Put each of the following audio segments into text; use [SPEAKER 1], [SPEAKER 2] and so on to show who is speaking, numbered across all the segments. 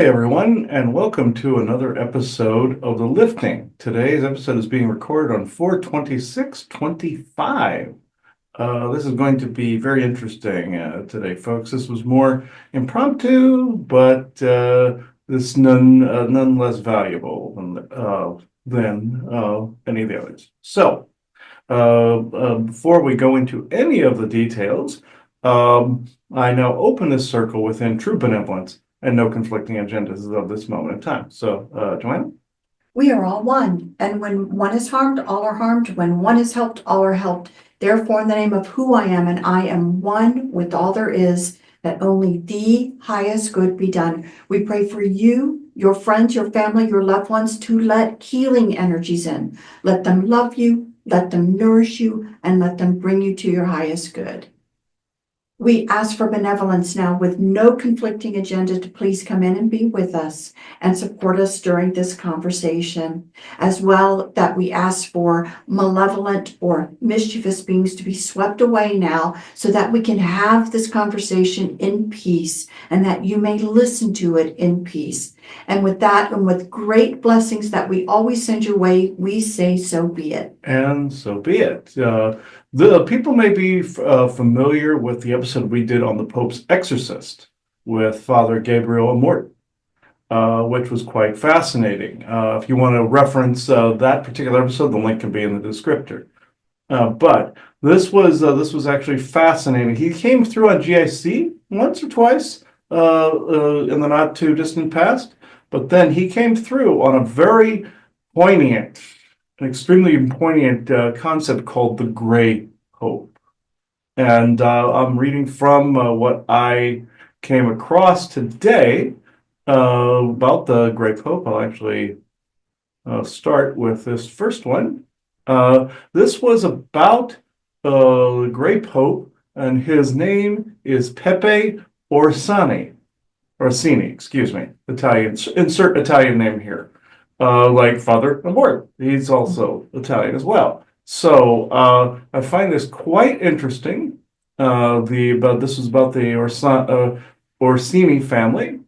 [SPEAKER 1] Hi, everyone, and welcome to another episode of The Lifting. Today's episode is being recorded on 4/26/25. This is going to be very interesting today, folks. This was more impromptu, but this none less valuable than any of the others. So, before we go into any of the details, I now open this circle within true benevolence and no conflicting agendas of this moment in time. So, Joanna?
[SPEAKER 2] We are all one, and when one is harmed, all are harmed. When one is helped, all are helped. Therefore, in the name of who I am, and I am one with all there is, that only the highest good be done. We pray for you, your friends, your family, your loved ones to let healing energies in. Let them love you, let them nourish you, and let them bring you to your highest good. We ask for benevolence now with no conflicting agenda to please come in and be with us and support us during this conversation. As well, that we ask for malevolent or mischievous beings to be swept away now so that we can have this conversation in peace and that you may listen to it in peace. And with that, and with great blessings that we always send your way, we say so be it.
[SPEAKER 1] And so be it. The people may be familiar with the episode we did on the Pope's Exorcist with Father Gabriel Amort, which was quite fascinating. If you want to reference that particular episode, the link can be in the descriptor. But this was actually fascinating. He came through on GIC once or twice in the not too distant past, but then he came through on a very poignant, an extremely poignant concept called the Gray Pope. And I'm reading from what I came across today about the Gray Pope. I'll actually start with this first one. This was about the Gray Pope, and his name is Pepe Orsini, excuse me, Italian, insert Italian name here. Like Father Amort, he's also Italian as well. So I find this quite interesting. This was about the Orsini family.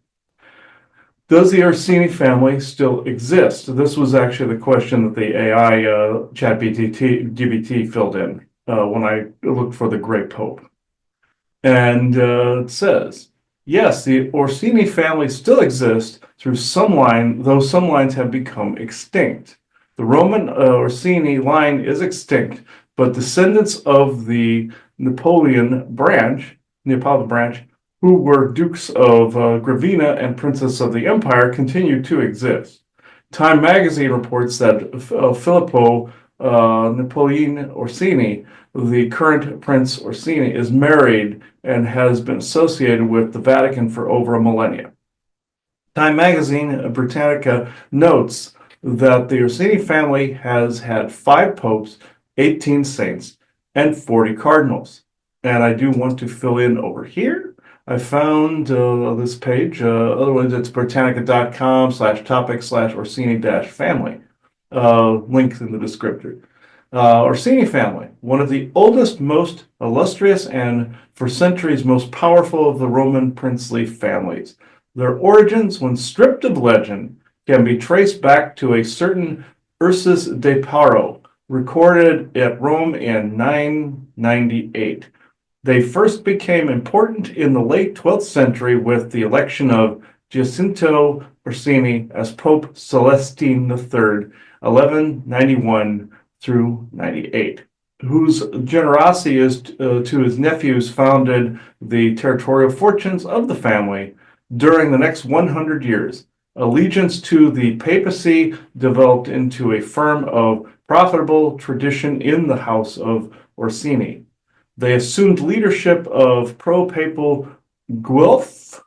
[SPEAKER 1] Does the Orsini family still exist? This was actually the question that the AI ChatGPT filled in when I looked for the Great Pope. And it says, yes, the Orsini family still exists through some line, though some lines have become extinct. The Roman Orsini line is extinct, but descendants of the Neapolitan branch, who were dukes of Gravina and princess of the empire, continue to exist. Time magazine reports that Filippo Napoleon Orsini, the current Prince Orsini, is married and has been associated with the Vatican for over a millennia. Time magazine Britannica notes that the Orsini family has had 5 popes, 18 saints, and 40 cardinals. And I do want to fill in over here. I found this page, otherwise it's britannica.com/topic/Orsini-family. Links in the descriptor. Orsini family, one of the oldest, most illustrious, and for centuries most powerful of the Roman princely families. Their origins, when stripped of legend, can be traced back to a certain Ursus de Paro, recorded at Rome in 998. They first became important in the late 12th century with the election of Giacinto Orsini as Pope Celestine III, 1191 through 98, whose generosity to his nephews founded the territorial fortunes of the family. During the next 100 years, allegiance to the papacy developed into a firm of profitable tradition in the House of Orsini. They assumed leadership of pro-papal Guelph,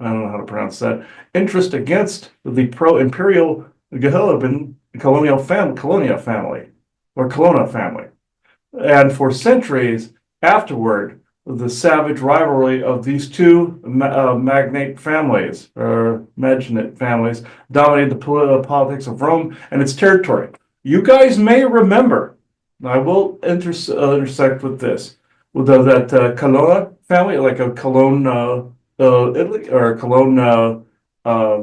[SPEAKER 1] I don't know how to pronounce that, interest against the pro-imperial Gehoben Colonna family. And for centuries afterward, the savage rivalry of these two magnate families dominated the politics of Rome and its territory. You guys may remember, I will intersect with this, with that Colonna family, like a Cologne, Italy, or Cologne,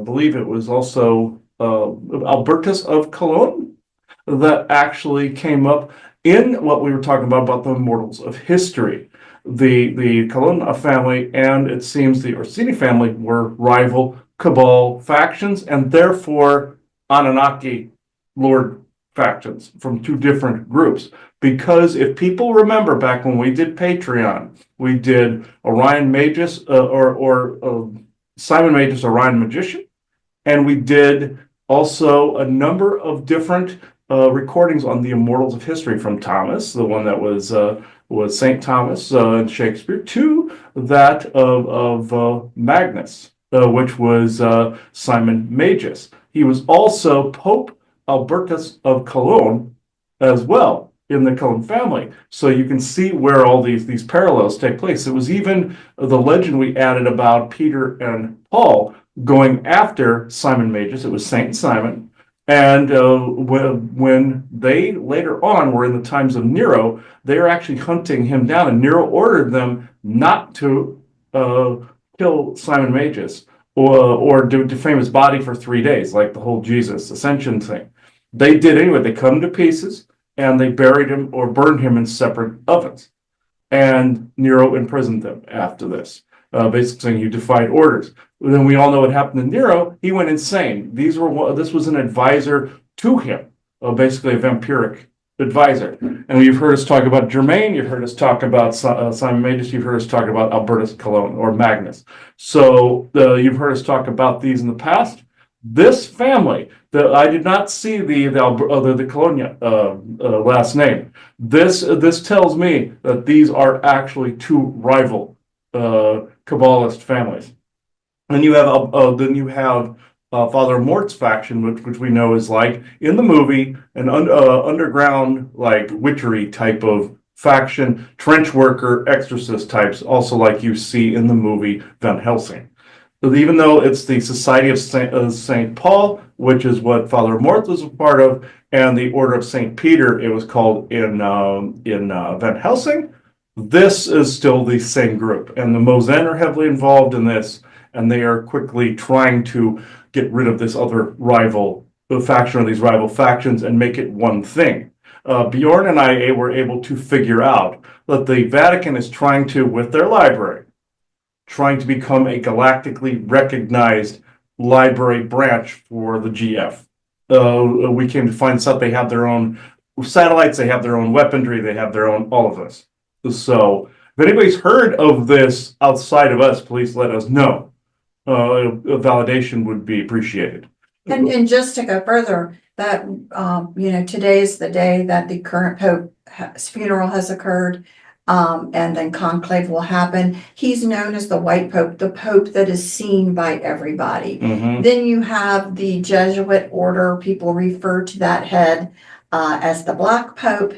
[SPEAKER 1] believe it was also Albertus of Cologne that actually came up in what we were talking about the immortals of history. The Colonna family and it seems the Orsini family were rival cabal factions and therefore Anunnaki Lord factions from two different groups. Because if people remember back when we did Patreon, we did Orion Magus or Simon Magus, Orion Magician, and we did also a number of different recordings on the immortals of history from Thomas, the one that was Saint Thomas and Shakespeare, to that of Magnus, which was Simon Magus. He was also Pope Albertus of Cologne as well in the Cologne family. So you can see where all these parallels take place. It was even the legend we added about Peter and Paul going after Simon Magus. It was Saint Simon. And when they later on were in the times of Nero, they were actually hunting him down, and Nero ordered them not to kill Simon Magus or defame his body for 3 days, like the whole Jesus ascension thing. They did anyway. They cut him to pieces, and they buried him or burned him in separate ovens. And Nero imprisoned them after this, basically saying you defied orders. Then we all know what happened to Nero. He went insane. This was an advisor to him, basically a vampiric advisor. And you've heard us talk about Germain. You've heard us talk about Simon Magus. You've heard us talk about Albertus Cologne or Magnus. So you've heard us talk about these in the past. This family, I did not see the Cologne last name. This tells me that these are actually two rival Kabbalist families. And you have Father Mort's faction, which we know is like in the movie an underground like witchery type of faction, trench worker, exorcist types, also like you see in the movie Van Helsing. So even though it's the Society of Saint Paul, which is what Father Mort was a part of, and the Order of Saint Peter, it was called in Van Helsing. This is still the same group, and the Mosen are heavily involved in this, and they are quickly trying to get rid of this other rival faction or these rival factions and make it one thing. Bjorn and I were able to figure out that the Vatican is trying to, with their library, trying to become a galactically recognized library branch for the GF. We came to find out they have their own satellites, they have their own weaponry, they have their own all of this. So if anybody's heard of this outside of us, please let us know. A validation would be appreciated.
[SPEAKER 2] And just to go further, that today is the day that the current Pope's funeral has occurred. And then conclave will happen. He's known as the White Pope, the Pope that is seen by everybody.
[SPEAKER 1] Mm-hmm.
[SPEAKER 2] Then you have the Jesuit order. People refer to that head as the Black Pope.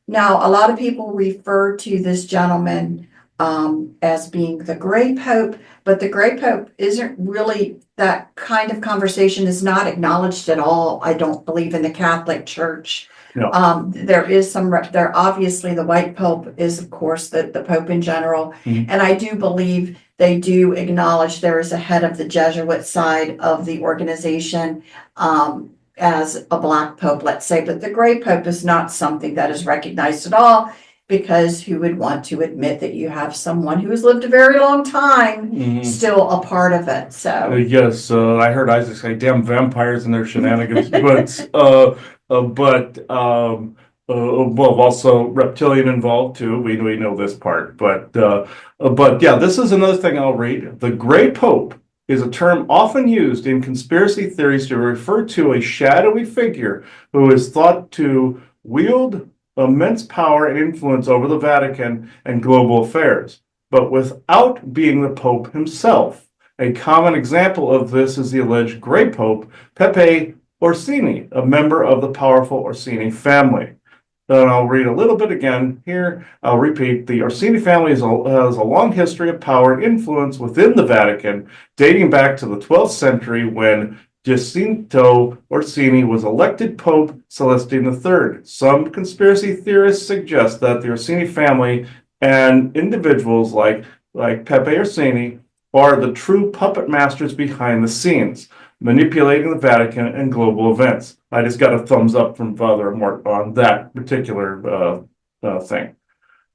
[SPEAKER 2] Now, a lot of people refer to this gentleman as being the Gray Pope, but the Gray Pope isn't really, that kind of conversation is not acknowledged at all, I don't believe, in the Catholic Church.
[SPEAKER 1] No.
[SPEAKER 2] There is there obviously the White Pope is of course the Pope in general.
[SPEAKER 1] Mm-hmm.
[SPEAKER 2] And I do believe they do acknowledge there is a head of the Jesuit side of the organization as a Black Pope, let's say, but the Gray Pope is not something that is recognized at all, because who would want to admit that you have someone who has lived a very long time
[SPEAKER 1] Mm-hmm.
[SPEAKER 2] still a part of it. So
[SPEAKER 1] yes, I heard Isaac say damn vampires and their shenanigans, but also reptilian involved too. We know this part, but yeah, this is another thing I'll read. The Gray Pope is a term often used in conspiracy theories to refer to a shadowy figure who is thought to wield immense power and influence over the Vatican and global affairs, but without being the Pope himself. A common example of this is the alleged Gray Pope, Pepe Orsini, a member of the powerful Orsini family. Then I'll read a little bit again here. I'll repeat. The Orsini family has a long history of power and influence within the Vatican, dating back to the 12th century when Jacinto Orsini was elected Pope Celestine III. Some conspiracy theorists suggest that the Orsini family and individuals like Pepe Orsini are the true puppet masters behind the scenes, manipulating the Vatican and global events. I just got a thumbs up from Father Mort on that particular thing,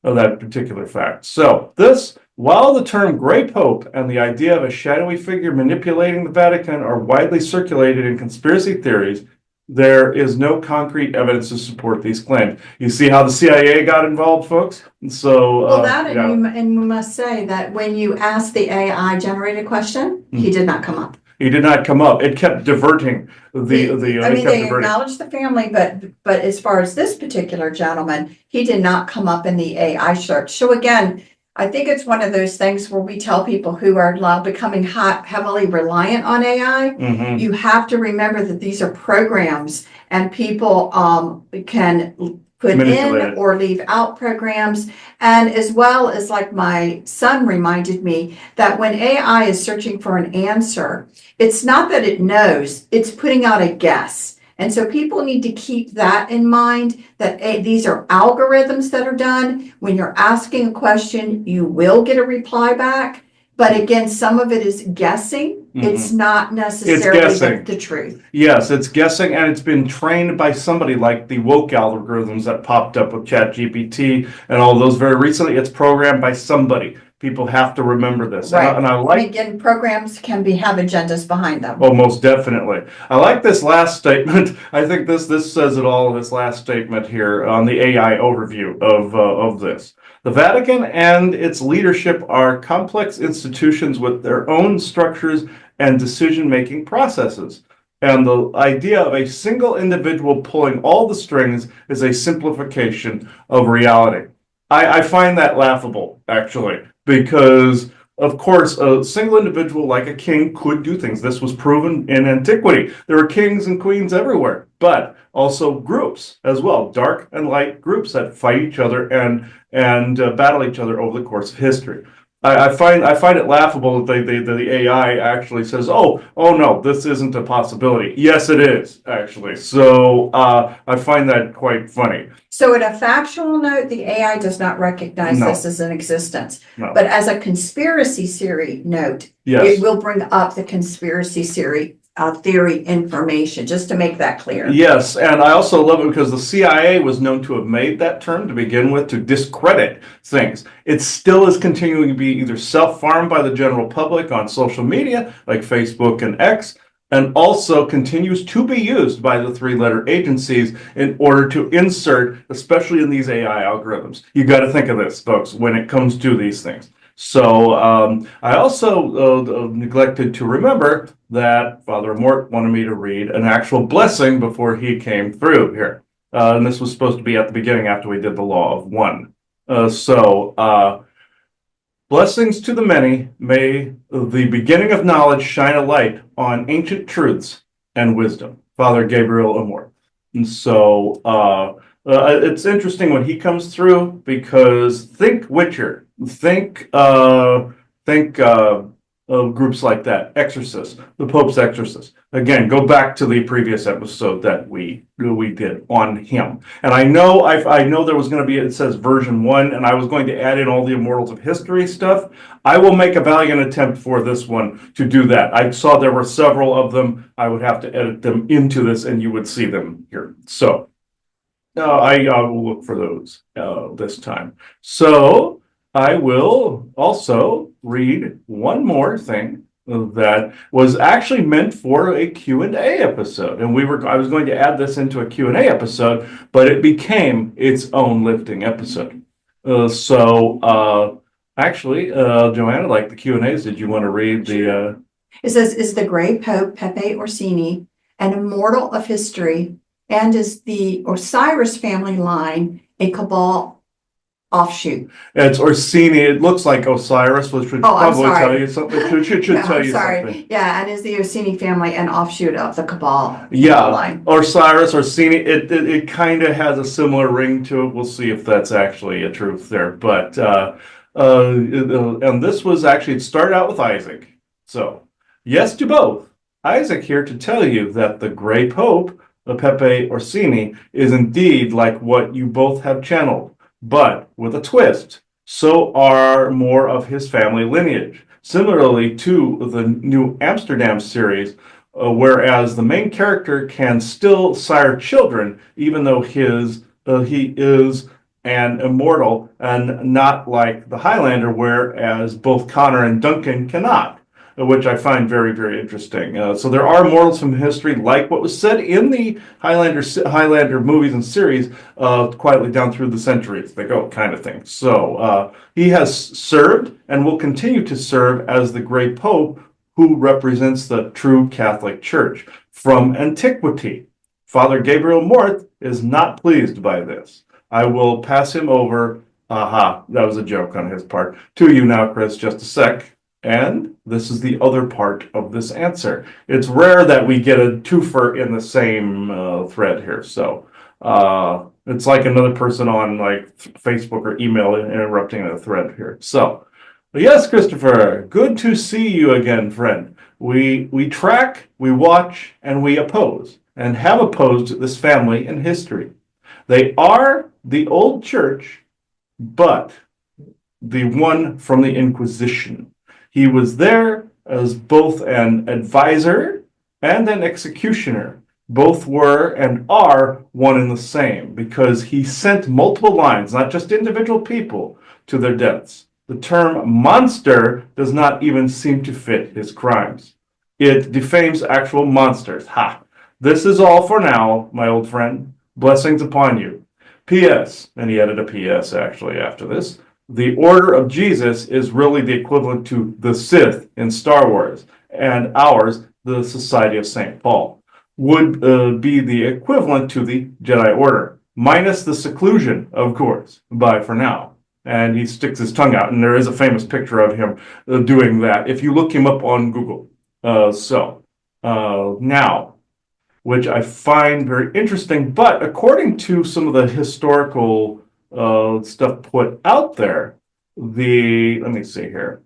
[SPEAKER 1] that particular fact. So this, while the term Grey Pope and the idea of a shadowy figure manipulating the Vatican are widely circulated in conspiracy theories, there is no concrete evidence to support these claims. You see how the CIA got involved, folks? So,
[SPEAKER 2] Well, that,
[SPEAKER 1] yeah.
[SPEAKER 2] and we must say that when you ask the AI generated question, he did not come up.
[SPEAKER 1] He did not come up. It kept diverting
[SPEAKER 2] I mean,
[SPEAKER 1] kept
[SPEAKER 2] they
[SPEAKER 1] diverting.
[SPEAKER 2] acknowledged the family, but as far as this particular gentleman, he did not come up in the AI search. So again, I think it's one of those things where we tell people who are now becoming heavily reliant on AI,
[SPEAKER 1] Mhm.
[SPEAKER 2] you have to remember that these are programs and people can put
[SPEAKER 1] Manipulate
[SPEAKER 2] in
[SPEAKER 1] it.
[SPEAKER 2] or leave out programs. And as well as, like my son reminded me, that when AI is searching for an answer, it's not that it knows, it's putting out a guess. And so people need to keep that in mind, that these are algorithms that are done. When you're asking a question, you will get a reply back. But again, some of it is guessing. It's not necessarily
[SPEAKER 1] guessing.
[SPEAKER 2] the truth.
[SPEAKER 1] Yes, it's guessing, and it's been trained by somebody, like the woke algorithms that popped up with ChatGPT and all those very recently. It's programmed by somebody. People have to remember this.
[SPEAKER 2] Right.
[SPEAKER 1] And I like,
[SPEAKER 2] again, programs can have agendas behind them.
[SPEAKER 1] oh, most definitely. I like this last statement. I think this says it all, this last statement here on the AI overview of this. The Vatican and its leadership are complex institutions with their own structures and decision-making processes. And the idea of a single individual pulling all the strings is a simplification of reality. I find that laughable, actually, because of course, a single individual like a king could do things. This was proven in antiquity. There were kings and queens everywhere, but also groups as well, dark and light groups that fight each other and battle each other over the course of history. I find it laughable that the AI actually says, "Oh no, this isn't a possibility." Yes, it is actually. So I find that quite funny.
[SPEAKER 2] So at a factual note, the AI does not recognize
[SPEAKER 1] No.
[SPEAKER 2] this as an existence.
[SPEAKER 1] No.
[SPEAKER 2] But as a conspiracy theory note,
[SPEAKER 1] Yes.
[SPEAKER 2] it will bring up the conspiracy theory information, just to make that clear.
[SPEAKER 1] Yes, and I also love it because the CIA was known to have made that term to begin with to discredit things. It still is continuing to be either self-farmed by the general public on social media like Facebook and X, and also continues to be used by the three-letter agencies in order to insert, especially in these AI algorithms. You got to think of this, folks, when it comes to these things. So I also neglected to remember that Father Mort wanted me to read an actual blessing before he came through here. And this was supposed to be at the beginning after we did the Law of One. Blessings to the many, may the beginning of knowledge shine a light on ancient truths and wisdom. Father Gabriel Amor. And so it's interesting when he comes through because think Witcher, think groups like that, Exorcist, the Pope's Exorcist. Again, go back to the previous episode that we did on him. And I know there was going to be, it says version 1, and I was going to add in all the Immortals of History stuff. I will make a valiant attempt for this one to do that. I saw there were several of them. I would have to edit them into this, and you would see them here. So I will look for those this time. So I will also read one more thing that was actually meant for a Q&A episode. And I was going to add this into a Q&A episode, but it became its own lifting episode. Actually, Joanna, like the Q&As, did you want to read the...
[SPEAKER 2] It says, is the Grey Pope Pepe Orsini an immortal of history, and is the Osiris family line a cabal offshoot?
[SPEAKER 1] It's Orsini. It looks like Osiris, which should probably tell you something. Should tell you something.
[SPEAKER 2] Yeah, and is the Orsini family an offshoot of the cabal?
[SPEAKER 1] Yeah,
[SPEAKER 2] line?
[SPEAKER 1] Osiris, Orsini. It kind of has a similar ring to it. We'll see if that's actually a truth there. But and this was actually, it started out with Isaac. So yes to both. Isaac here to tell you that the Grey Pope, Pepe Orsini, is indeed like what you both have channeled, but with a twist. So are more of his family lineage. similarly to the New Amsterdam series, whereas the main character can still sire children, even though he is an immortal, and not like the Highlander, whereas both Connor and Duncan cannot, which I find very, very interesting. So there are mortals from history, like what was said in the Highlander movies and series, quietly down through the centuries. They go, kind of thing. So he has served and will continue to serve as the great Pope who represents the true Catholic Church from antiquity. Father Gabriel Mort is not pleased by this. I will pass him over. Aha, that was a joke on his part. To you now, Chris, just a sec. And this is the other part of this answer. It's rare that we get a twofer in the same thread here. So it's like another person on like Facebook or email interrupting a thread here. So yes, Christopher, good to see you again, friend. We track, we watch, and we oppose, and have opposed this family in history. They are the old church, but the one from the Inquisition. He was there as both an advisor and an executioner. Both were and are one and the same because he sent multiple lines, not just individual people, to their deaths. The term monster does not even seem to fit his crimes. It defames actual monsters. Ha! This is all for now, my old friend. Blessings upon you. P.S. And he added a P.S. actually after this. The Order of Jesus is really the equivalent to the Sith in Star Wars, and ours, the Society of St. Paul, would be the equivalent to the Jedi Order, minus the seclusion, of course. Bye for now. And he sticks his tongue out, and there is a famous picture of him doing that if you look him up on Google. Now, which I find very interesting, but according to some of the historical stuff put out there, let me see here,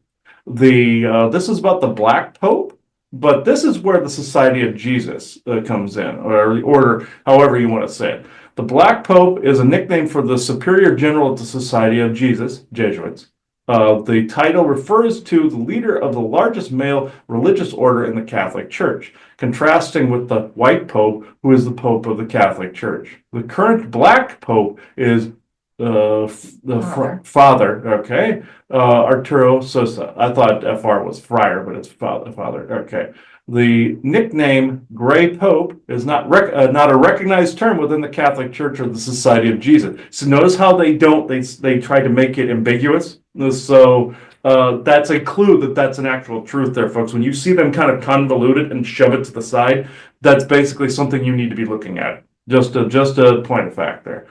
[SPEAKER 1] this is about the Black Pope, but this is where the Society of Jesus comes in, or the order, however you want to say it. The Black Pope is a nickname for the Superior General of the Society of Jesus, Jesuits. The title refers to the leader of the largest male religious order in the Catholic Church, contrasting with the White Pope, who is the Pope of the Catholic Church. The current Black Pope is Father, okay, Arturo Sosa. I thought FR was Friar, but it's Father, okay. The nickname Gray Pope is not a recognized term within the Catholic Church or the Society of Jesus. So notice how they try to make it ambiguous. So that's a clue that that's an actual truth there, folks. When you see them kind of convolute it and shove it to the side, that's basically something you need to be looking at. Just a point of fact there.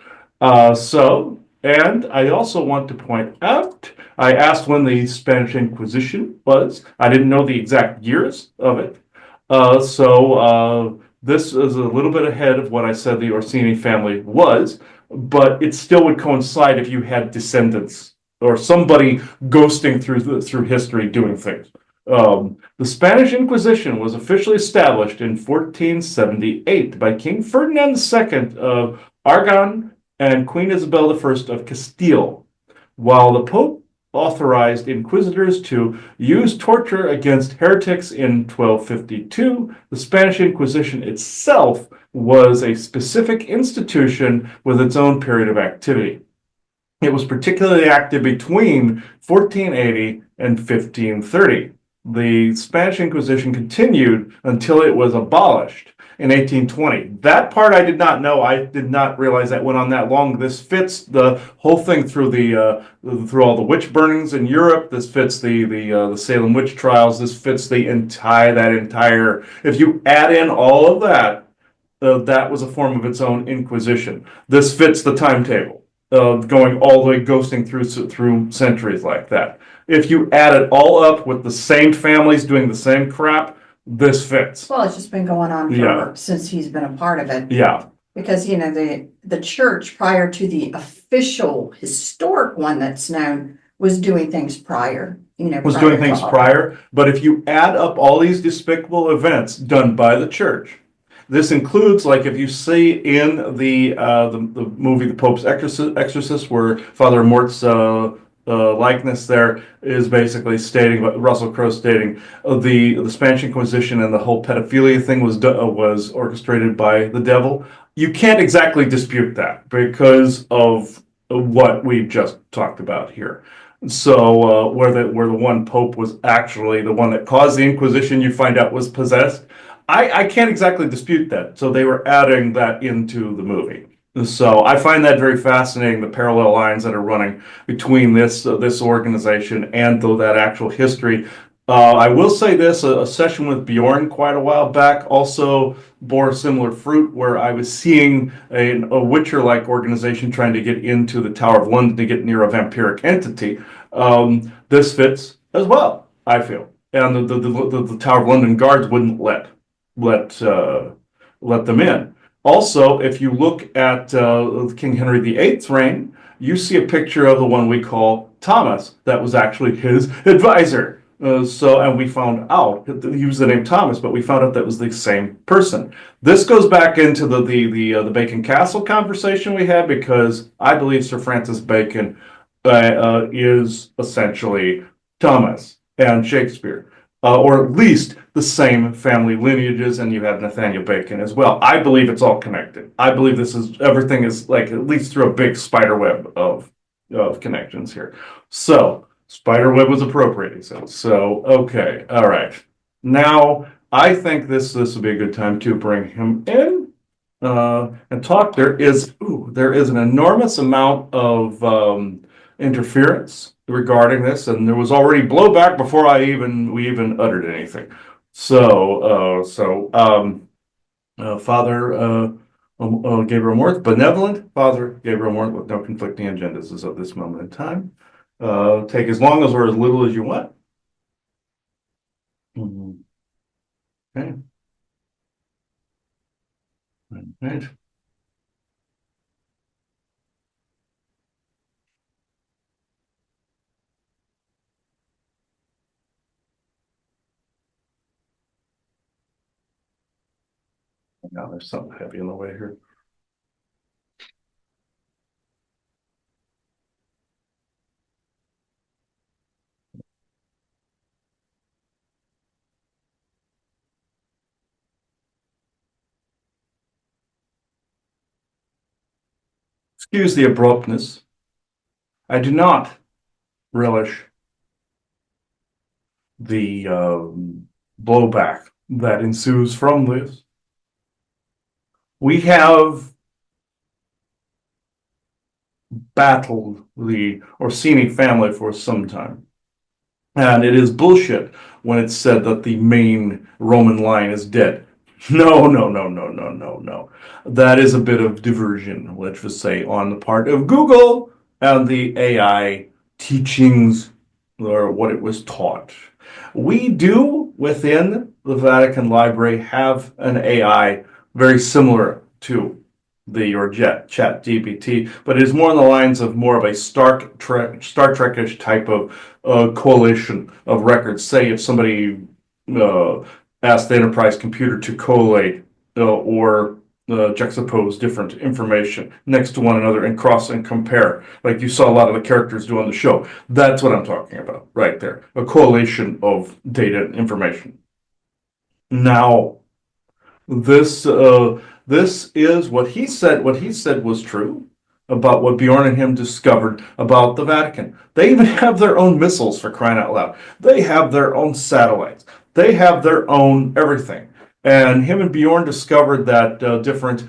[SPEAKER 1] And I also want to point out, I asked when the Spanish Inquisition was. I didn't know the exact years of it. This is a little bit ahead of what I said the Orsini family was, but it still would coincide if you had descendants or somebody ghosting through history doing things. The Spanish Inquisition was officially established in 1478 by King Ferdinand II of Aragon and Queen Isabel I of Castile, while the Pope authorized inquisitors to use torture against heretics in 1252. The Spanish Inquisition itself was a specific institution with its own period of activity. It was particularly active between 1480 and 1530. The Spanish Inquisition continued until it was abolished in 1820. That part I did not know. I did not realize that went on that long. This fits the whole thing through through all the witch burnings in Europe. This fits the Salem witch trials. This fits that entire. If you add in all of that, that was a form of its own inquisition. This fits the timetable of going all the way ghosting through centuries like that. If you add it all up with the same families doing the same crap, this fits.
[SPEAKER 2] Well, it's just been going on since he's been a part of it.
[SPEAKER 1] Yeah.
[SPEAKER 2] Because, the church prior to the official historic one that's known was doing things prior.
[SPEAKER 1] But if you add up all these despicable events done by the church, this includes, like if you see in the movie The Pope's Exorcist, where Father Mort's likeness there is basically stating what Russell Crowe stating the Spanish Inquisition and the whole pedophilia thing was orchestrated by the devil. You can't exactly dispute that because of what we've just talked about here. So where the one pope was actually the one that caused the Inquisition, you find out was possessed. I can't exactly dispute that. So they were adding that into the movie. So I find that very fascinating, the parallel lines that are running between this organization and that actual history. I will say this: a session with Bjorn quite a while back also bore similar fruit, where I was seeing a Witcher-like organization trying to get into the Tower of London to get near a vampiric entity. This fits as well, I feel, and the Tower of London guards wouldn't let let them in. Also, if you look at King Henry VIII's reign, you see a picture of the one we call Thomas. That was actually his advisor. And we found out he used the name Thomas, but we found out that was the same person. This goes back into the Bacon Castle conversation we had, because I believe Sir Francis Bacon is essentially Thomas and Shakespeare, or at least the same family lineages, and you have Nathaniel Bacon as well. I believe it's all connected. I believe everything is like at least through a big spider web of connections here. So spiderweb was appropriate, he said. So, okay, all right. Now, I think this would be a good time to bring him in and talk. There is an enormous amount of interference regarding this, and there was already blowback before we even uttered anything. So, Father Gabriel Mort, benevolent Father Gabriel Mort with no conflicting agendas as of this moment in time. Take as long as or as little as you want. Okay. All right. Now there's something heavy in the way here. Excuse the abruptness. I do not relish the blowback that ensues from this. We have battled the Orsini family for some time. And it is bullshit when it's said that the main Roman line is dead. No, no, no, no, no, no, no. That is a bit of diversion, let's just say, on the part of Google and the AI teachings, or what it was taught. We do, within the Vatican Library, have an AI very similar to your chat GPT, but it is more on the lines of more of a Star Trek-ish type of coalition of records. Say if somebody asked the Enterprise computer to collate or juxtapose different information next to one another and cross and compare, like you saw a lot of the characters do on the show. That's what I'm talking about right there. A collation of data and information. Now, this is what he said. What he said was true about what Bjorn and him discovered about the Vatican. They even have their own missiles, for crying out loud. They have their own satellites. They have their own everything. And him and Bjorn discovered that different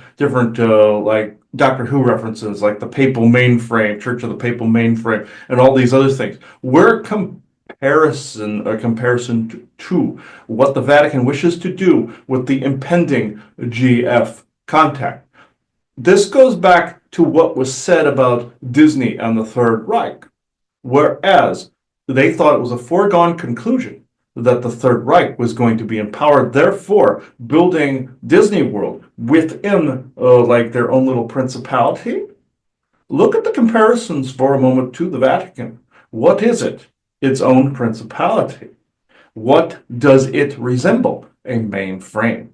[SPEAKER 1] like Doctor Who references, like the Papal Mainframe, Church of the Papal Mainframe, and all these other things. We're comparison to what the Vatican wishes to do with the impending GF contact. This goes back to what was said about Disney and the Third Reich, whereas they thought it was a foregone conclusion that the Third Reich was going to be empowered, therefore building Disney World within like their own little principality. Look at the comparisons for a moment to the Vatican. What is it? Its own principality. What does it resemble? A mainframe.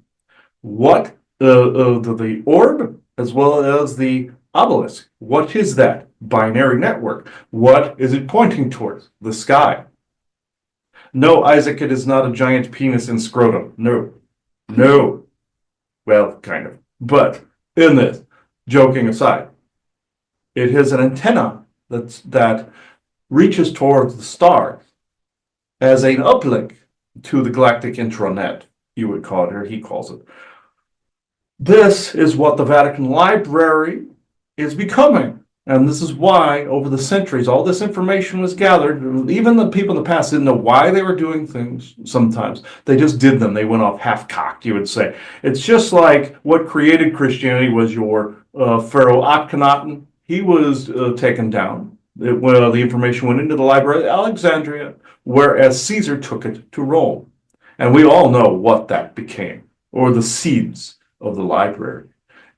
[SPEAKER 1] What the orb as well as the obelisk? What is that? binary network. What is it pointing towards? The sky. No, Isaac, it is not a giant penis in scrotum. No. No. Well, kind of. But in this, joking aside, it has an antenna that reaches towards the stars as an uplink to the galactic intranet, you would call it, or he calls it. This is what the Vatican Library is becoming. And this is why, over the centuries, all this information was gathered. Even the people in the past didn't know why they were doing things sometimes. They just did them. They went off half-cocked, you would say. It's just like what created Christianity was your Pharaoh Akhenaten. He was taken down. The information went into the library at Alexandria, whereas Caesar took it to Rome. And we all know what that became, or the seeds of the library.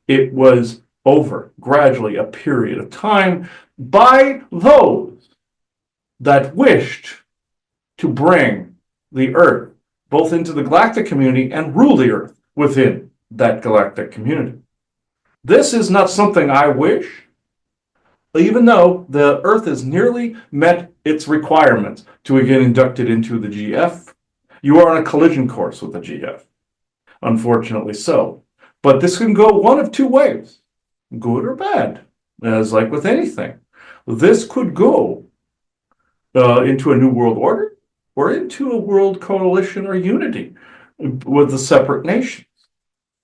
[SPEAKER 1] It was over gradually a period of time by those that wished to bring the earth both into the galactic community and rule the earth within that galactic community. This is not something I wish, even though the earth has nearly met its requirements to get inducted into the GF. You are on a collision course with the GF, unfortunately so. But this can go one of two ways, good or bad, as like with anything. This could go into a new world order or into a world coalition or unity with the separate nations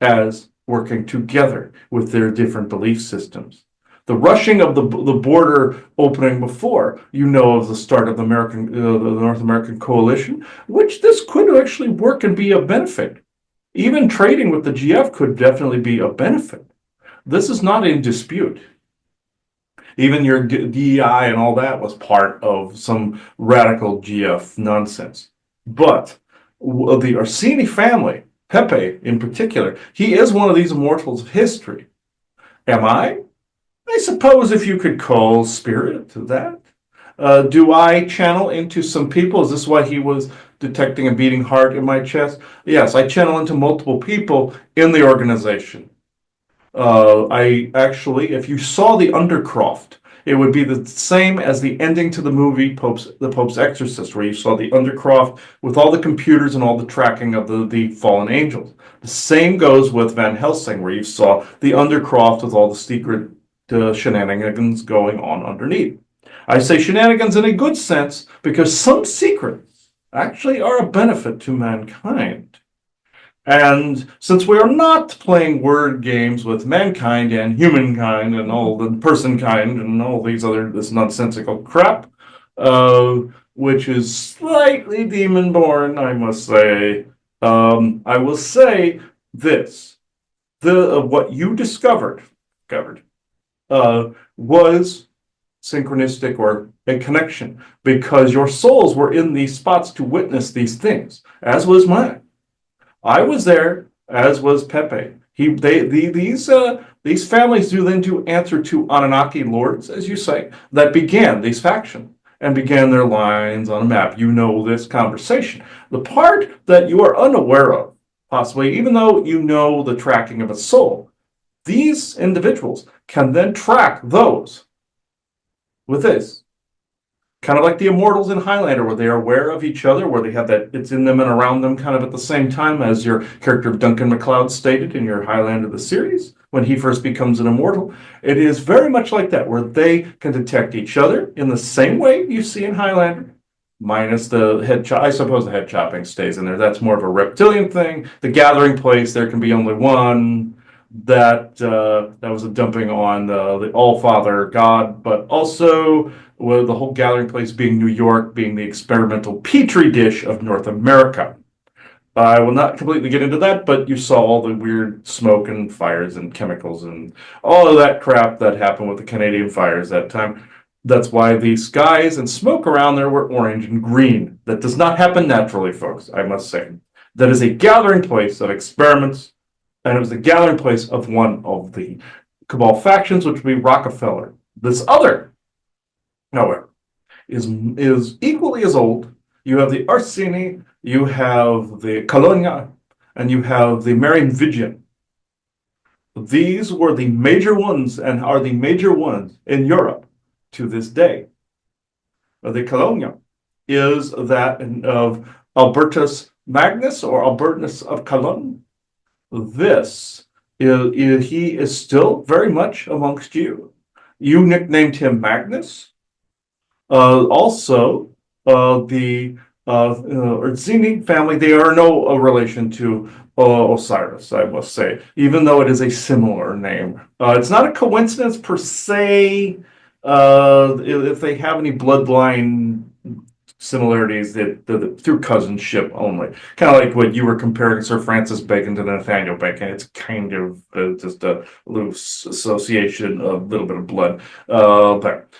[SPEAKER 1] as working together with their different belief systems. The rushing of the border opening before, you know, of the start of the North American coalition, which this could actually work and be a benefit. Even trading with the GF could definitely be a benefit. This is not in dispute. Even your DEI and all that was part of some radical GF nonsense. But the Orsini family, Pepe in particular, he is one of these immortals of history. Am I? I suppose if you could call spirit to that. Do I channel into some people? Is this why he was detecting a beating heart in my chest? Yes, I channel into multiple people in the organization. I actually, if you saw the Undercroft, it would be the same as the ending to the movie The Pope's Exorcist, where you saw the Undercroft with all the computers and all the tracking of the fallen angels. The same goes with Van Helsing, where you saw the Undercroft with all the secret shenanigans going on underneath. I say shenanigans in a good sense because some secrets actually are a benefit to mankind. And since we are not playing word games with mankind and humankind and all the person kind and all this nonsensical crap, which is slightly demon born, I must say, I will say this: what you discovered was synchronistic or a connection because your souls were in these spots to witness these things, as was mine. I was there, as was Pepe. These families do then to answer to Anunnaki lords, as you say, that began these factions and began their lines on a map. You know this conversation. The part that you are unaware of, possibly, even though you know the tracking of a soul, these individuals can then track those with this. Kind of like the immortals in Highlander, where they are aware of each other, where they have that it's in them and around them kind of at the same time, as your character of Duncan MacLeod stated in your Highlander the series, when he first becomes an immortal. It is very much like that, where they can detect each other in the same way you see in Highlander, minus the head chop. I suppose the head chopping stays in there. That's more of a reptilian thing. The gathering place, there can be only one. That was a dumping on the All-Father God, but also with the whole gathering place being New York, being the experimental petri dish of North America. I will not completely get into that, but you saw all the weird smoke and fires and chemicals and all of that crap that happened with the Canadian fires that time. That's why the skies and smoke around there were orange and green. That does not happen naturally, folks, I must say. That is a gathering place of experiments, and it was the gathering place of one of the Cabal factions, which would be Rockefeller. This other, however, is equally as old. You have the Orsini, you have the Colonia, and you have the Merovingian. These were the major ones and are the major ones in Europe to this day. The Colonia is that of Albertus Magnus or Albertus of Cologne. This he is still very much amongst you. You nicknamed him Magnus. Also, the Orsini family, they are no relation to Osiris, I must say, even though it is a similar name. It's not a coincidence per se. If they have any bloodline similarities that through cousinship only, kind of like what you were comparing Sir Francis Bacon to Nathaniel Bacon. It's kind of just a loose association, a little bit of blood, but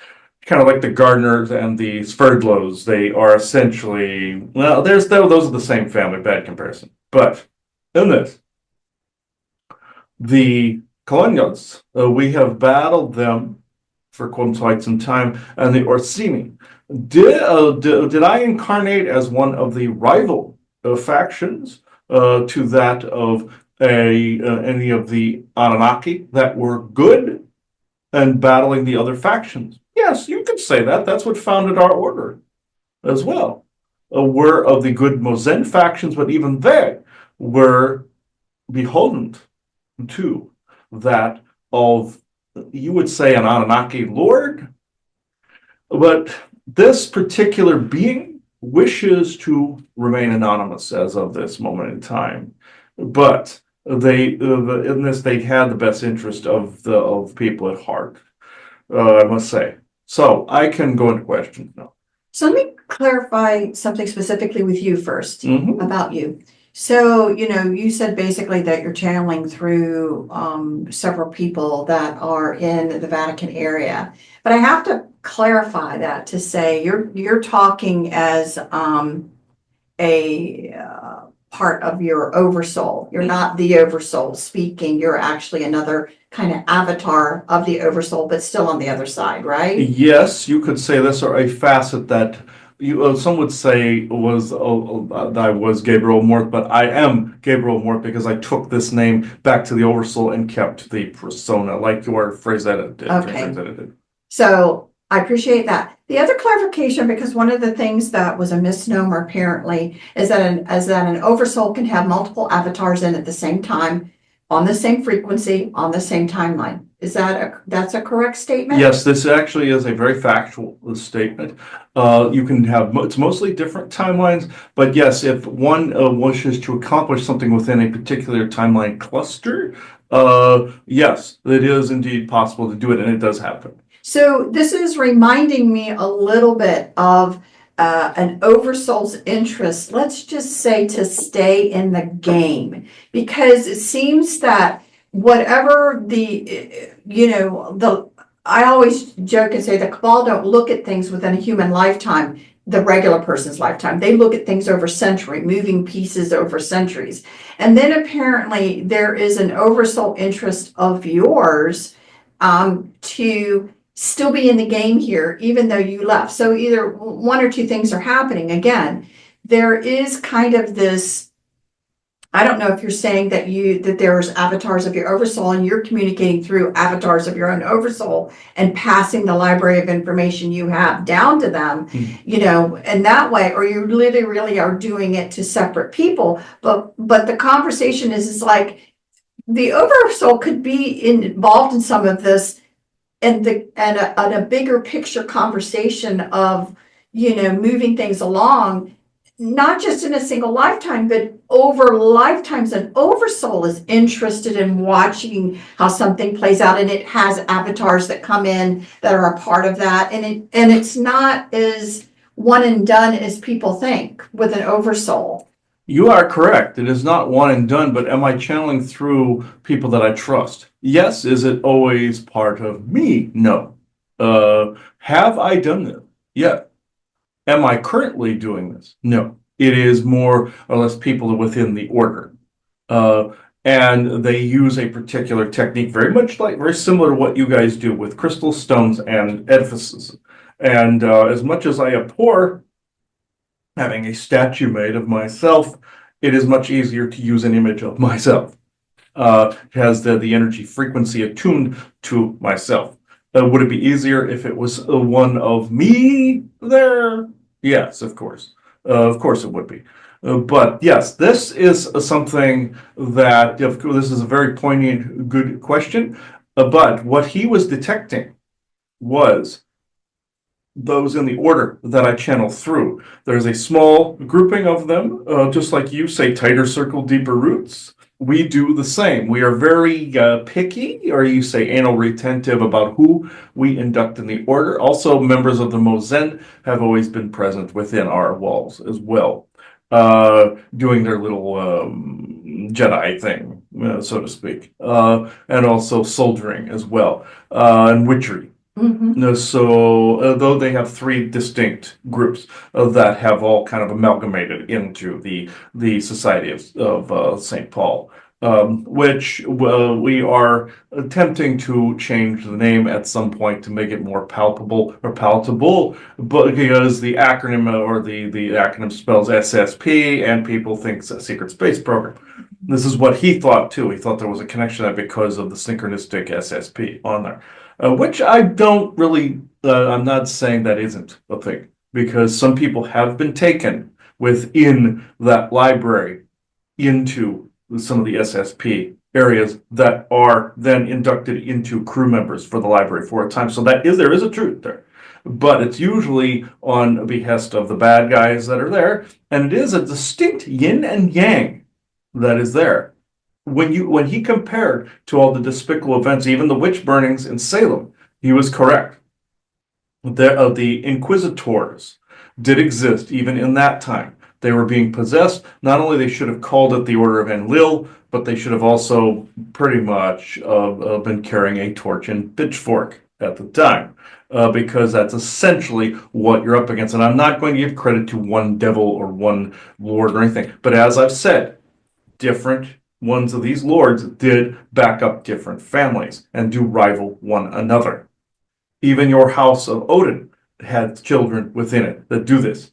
[SPEAKER 1] kind of like the Gardners and the Sverdlows. They are essentially, well, those are the same family. Bad comparison, but in this, the Colonials, we have battled them for quite some time, and the Orsini. Did I incarnate as one of the rival factions to that of any of the Anunnaki that were good and battling the other factions? Yes, you could say that. That's what founded our order as well. We're of the good Mozen factions, but even they were beholden to that of, you would say, an Anunnaki lord. But this particular being wishes to remain anonymous as of this moment in time. But in this, they had the best interest of people at heart, I must say. So I can go into questions now.
[SPEAKER 2] So let me clarify something specifically with you first
[SPEAKER 1] Mhm.
[SPEAKER 2] about you. So, you said basically that you're channeling through several people that are in the Vatican area. But I have to clarify that to say you're talking as a part of your oversoul. You're not the oversoul speaking. You're actually another kind of avatar of the oversoul, but still on the other side, right?
[SPEAKER 1] Yes, you could say this, or a facet that some would say was that I was Gabriel Mort, but I am Gabriel Mort because I took this name back to the oversoul and kept the persona, like your phrase edited.
[SPEAKER 2] Okay. So I appreciate that. The other clarification, because one of the things that was a misnomer apparently is that an oversoul can have multiple avatars in at the same time, on the same frequency, on the same timeline. That's a correct statement?
[SPEAKER 1] Yes, this actually is a very factual statement. You can have, it's mostly different timelines, but yes, if one wishes to accomplish something within a particular timeline cluster, yes, it is indeed possible to do it, and it does happen.
[SPEAKER 2] So this is reminding me a little bit of an oversoul's interest, let's just say, to stay in the game, because it seems that whatever I always joke and say the cabal don't look at things within a human lifetime, the regular person's lifetime. They look at things over century, moving pieces over centuries. And then apparently there is an oversoul interest of yours to still be in the game here, even though you left. So either one or two things are happening. Again, there is kind of this, I don't know if you're saying that there's avatars of your oversoul and you're communicating through avatars of your own oversoul and passing the library of information you have down to them, in that way, or you really are doing it to separate people. But the conversation is like the oversoul could be involved in some of this and a bigger picture conversation of, moving things along, not just in a single lifetime, but over lifetimes. An oversoul is interested in watching how something plays out, and it has avatars that come in that are a part of that. And it's not as one and done as people think with an oversoul.
[SPEAKER 1] You are correct. It is not one and done, but am I channeling through people that I trust? Yes. Is it always part of me? No. Have I done this? Yeah. Am I currently doing this? No. It is more or less people within the order. And they use a particular technique very similar to what you guys do with crystal stones and edifices. And as much as I abhor having a statue made of myself, it is much easier to use an image of myself. Has the energy frequency attuned to myself. Would it be easier if it was one of me there? Yes, of course. Of course it would be. But yes, this is something that, of course, this is a very poignant, good question. But what he was detecting was those in the order that I channel through. There's a small grouping of them, just like you say, tighter circle, deeper roots. We do the same. We are very picky, or you say anal retentive, about who we induct in the order. Also, members of the Mozen have always been present within our walls as well, doing their little Jedi thing, so to speak, and also soldiering as well, and witchery.
[SPEAKER 2] Mhm.
[SPEAKER 1] No, so though they have three distinct groups that have all kind of amalgamated into the Society of St. Paul, which we are attempting to change the name at some point to make it more palpable or palatable, but because the acronym the acronym spells SSP and people think it's a secret space program. This is what he thought too. He thought there was a connection there because of the synchronistic SSP on there. Which I don't really, I'm not saying that isn't a thing, because some people have been taken within that library into some of the SSP areas that are then inducted into crew members for the library for a time. So there is a truth there. But it's usually on behest of the bad guys that are there, and it is a distinct yin and yang that is there. When he compared to all the despicable events, even the witch burnings in Salem, he was correct. The inquisitors did exist even in that time. They were being possessed. Not only they should have called it the Order of Enlil, but they should have also pretty much been carrying a torch and pitchfork at the time, because that's essentially what you're up against. And I'm not going to give credit to one devil or one lord or anything, but as I've said, different ones of these lords did back up different families and do rival one another. Even your house of Odin had children within it that do this.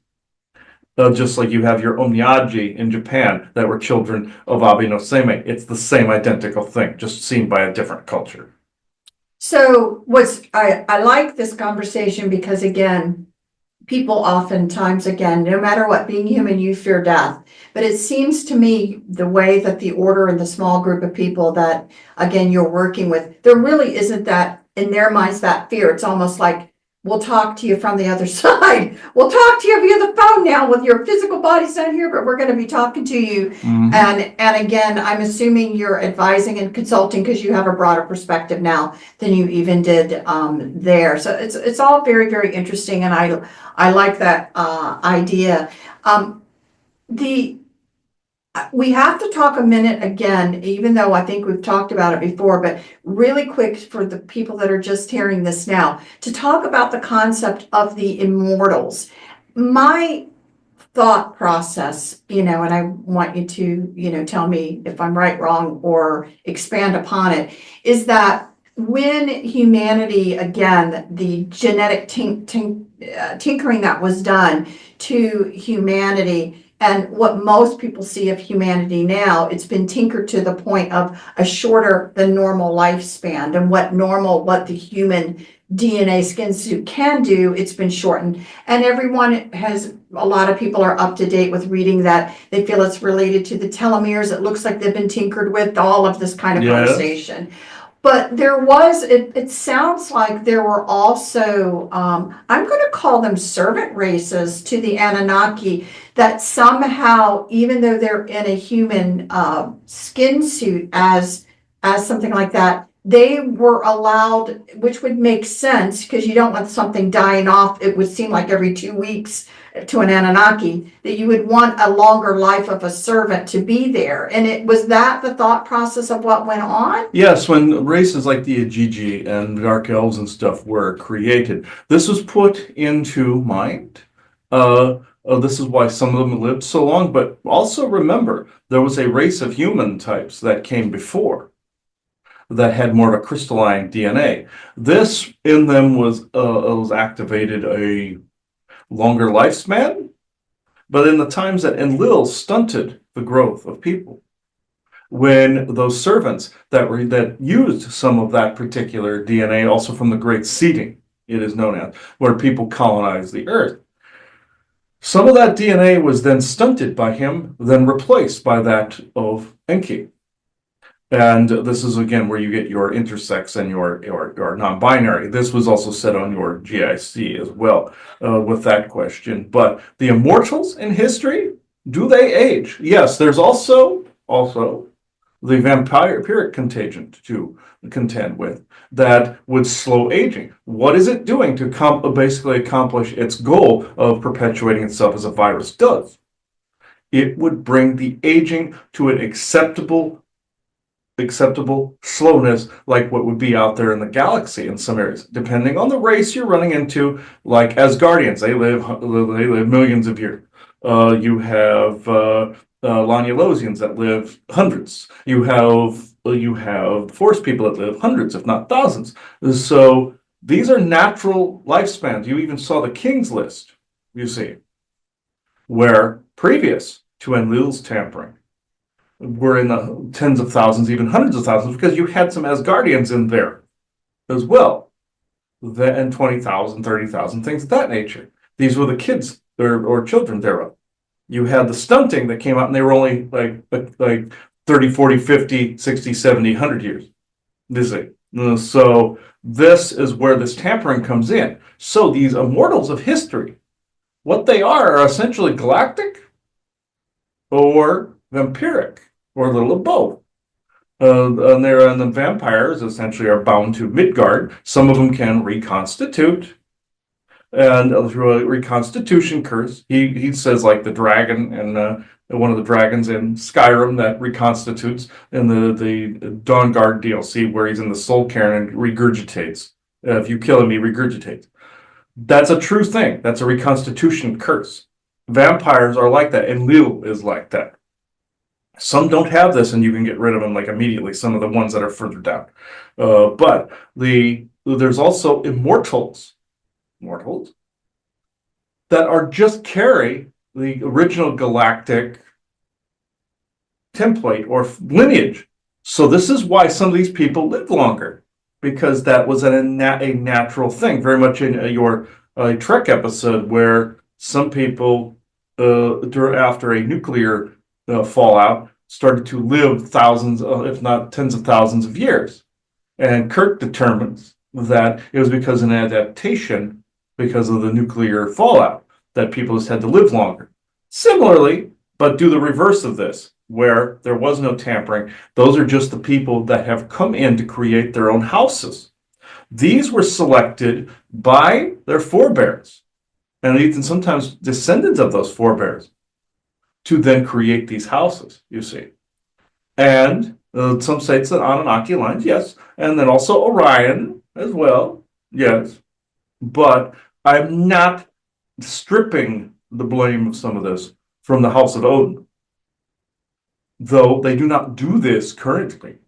[SPEAKER 1] Just like you have your Onmyaji in Japan that were children of Abi no Seimei. It's the same identical thing, just seen by a different culture.
[SPEAKER 2] So I like this conversation because again, people oftentimes, again, no matter what, being human, you fear death. But it seems to me the way that the order and the small group of people that, again, you're working with, there really isn't that, in their minds, that fear. It's almost like, we'll talk to you from the other side. We'll talk to you via the phone now with your physical body's not here, but we're going to be talking to you.
[SPEAKER 1] Mm-hmm.
[SPEAKER 2] And again, I'm assuming you're advising and consulting because you have a broader perspective now than you even did there. So it's all very, very interesting, and I like that idea. We have to talk a minute again, even though I think we've talked about it before, but really quick for the people that are just hearing this now, to talk about the concept of the immortals. My thought process, and I want you to, tell me if I'm right, wrong, or expand upon it, is that when humanity, again, the genetic tinkering that was done to humanity, and what most people see of humanity now, it's been tinkered to the point of a shorter than normal lifespan. And what the human DNA skin suit can do, it's been shortened. And a lot of people are up to date with reading that. They feel it's related to the telomeres. It looks like they've been tinkered with, all of this kind of conversation. But it sounds like there were also, I'm going to call them servant races to the Anunnaki, that somehow, even though they're in a human skin suit as something like that, they were allowed, which would make sense because you don't want something dying off. It would seem like every 2 weeks to an Anunnaki, that you would want a longer life of a servant to be there. And was that the thought process of what went on?
[SPEAKER 1] Yes, when races like the Ajiji and Dark Elves and stuff were created, this was put into mind. This is why some of them lived so long, but also remember, there was a race of human types that came before that had more of a crystalline DNA. This in them was activated a longer lifespan, but in the times that Enlil stunted the growth of people. when those servants that used some of that particular DNA, also from the Great Seeding, it is known as, where people colonized the earth. Some of that DNA was then stunted by him, then replaced by that of Enki. And this is again where you get your intersex and your non-binary. This was also set on your GIC as well with that question. But the immortals in history, do they age? Yes. There's also the vampiric contagion to contend with that would slow aging. What is it doing to basically accomplish its goal of perpetuating itself as a virus does? It would bring the aging to an acceptable slowness, like what would be out there in the galaxy in some areas, depending on the race you're running into. Like Asgardians, they live millions of years. You have Lanulosians that live hundreds. You have Force people that live hundreds, if not thousands. So these are natural lifespans. You even saw the King's List, you see, where previous to Enlil's tampering, were in the tens of thousands, even hundreds of thousands, because you had some Asgardians in there as well. And 20,000, 30,000, things of that nature. These were the kids or children thereof. You had the stunting that came out, and they were only like 30, 40, 50, 60, 70, 100 years. So this is where this tampering comes in. So these immortals of history, what they are essentially galactic or vampiric, or a little of both. And the vampires essentially are bound to Midgard. Some of them can reconstitute, and through a reconstitution curse, he says, like the dragon and one of the dragons in Skyrim that reconstitutes in the Dawnguard DLC, where he's in the Soul Cairn and regurgitates. If you kill him, he regurgitates. That's a true thing. That's a reconstitution curse. Vampires are like that, and Lil is like that. Some don't have this, and you can get rid of them like immediately. Some of the ones that are further down, but there's also mortals that are just carry the original galactic template or lineage. So this is why some of these people live longer, because that was a natural thing. Very much in your Trek episode, where some people after a nuclear fallout started to live thousands, if not tens of thousands of years. And Kirk determines that it was because of an adaptation, because of the nuclear fallout, that people just had to live longer. Similarly, but do the reverse of this, where there was no tampering. Those are just the people that have come in to create their own houses. These were selected by their forebears, and even sometimes descendants of those forebears, to then create these houses, you see. And some states that Anunnaki lines, yes. And then also Orion as well, yes. But I'm not stripping the blame of some of this from the House of Odin. Though they do not do this currently,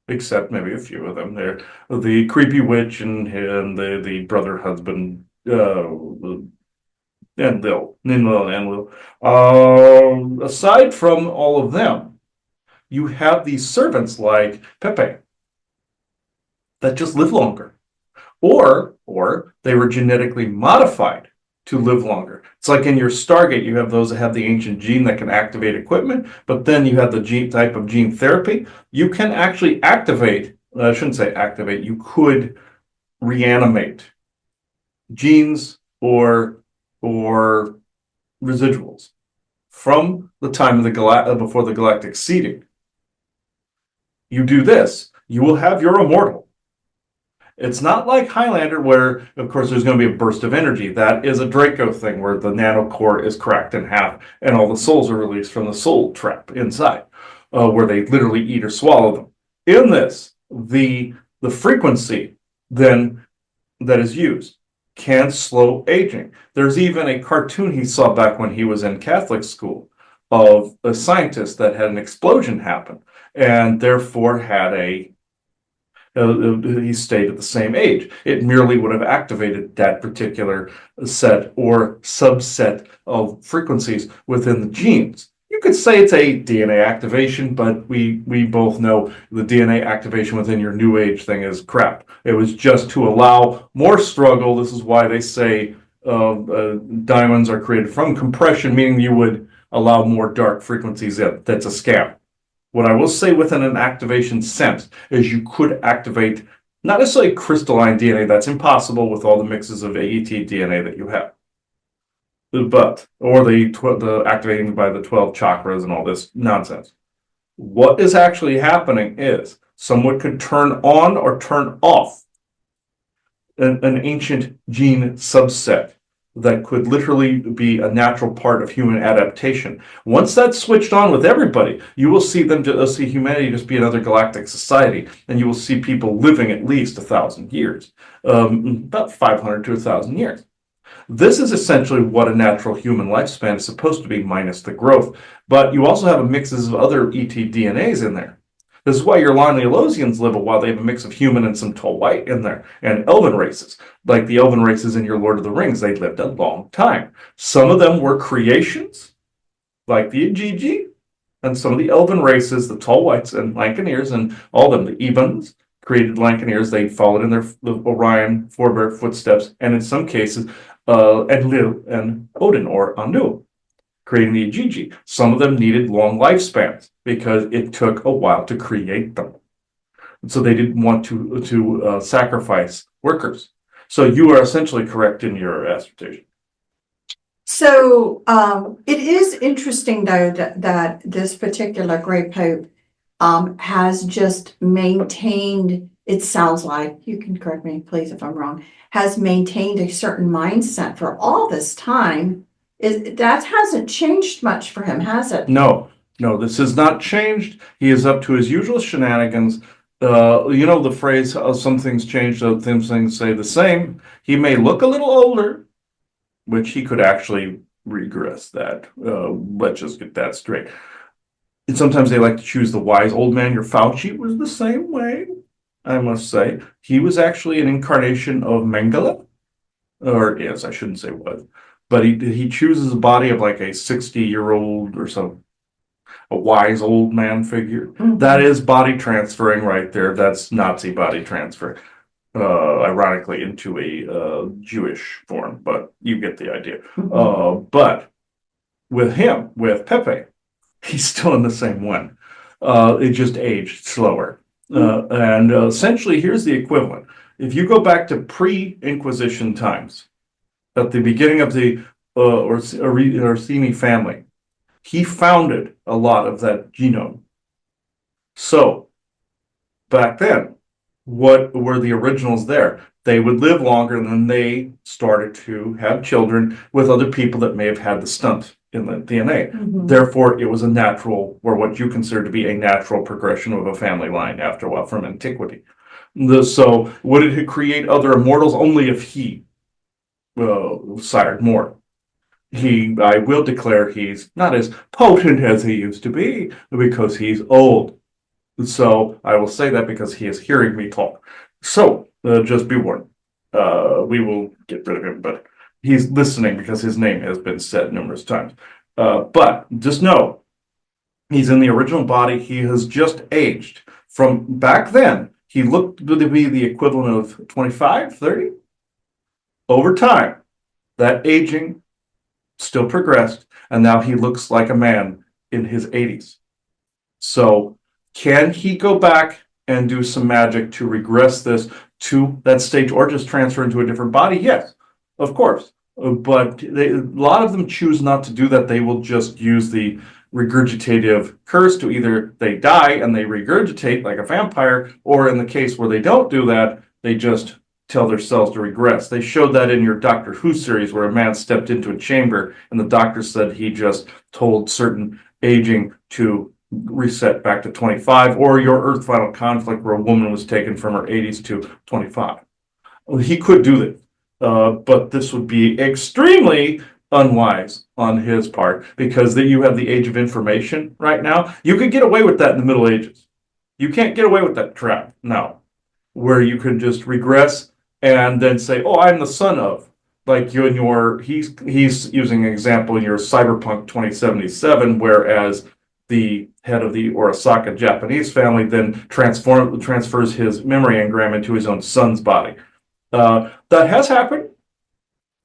[SPEAKER 1] except maybe a few of them. They're the creepy witch and the brother husband, Ninlil and Enlil. Aside from all of them, you have these servants like Pepe that just live longer, or they were genetically modified to live longer. It's like in your Stargate, you have those that have the ancient gene that can activate equipment, but then you have the gene type of gene therapy. You can actually activate. I shouldn't say activate. You could reanimate genes or residuals from the time of the before the galactic seeding. You do this, you will have your immortal. It's not like Highlander, where of course there's going to be a burst of energy. That is a Draco thing, where the nanocore is cracked in half and all the souls are released from the soul trap inside, where they literally eat or swallow them. In this, the frequency then that is used can slow aging. There's even a cartoon he saw back when he was in Catholic school of a scientist that had an explosion happen, and therefore had he stayed at the same age. It merely would have activated that particular set or subset of frequencies within the genes. You could say it's a DNA activation, but we both know the DNA activation within your New Age thing is crap. It was just to allow more struggle. This is why they say diamonds are created from compression, meaning you would allow more dark frequencies in. That's a scam. What I will say within an activation sense is you could activate not necessarily crystalline DNA. That's impossible with all the mixes of AET DNA that you have. But, or the activating by the 12 chakras and all this nonsense. What is actually happening is someone could turn on or turn off an ancient gene subset that could literally be a natural part of human adaptation. Once that's switched on with everybody, you will see see humanity just be another galactic society, and you will see people living at least 1,000 years, about 500 to 1,000 years. This is essentially what a natural human lifespan is supposed to be, minus the growth. But you also have mixes of other ET DNAs in there. This is why your Laniolosians live a while. They have a mix of human and some tall white in there, and elven races. Like the elven races in your Lord of the Rings, they lived a long time. Some of them were creations, like the Igigi, and some of the elven races, the tall whites and Lancaneers, and all of them, the Ebons, created Lancaneers. They followed in their Orion forebear footsteps, and in some cases, Enlil and Odin or Anu, creating the Igigi. Some of them needed long lifespans because it took a while to create them. And so they didn't want to sacrifice workers. So you are essentially correct in your assertion.
[SPEAKER 2] So it is interesting, though, that this particular Great Pope has just maintained, it sounds like, you can correct me, please, if I'm wrong, has maintained a certain mindset for all this time. That hasn't changed much for him, has it?
[SPEAKER 1] No, this has not changed. He is up to his usual shenanigans. You know the phrase, some things change, some things stay the same. He may look a little older, which he could actually regress that. Let's just get that straight. And sometimes they like to choose the wise old man. Your Fauci was the same way, I must say. He was actually an incarnation of Mengele. Or, yes, I shouldn't say was. But he chooses a body of like a 60-year-old or so, a wise old man figure.
[SPEAKER 2] Mhm.
[SPEAKER 1] That is body transferring right there. That's Nazi body transfer. Ironically, into a Jewish form, but you get the idea. But with him, with Pepe, he's still in the same one. It just aged slower. And essentially, here's the equivalent. If you go back to pre-Inquisition times, at the beginning of the Orsini family, he founded a lot of that genome. So, back then, what were the originals there? They would live longer, and then they started to have children with other people that may have had the stunt in the DNA. Therefore, it was a natural, or what you consider to be a natural progression of a family line after a while from antiquity. So, would it create other immortals? Only if he sired more. I will declare he's not as potent as he used to be because he's old. So I will say that because he is hearing me talk. So just be warned. We will get rid of him, but he's listening because his name has been said numerous times. But just know, he's in the original body. He has just aged. From back then, he looked to be the equivalent of 25, 30. Over time, that aging still progressed, and now he looks like a man in his 80s. So can he go back and do some magic to regress this to that stage, or just transfer into a different body? Yes, of course. But a lot of them choose not to do that. They will just use the regurgitative curse to either they die and they regurgitate like a vampire, or in the case where they don't do that, they just tell their cells to regress. They showed that in your Doctor Who series where a man stepped into a chamber and the doctor said he just told certain aging to reset back to 25, or your Earth Final Conflict where a woman was taken from her 80s to 25. Well, he could do that, but this would be extremely unwise on his part because you have the age of information right now. You could get away with that in the Middle Ages. You can't get away with that trap now, where you could just regress and then say, oh, I'm the son of. like you and he's using an example in your Cyberpunk 2077, whereas the head of the Arasaka Japanese family then transfers his memory engram into his own son's body. That has happened.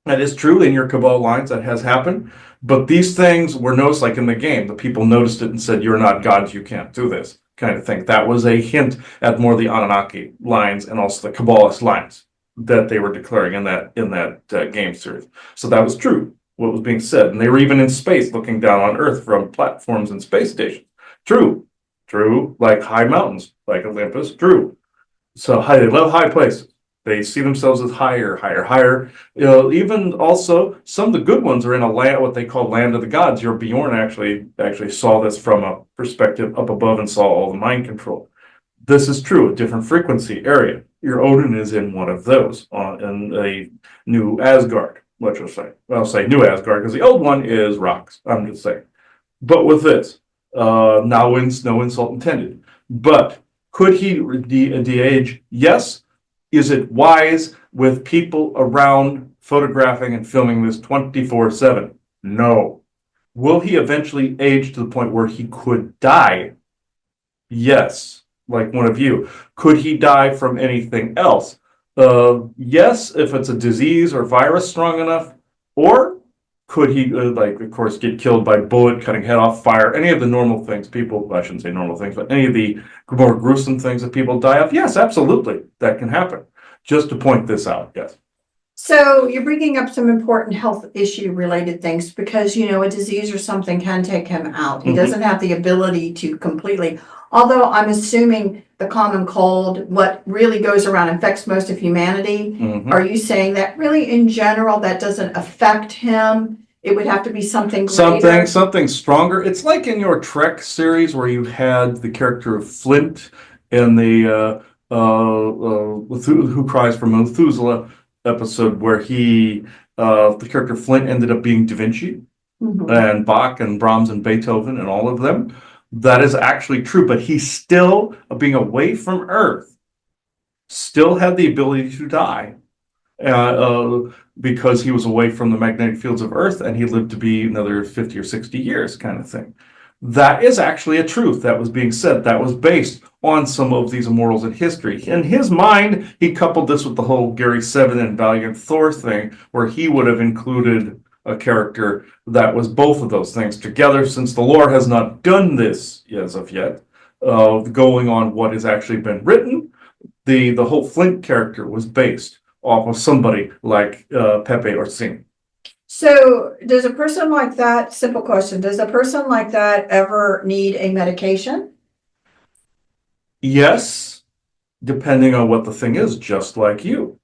[SPEAKER 1] That is true in your Cabal lines. That has happened. But these things were noticed, like in the game, the people noticed it and said, "You're not gods. You can't do this," kind of thing. That was a hint at more the Anunnaki lines and also the Kabbalist lines that they were declaring in that game series. So that was true, what was being said. And they were even in space looking down on Earth from platforms and space stations. True. True. Like high mountains, like Olympus. True. So they love high places. They see themselves as higher, higher, higher. Even also some of the good ones are in a land, what they call land of the gods. Your Bjorn actually saw this from a perspective up above and saw all the mind control. This is true, a different frequency area. Your Odin is in one of those in a new Asgard, let's just say. I'll say new Asgard because the old one is rocks. I'm just saying. But with this, no insult intended. But could he de-age? Yes. Is it wise with people around photographing and filming this 24/7? No. Will he eventually age to the point where he could die? Yes, like one of you. Could he die from anything else? Yes, if it's a disease or virus strong enough. Or could he, of course, get killed by bullet, cutting head off, fire, any of the normal things people, I shouldn't say normal things, but any of the more gruesome things that people die of? Yes, absolutely, that can happen. Just to point this out, yes.
[SPEAKER 2] So you're bringing up some important health issue related things because, a disease or something can take him out. He doesn't have the ability to completely, although I'm assuming the common cold, what really goes around affects most of humanity. Are you saying that really in general, that doesn't affect him? It would have to be something greater?
[SPEAKER 1] Something stronger. It's like in your Trek series where you had the character of Flint in the Who Cries for Methuselah episode where the character Flint ended up being Da Vinci and Bach and Brahms and Beethoven and all of them. That is actually true, but he still, being away from Earth, still had the ability to die because he was away from the magnetic fields of Earth and he lived to be another 50 or 60 years kind of thing. That is actually a truth that was being said. That was based on some of these immortals in history. In his mind, he coupled this with the whole Gary Seven and Valiant Thor thing, where he would have included a character that was both of those things together, since the lore has not done this as of yet. Going on what has actually been written, the whole Flint character was based off of somebody like Pepe Orsini.
[SPEAKER 2] So does a person like that, simple question, does a person like that ever need a medication?
[SPEAKER 1] Yes, depending on what the thing is, just like you.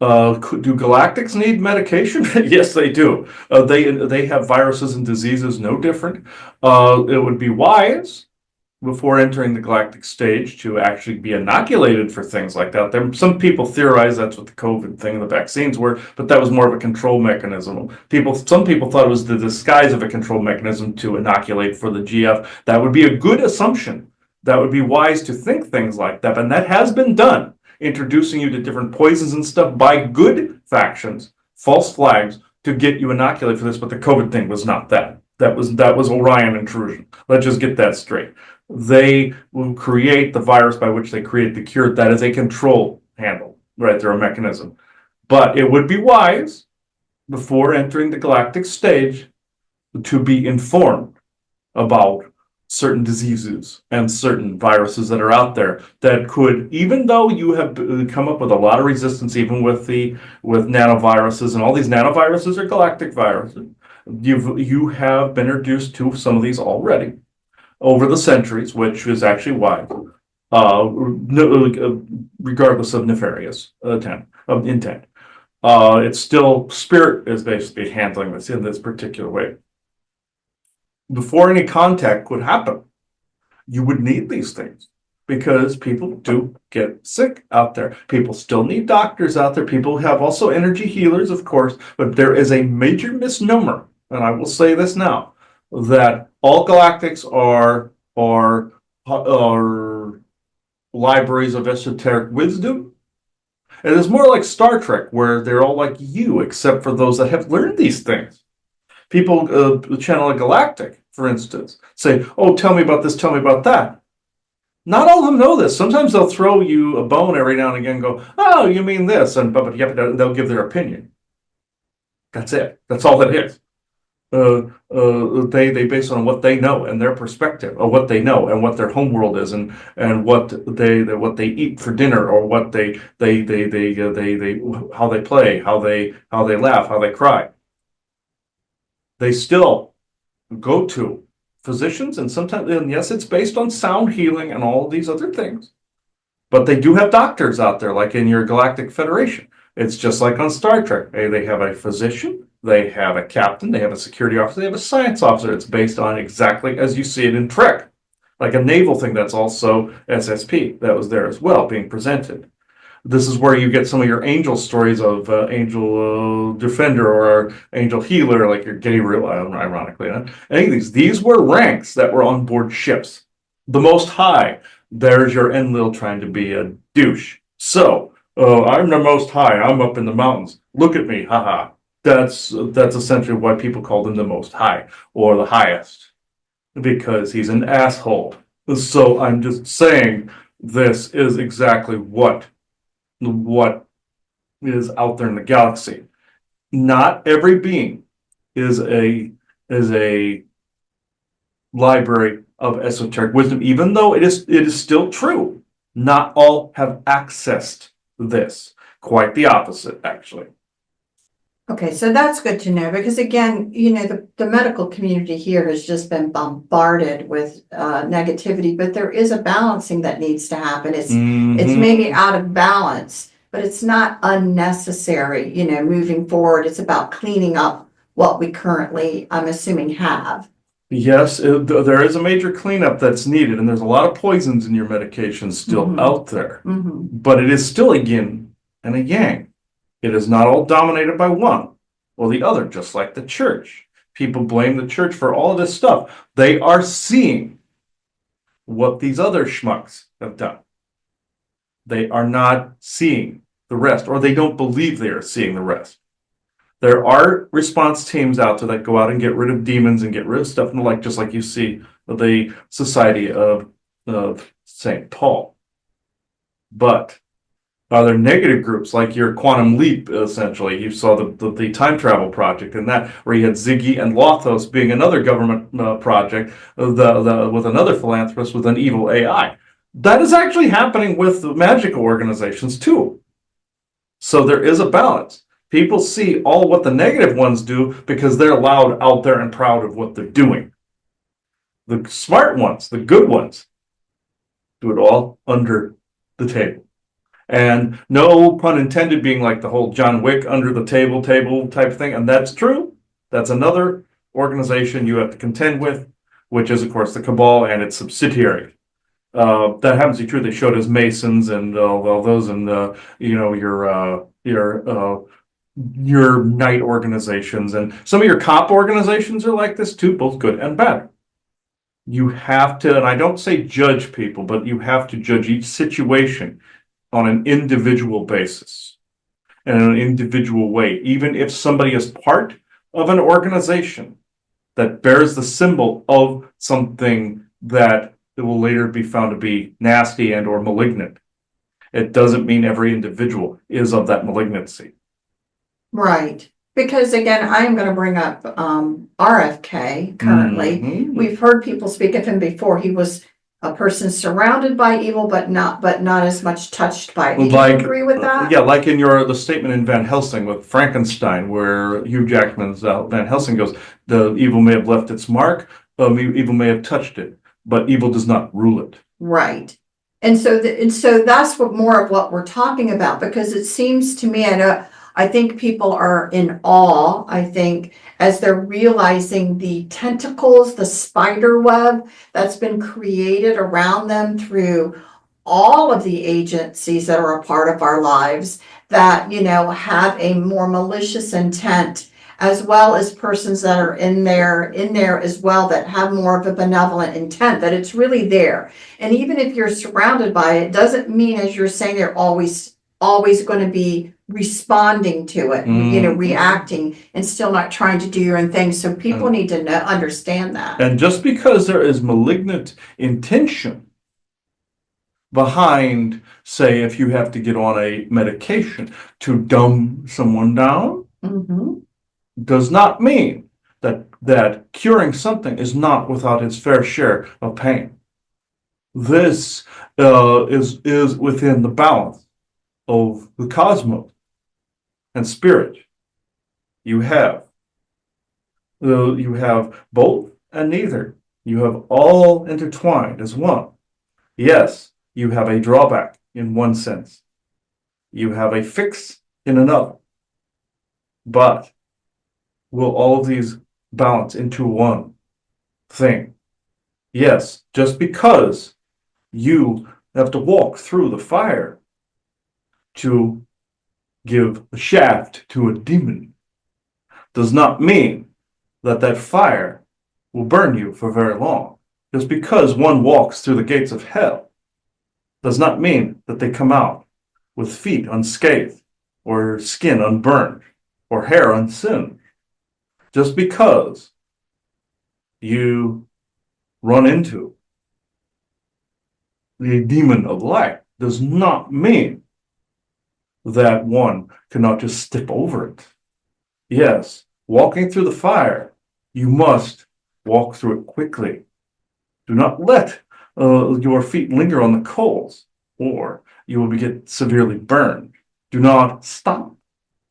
[SPEAKER 1] Do galactics need medication? Yes, they do. They have viruses and diseases no different. It would be wise before entering the galactic stage to actually be inoculated for things like that. Some people theorize that's what the COVID thing and the vaccines were, but that was more of a control mechanism. Some people thought it was the disguise of a control mechanism to inoculate for the GF. That would be a good assumption. That would be wise to think things like that, and that has been done, introducing you to different poisons and stuff by good factions, false flags, to get you inoculated for this, but the COVID thing was not that. That was Orion intrusion. Let's just get that straight. They will create the virus by which they create the cure. That is a control handle, right? They're a mechanism. But it would be wise, before entering the galactic stage, to be informed about certain diseases and certain viruses that are out there that could, even though you have come up with a lot of resistance, even with nanoviruses, and all these nanoviruses are galactic viruses, you have been introduced to some of these already over the centuries, which is actually why, regardless of nefarious intent, it's still spirit is basically handling this in this particular way. Before any contact could happen, you would need these things because people do get sick out there. People still need doctors out there. People have also energy healers, of course, but there is a major misnomer, and I will say this now, that all galactics are libraries of esoteric wisdom, It is more like Star Trek, where they're all like you, except for those that have learned these things. People, channel a Galactic, for instance, say, "Oh, tell me about this, tell me about that." Not all of them know this. Sometimes they'll throw you a bone every now and again, and go, "Oh, you mean this," and but you have to, they'll give their opinion. That's it. That's all that is. They base it on what they know and their perspective of what they know and what their homeworld is, and what they eat for dinner, or what they how they play, how they laugh, how they cry. They still go to physicians, and sometimes, and yes, it's based on sound healing and all of these other things, but they do have doctors out there, like in your Galactic Federation. It's just like on Star Trek. They have a physician, they have a captain, they have a security officer, they have a science officer. It's based on exactly as you see it in Trek, like a naval thing. That's also SSP that was there as well, being presented. This is where you get some of your angel stories of angel defender or angel healer, like your Gabriel, ironically. Any of these were ranks that were on board ships. The Most High, there's your Enlil trying to be a douche. So, I'm the Most High, I'm up in the mountains. Look at me, haha. That's essentially why people called him the Most High, or the highest, because he's an asshole. So I'm just saying this is exactly what is out there in the galaxy. Not every being is a library of esoteric wisdom, even though it is still true. Not all have accessed this. Quite the opposite, actually.
[SPEAKER 2] Okay, so that's good to know, because again, the medical community here has just been bombarded with negativity, but there is a balancing that needs to happen. It's maybe out of balance, but it's not unnecessary, moving forward. It's about cleaning up what we currently, I'm assuming, have.
[SPEAKER 1] Yes, there is a major cleanup that's needed, and there's a lot of poisons in your medications still out there. But it is still a yin and a yang. It is not all dominated by one or the other, just like the church. People blame the church for all of this stuff. They are seeing what these other schmucks have done. They are not seeing the rest, or they don't believe they are seeing the rest. There are response teams out there that go out and get rid of demons and get rid of stuff, and like just like you see the Society of St. Paul. But there negative groups like your Quantum Leap, essentially. You saw the time travel project and that, where you had Ziggy and Lothos being another government project with another philanthropist with an evil AI. That is actually happening with the magical organizations too. So there is a balance. People see all what the negative ones do because they're loud out there and proud of what they're doing. The smart ones, the good ones, do it all under the table. And no pun intended, being like the whole John Wick under the table type thing. And that's true. That's another organization you have to contend with, which is, of course, the Cabal and its subsidiary. That happens to be true. They showed as Masons and all those, and your night organizations, and some of your cop organizations are like this too, both good and bad. You have to, and I don't say judge people, but you have to judge each situation on an individual basis and in an individual way, even if somebody is part of an organization that bears the symbol of something that will later be found to be nasty and or malignant. It doesn't mean every individual is of that malignancy.
[SPEAKER 2] Right. Because again, I am going to bring up RFK currently. We've heard people speak of him before. He was a person surrounded by evil, but not as much touched by it. Do you agree with that?
[SPEAKER 1] Yeah, like in the statement in Van Helsing with Frankenstein, where Hugh Jackman's Van Helsing goes, the evil may have left its mark, evil may have touched it, but evil does not rule it.
[SPEAKER 2] Right. And so that's more of what we're talking about, because it seems to me, I think people are in awe, I think, as they're realizing the tentacles, the spider web that's been created around them through all of the agencies that are a part of our lives that, have a more malicious intent, as well as persons that are in there as well that have more of a benevolent intent, that it's really there. And even if you're surrounded by it, doesn't mean, as you're saying, they're always always going to be responding to it, reacting and still not trying to do your own thing. So people need to understand that.
[SPEAKER 1] And just because there is malignant intention behind, say, if you have to get on a medication to dumb someone down, does not mean that curing something is not without its fair share of pain. This is within the balance of the cosmos and spirit. You have both and neither. You have all intertwined as one. Yes, you have a drawback in one sense. You have a fix in another. But will all of these balance into one thing? Yes, just because you have to walk through the fire to give a shaft to a demon does not mean that fire will burn you for very long. Just because one walks through the gates of hell does not mean that they come out with feet unscathed or skin unburned or hair unsinged. Just because you run into the demon of light does not mean that one cannot just step over it. Yes, walking through the fire, you must walk through it quickly. Do not let your feet linger on the coals, or you will get severely burned. Do not stop.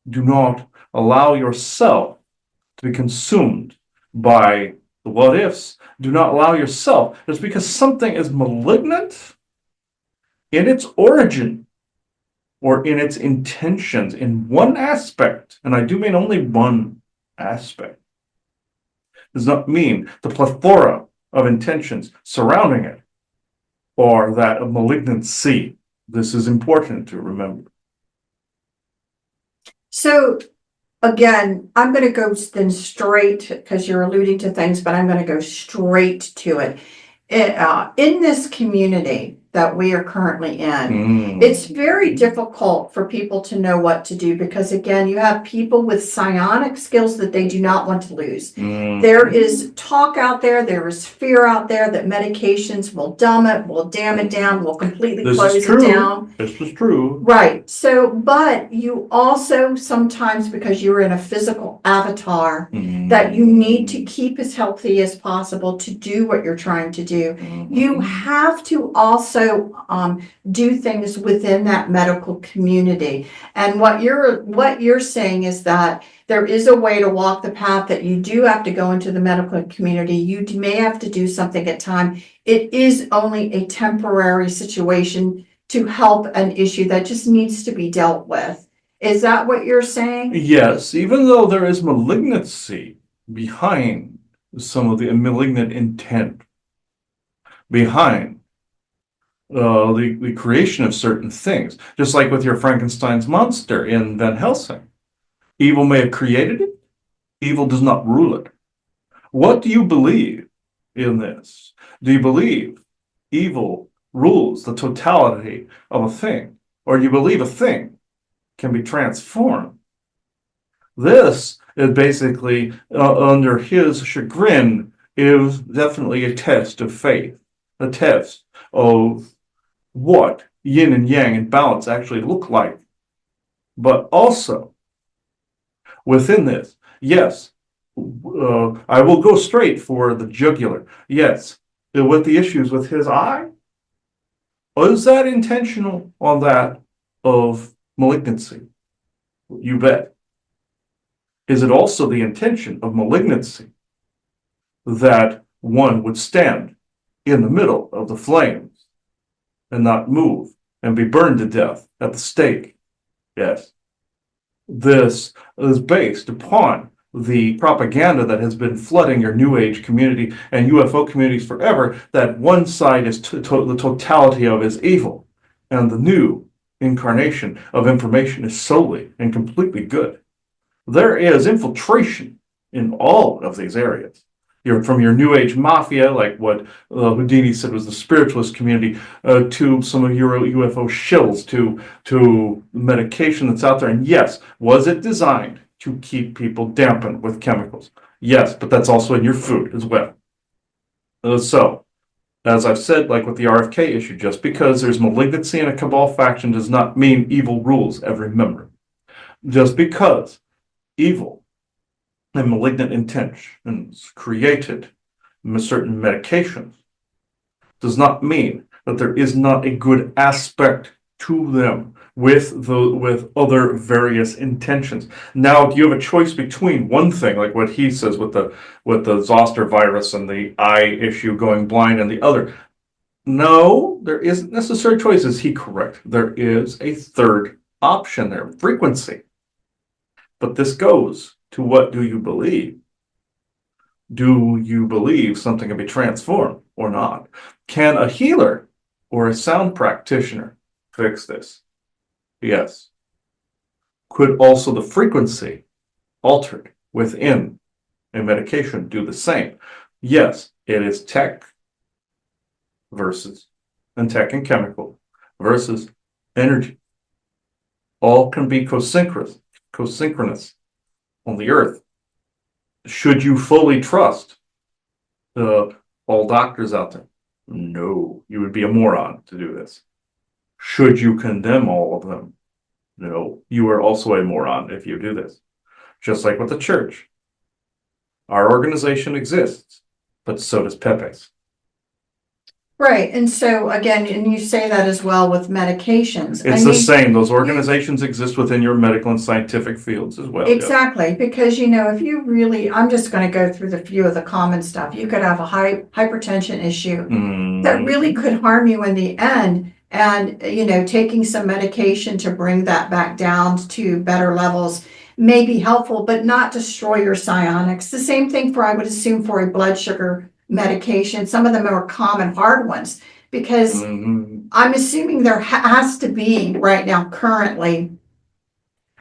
[SPEAKER 1] Do not allow yourself to be consumed by the what ifs. Do not allow yourself, just because something is malignant in its origin or in its intentions in one aspect, and I do mean only one aspect, does not mean the plethora of intentions surrounding it or that of malignancy. This is important to remember.
[SPEAKER 2] So again, I'm going to go then straight, because you're alluding to things, but I'm going to go straight to it. In this community that we are currently in, it's very difficult for people to know what to do, because again, you have people with psionic skills that they do not want to lose. There is talk out there is fear out there that medications will dumb it, will dam it down, will completely close it down.
[SPEAKER 1] This is true.
[SPEAKER 2] Right. So, but you also sometimes, because you're in a physical avatar, that you need to keep as healthy as possible to do what you're trying to do. You have to also do things within that medical community. And what you're saying is that there is a way to walk the path, that you do have to go into the medical community. You may have to do something at time. It is only a temporary situation to help an issue that just needs to be dealt with. Is that what you're saying?
[SPEAKER 1] Yes, even though there is malignancy behind some of the malignant intent, behind the creation of certain things, just like with your Frankenstein's monster in Van Helsing. Evil may have created it, evil does not rule it. What do you believe in this? Do you believe evil rules the totality of a thing, or do you believe a thing can be transformed? This is basically, under his chagrin, is definitely a test of faith, a test of what yin and yang and balance actually look like. But also, within this, yes, I will go straight for the jugular. Yes, with the issues with his eye, was that intentional on that of malignancy? You bet. Is it also the intention of malignancy that one would stand in the middle of the flames and not move and be burned to death at the stake? Yes. This is based upon the propaganda that has been flooding your New Age community and UFO communities forever, that one side is the totality of is evil, and the new incarnation of information is solely and completely good. There is infiltration in all of these areas. from your New Age mafia, like what Houdini said was the spiritualist community, to some of your UFO shills, to medication that's out there. And yes, was it designed to keep people dampened with chemicals? Yes, but that's also in your food as well. So, as I've said, like with the RFK issue, just because there's malignancy in a cabal faction does not mean evil rules every member. Just because evil and malignant intentions created certain medications does not mean that there is not a good aspect to them with other various intentions. Now, do you have a choice between one thing, like what he says with the zoster virus and the eye issue going blind, and the other? No, there isn't necessary choice. Is he correct? There is a third option there, frequency. But this goes to, what do you believe? Do you believe something can be transformed or not? Can a healer or a sound practitioner fix this? Yes. Could also the frequency altered within a medication do the same? Yes, it is tech versus, and tech and chemical versus energy. All can be co-synchronous on the earth. Should you fully trust all doctors out there? No, you would be a moron to do this. Should you condemn all of them? No, you are also a moron if you do this. Just like with the church. Our organization exists, but so does Pepe's.
[SPEAKER 2] Right, and so again, and you say that as well with medications.
[SPEAKER 1] It's the same. Those organizations exist within your medical and scientific fields as well.
[SPEAKER 2] Exactly, yes. Because if you really, I'm just going to go through the few of the common stuff. You could have a hypertension issue that really could harm you in the end. And, taking some medication to bring that back down to better levels may be helpful, but not destroy your psionics. The same thing for, I would assume, for a blood sugar medication. Some of them are common hard ones, because I'm assuming there has to be right now currently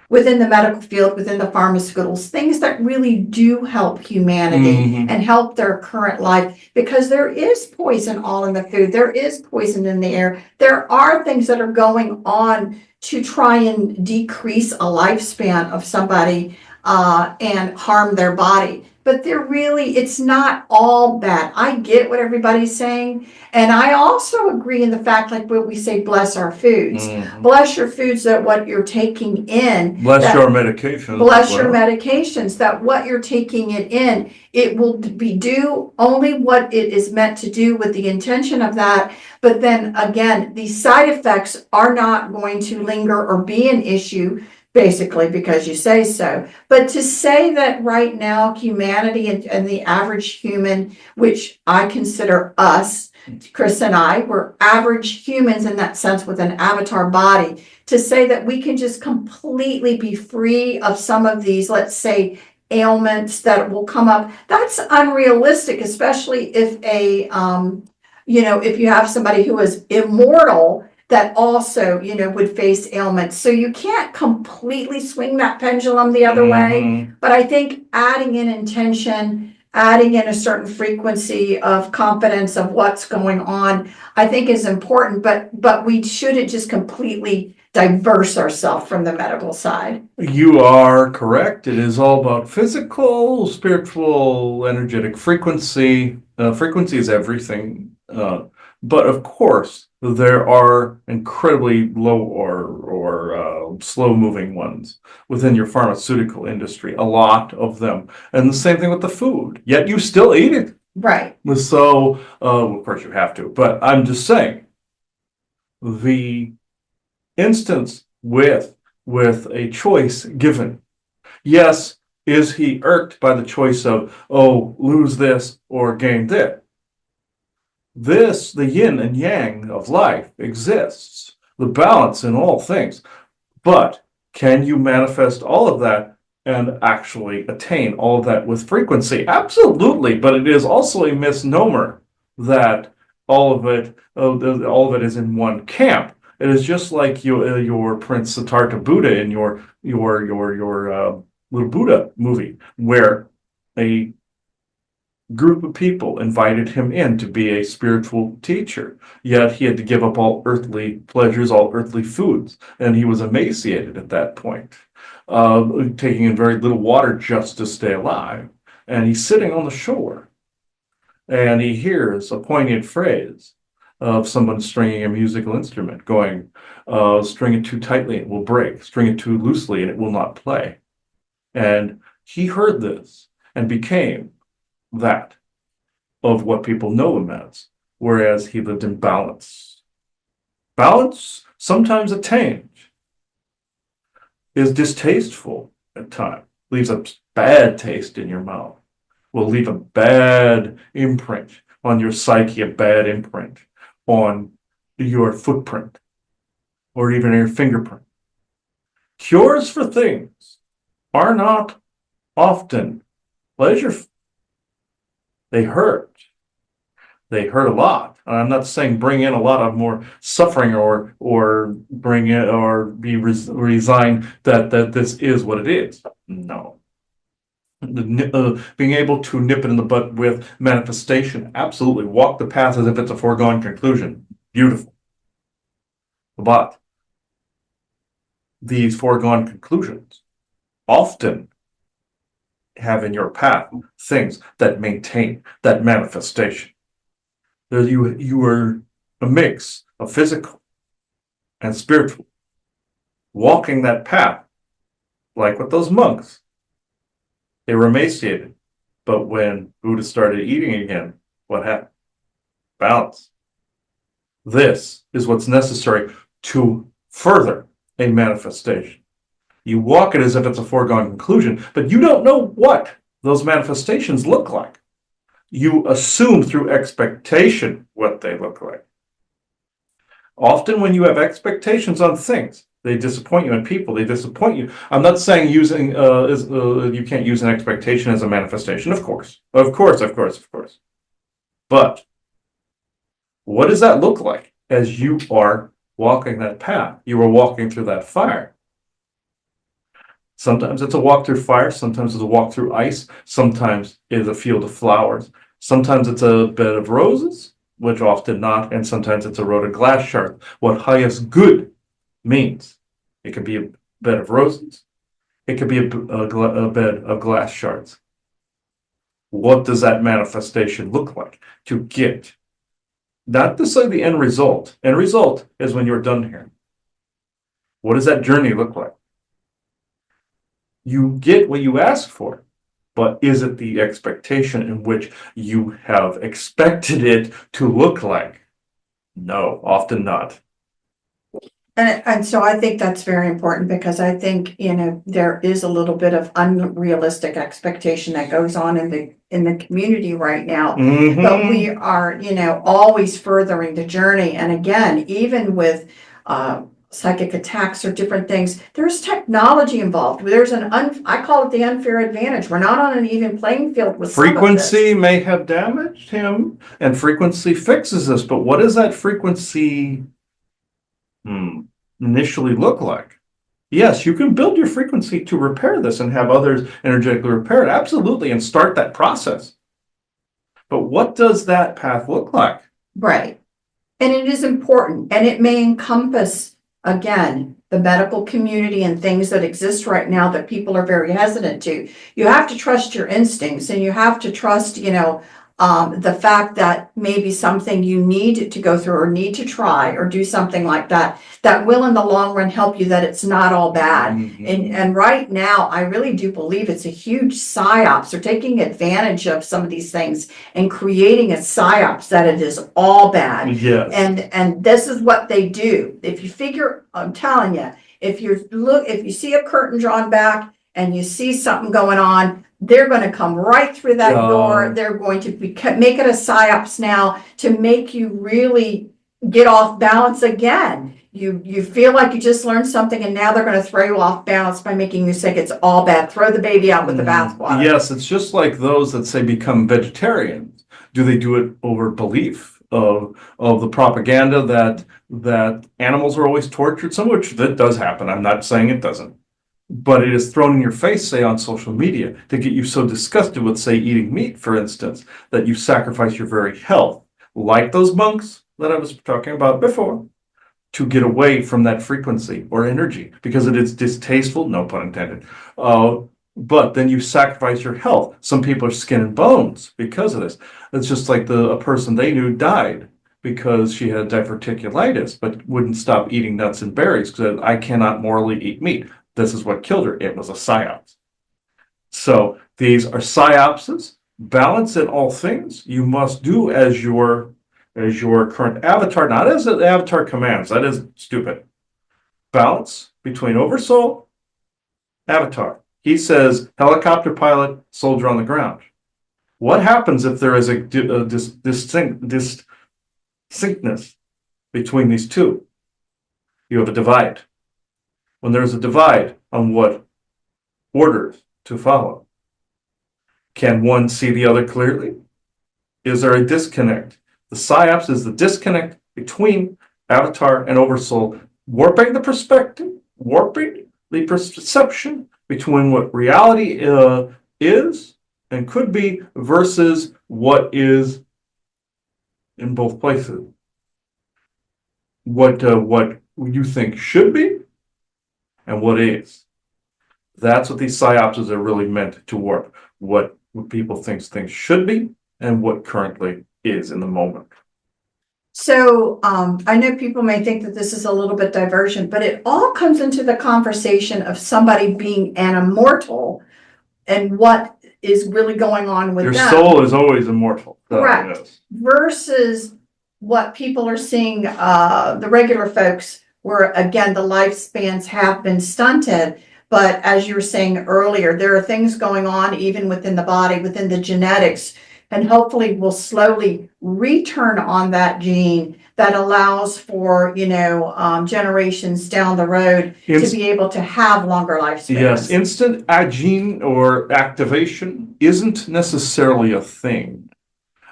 [SPEAKER 2] within the medical field, within the pharmaceuticals, things that really do help humanity and help their current life, because there is poison all in the food. There is poison in the air. There are things that are going on to try and decrease a lifespan of somebody and harm their body. But it's not all bad. I get what everybody's saying. And I also agree in the fact, like what we say, bless our foods. Bless your foods, that what you're taking in.
[SPEAKER 1] Bless your medications.
[SPEAKER 2] Bless your medications, that what you're taking it in, it will be do only what it is meant to do with the intention of that. But then again, the side effects are not going to linger or be an issue, basically because you say so. But to say that right now humanity and the average human, which I consider us, Chris and I, we're average humans in that sense with an avatar body, to say that we can just completely be free of some of these, let's say, ailments that will come up, that's unrealistic, especially if if you have somebody who is immortal that also, would face ailments. So you can't completely swing that pendulum the other way. But I think adding in intention, adding in a certain frequency of confidence of what's going on, I think is important. But we shouldn't just completely diverse ourselves from the medical side.
[SPEAKER 1] You are correct. It is all about physical, spiritual, energetic frequency. Frequency is everything. But of course, there are incredibly low or slow-moving ones within your pharmaceutical industry, a lot of them. And the same thing with the food, yet you still eat it.
[SPEAKER 2] Right.
[SPEAKER 1] So, of course you have to, but I'm just saying, the instance with a choice given, yes, is he irked by the choice of, lose this or gain that? The yin and yang of life exists, the balance in all things. But can you manifest all of that and actually attain all of that with frequency? Absolutely, but it is also a misnomer that all of it is in one camp. It is just like your Prince Siddhartha Buddha in your Little Buddha movie, where a group of people invited him in to be a spiritual teacher, yet he had to give up all earthly pleasures, all earthly foods, and he was emaciated at that point, taking in very little water just to stay alive. And he's sitting on the shore, and he hears a poignant phrase of someone stringing a musical instrument, going, string it too tightly, it will break, string it too loosely, and it will not play. And he heard this and became that of what people know him as, whereas he lived in balance. Balance, sometimes attained, is distasteful at times, leaves a bad taste in your mouth, will leave a bad imprint on your psyche, a bad imprint on your footprint, or even your fingerprint. Cures for things are not often pleasure. They hurt. They hurt a lot. And I'm not saying bring in a lot of more suffering or bring it or be resigned that this is what it is. No. Being able to nip it in the butt with manifestation, absolutely. Walk the path as if it's a foregone conclusion. Beautiful. But these foregone conclusions often have in your path things that maintain that manifestation. You are a mix of physical and spiritual, walking that path, like with those monks. They were emaciated, but when Buddha started eating again, what happened? Balance. This is what's necessary to further a manifestation. You walk it as if it's a foregone conclusion, but you don't know what those manifestations look like. You assume through expectation what they look like. Often when you have expectations on things, they disappoint you, and people, they disappoint you. I'm not saying using you can't use an expectation as a manifestation, of course. But what does that look like as you are walking that path? You are walking through that fire. Sometimes it's a walk through fire, sometimes it's a walk through ice, sometimes it's a field of flowers, sometimes it's a bed of roses, which often not, and sometimes it's a road of glass shards. What highest good means. It could be a bed of roses, it could be a bed of glass shards. What does that manifestation look like to get? Not to say the end result. End result is when you're done here. What does that journey look like? You get what you ask for, but is it the expectation in which you have expected it to look like? No, often not.
[SPEAKER 2] And so I think that's very important, because I think, there is a little bit of unrealistic expectation that goes on in the community right now. But we are, always furthering the journey. And again, even with psychic attacks or different things, there's technology involved. There's I call it the unfair advantage. We're not on an even playing field with
[SPEAKER 1] frequency may have damaged him, and frequency fixes this. But what does that frequency initially look like? Yes, you can build your frequency to repair this and have others energetically repair it, absolutely, and start that process. But what does that path look like?
[SPEAKER 2] Right. And it is important, and it may encompass, again, the medical community and things that exist right now that people are very hesitant to. You have to trust your instincts, and you have to trust, the fact that maybe something you need to go through or need to try or do something like that, that will in the long run help you, that it's not all bad. And right now, I really do believe it's a huge psyops. They're taking advantage of some of these things and creating a psyops that it is all bad.
[SPEAKER 1] Yes.
[SPEAKER 2] And this is what they do. If you figure, I'm telling you, if you see a curtain drawn back and you see something going on, they're going to come right through that door. They're going to make it a psyops now to make you really get off balance again. You feel like you just learned something, and now they're going to throw you off balance by making you think it's all bad. Throw the baby out with the bathwater.
[SPEAKER 1] Yes, it's just like those that say become vegetarians. Do they do it over belief of the propaganda that animals are always tortured? Some of which that does happen. I'm not saying it doesn't. but it is thrown in your face, say on social media, to get you so disgusted with, say, eating meat, for instance, that you sacrifice your very health, like those monks that I was talking about before, to get away from that frequency or energy, because it is distasteful, no pun intended. But then you sacrifice your health. Some people are skin and bones because of this. It's just like a person they knew died because she had diverticulitis, but wouldn't stop eating nuts and berries because I cannot morally eat meat. This is what killed her. It was a psyops. So these are psyopses. Balance in all things. You must do as your current avatar, not as the avatar commands. That is stupid. Balance between oversoul, avatar. He says helicopter pilot, soldier on the ground. What happens if there is a distinctness between these two? You have a divide. When there's a divide on what orders to follow, can one see the other clearly? Is there a disconnect? The psyops is the disconnect between avatar and oversoul, warping the perspective, warping the perception between what reality is and could be versus what is in both places. What you think should be and what is. That's what these psyopses are really meant to warp. What people think things should be and what currently is in the moment.
[SPEAKER 2] So I know people may think that this is a little bit diversion, but it all comes into the conversation of somebody being an immortal and what is really going on with
[SPEAKER 1] Your
[SPEAKER 2] them.
[SPEAKER 1] soul is always immortal.
[SPEAKER 2] Correct.
[SPEAKER 1] Yes.
[SPEAKER 2] Versus what people are seeing, the regular folks, where again, the lifespans have been stunted. But as you were saying earlier, there are things going on even within the body, within the genetics, and hopefully we'll slowly return on that gene that allows for, generations down the road to be able to have longer lifespans.
[SPEAKER 1] Yes, instant gene or activation isn't necessarily a thing.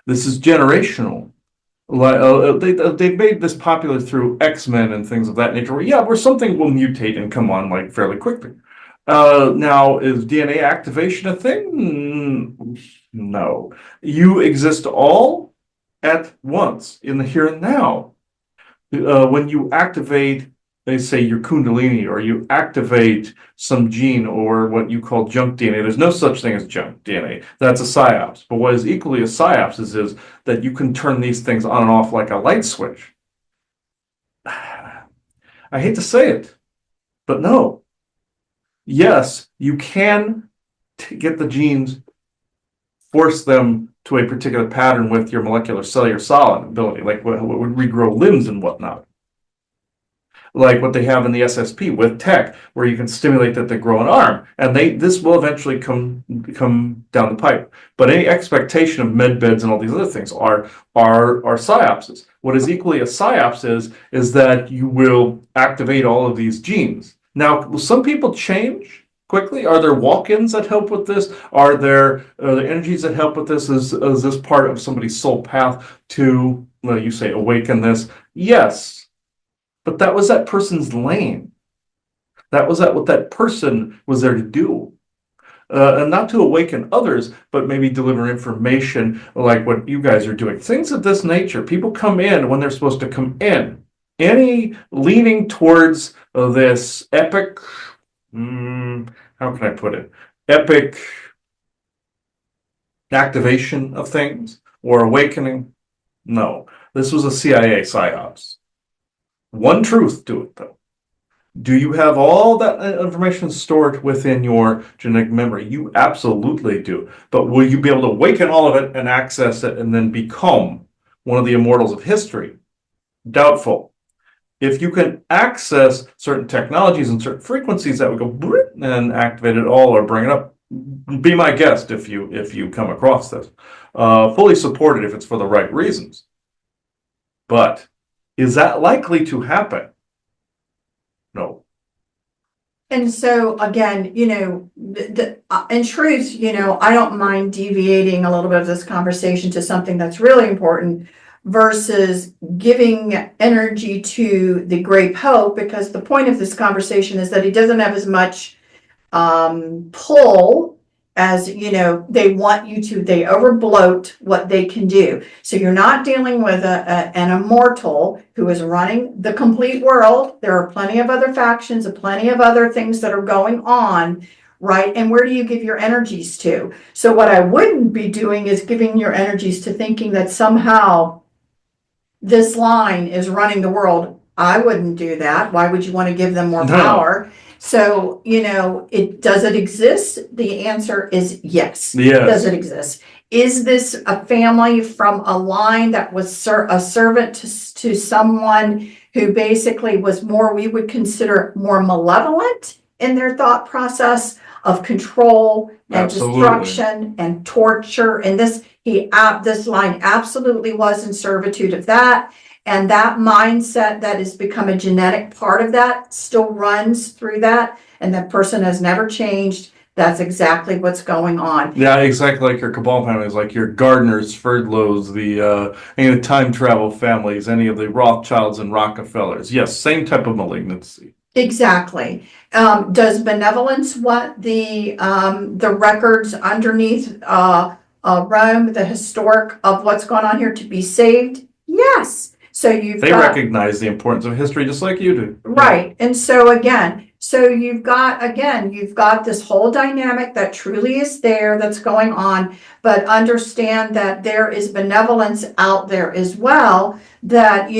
[SPEAKER 1] This is generational. They've made this popular through X-Men and things of that nature. Where something will mutate and come on like fairly quickly. Now, is DNA activation a thing? No. You exist all at once in the here and now. When you activate, they say your Kundalini, or you activate some gene or what you call junk DNA. There's no such thing as junk DNA. That's a psyops. But what is equally a psyops is that you can turn these things on and off like a light switch. I hate to say it, but no. Yes, you can get the genes, force them to a particular pattern with your molecular cellular solid ability, like what would regrow limbs and whatnot. Like what they have in the SSP with tech, where you can stimulate that they grow an arm, and this will eventually come down the pipe. But any expectation of med beds and all these other things are psyopses. What is equally a psyops is that you will activate all of these genes. Now, will some people change quickly? Are there walk-ins that help with this? Are there energies that help with this? Is this part of somebody's soul path to, you say, awaken this? Yes, but that was that person's lane. That was what that person was there to do. And not to awaken others, but maybe deliver information like what you guys are doing. Things of this nature. People come in when they're supposed to come in. Any leaning towards this epic, how can I put it? Epic activation of things or awakening? No. This was a CIA psyops. One truth to it, though. Do you have all that information stored within your genetic memory? You absolutely do. But will you be able to awaken all of it and access it and then become one of the immortals of history? Doubtful. If you can access certain technologies and certain frequencies that would go and activate it all or bring it up, be my guest if you come across this. Fully supported if it's for the right reasons. But is that likely to happen? No.
[SPEAKER 2] And so again, in truth, I don't mind deviating a little bit of this conversation to something that's really important versus giving energy to the Great Pope, because the point of this conversation is that he doesn't have as much pull, as you know, they want you to, they overbloat what they can do. So you're not dealing with an immortal who is running the complete world. There are plenty of other factions and plenty of other things that are going on, right? And where do you give your energies to? So what I wouldn't be doing is giving your energies to thinking that somehow this line is running the world. I wouldn't do that. Why would you want to give them more
[SPEAKER 1] No.
[SPEAKER 2] power? So, does it exist? The answer is yes.
[SPEAKER 1] Yes.
[SPEAKER 2] Does it exist? Is this a family from a line that was a servant to someone who basically was more, we would consider more malevolent in their thought process of control and
[SPEAKER 1] Absolutely.
[SPEAKER 2] destruction and torture? And this line absolutely was in servitude of that. And that mindset that has become a genetic part of that still runs through that. And that person has never changed. That's exactly what's going on.
[SPEAKER 1] Yeah, exactly like your Cabal families, like your Gardners, Ferdlows, any of the time travel families, any of the Rothschilds and Rockefellers. Yes, same type of malignancy.
[SPEAKER 2] Exactly. Does benevolence want the records underneath Rome, the historic of what's going on here, to be saved? Yes. So
[SPEAKER 1] they recognize the importance of history just like you do.
[SPEAKER 2] Right. And so you've got this whole dynamic that truly is there that's going on, but understand that there is benevolence out there as well that,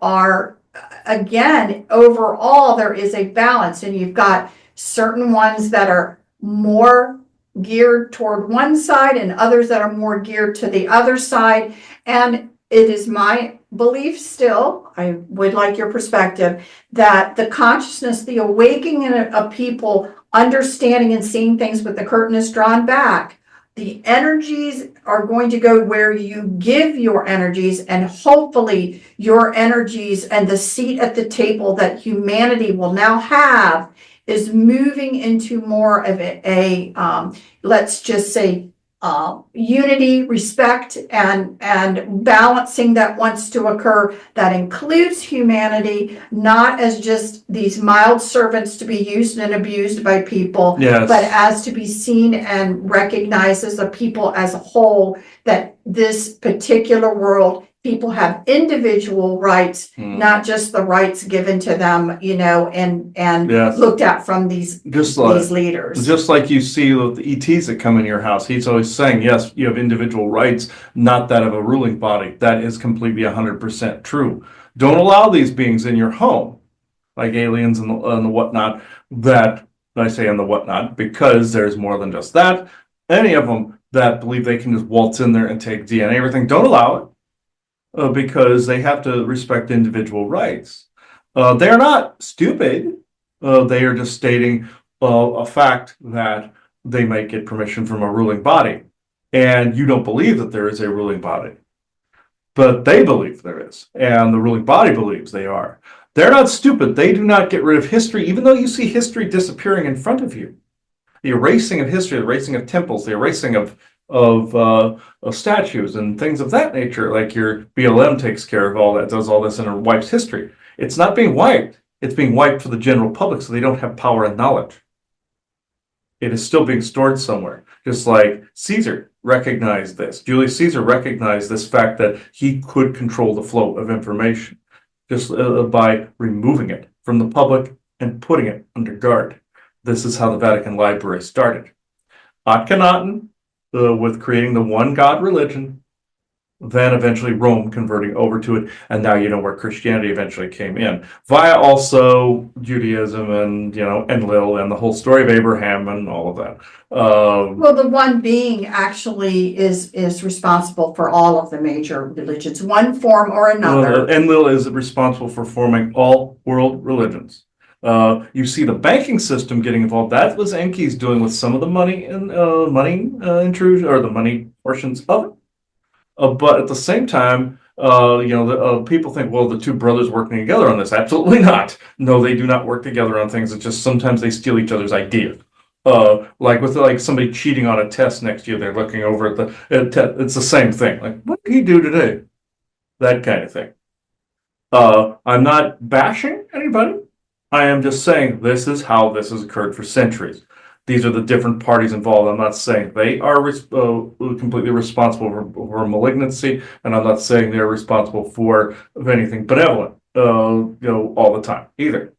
[SPEAKER 2] are, again, overall, there is a balance, and you've got certain ones that are more geared toward one side and others that are more geared to the other side. And it is my belief still, I would like your perspective, that the consciousness, the awakening of people understanding and seeing things with the curtain is drawn back, the energies are going to go where you give your energies, and hopefully your energies and the seat at the table that humanity will now have is moving into more of a let's just say, unity, respect, and balancing that wants to occur that includes humanity, not as just these mild servants to be used and abused by people,
[SPEAKER 1] yes,
[SPEAKER 2] but as to be seen and recognized as a people as a whole, that this particular world, people have individual rights, not just the rights given to them, and
[SPEAKER 1] yes,
[SPEAKER 2] looked at from these leaders.
[SPEAKER 1] Just like you see with the ETs that come in your house, he's always saying, yes, you have individual rights, not that of a ruling body. That is completely 100% true. Don't allow these beings in your home, like aliens and the whatnot, that I say and the whatnot, because there's more than just that. Any of them that believe they can just waltz in there and take DNA, everything, don't allow it. Because they have to respect individual rights. They're not stupid. They are just stating a fact that they might get permission from a ruling body. And you don't believe that there is a ruling body. But they believe there is. And the ruling body believes they are. They're not stupid. They do not get rid of history, even though you see history disappearing in front of you. The erasing of history, the erasing of temples, the erasing of statues and things of that nature, like your BLM takes care of all that, does all this, and wipes history. It's not being wiped. It's being wiped for the general public so they don't have power and knowledge. It is still being stored somewhere. Just like Caesar recognized this. Julius Caesar recognized this fact that he could control the flow of information just by removing it from the public and putting it under guard. This is how the Vatican Library started. Akhenaten, with creating the one God religion, then eventually Rome converting over to it, and now you know where Christianity eventually came in, via also Judaism and Enlil and the whole story of Abraham and all of that.
[SPEAKER 2] Well, the one being actually is responsible for all of the major religions, one form or another.
[SPEAKER 1] Enlil is responsible for forming all world religions. You see the banking system getting involved. That was Enki's doing with some of the money and intrusion, or the money portions of it. But at the same time, people think, well, the two brothers working together on this. Absolutely not. No, they do not work together on things. It's just sometimes they steal each other's ideas. Like with somebody cheating on a test next to you, they're looking over at it's the same thing. Like, what did he do today? That kind of thing. I'm not bashing anybody. I am just saying this is how this has occurred for centuries. These are the different parties involved. I'm not saying they are completely responsible for malignancy, and I'm not saying they're responsible for anything benevolent, all the time either.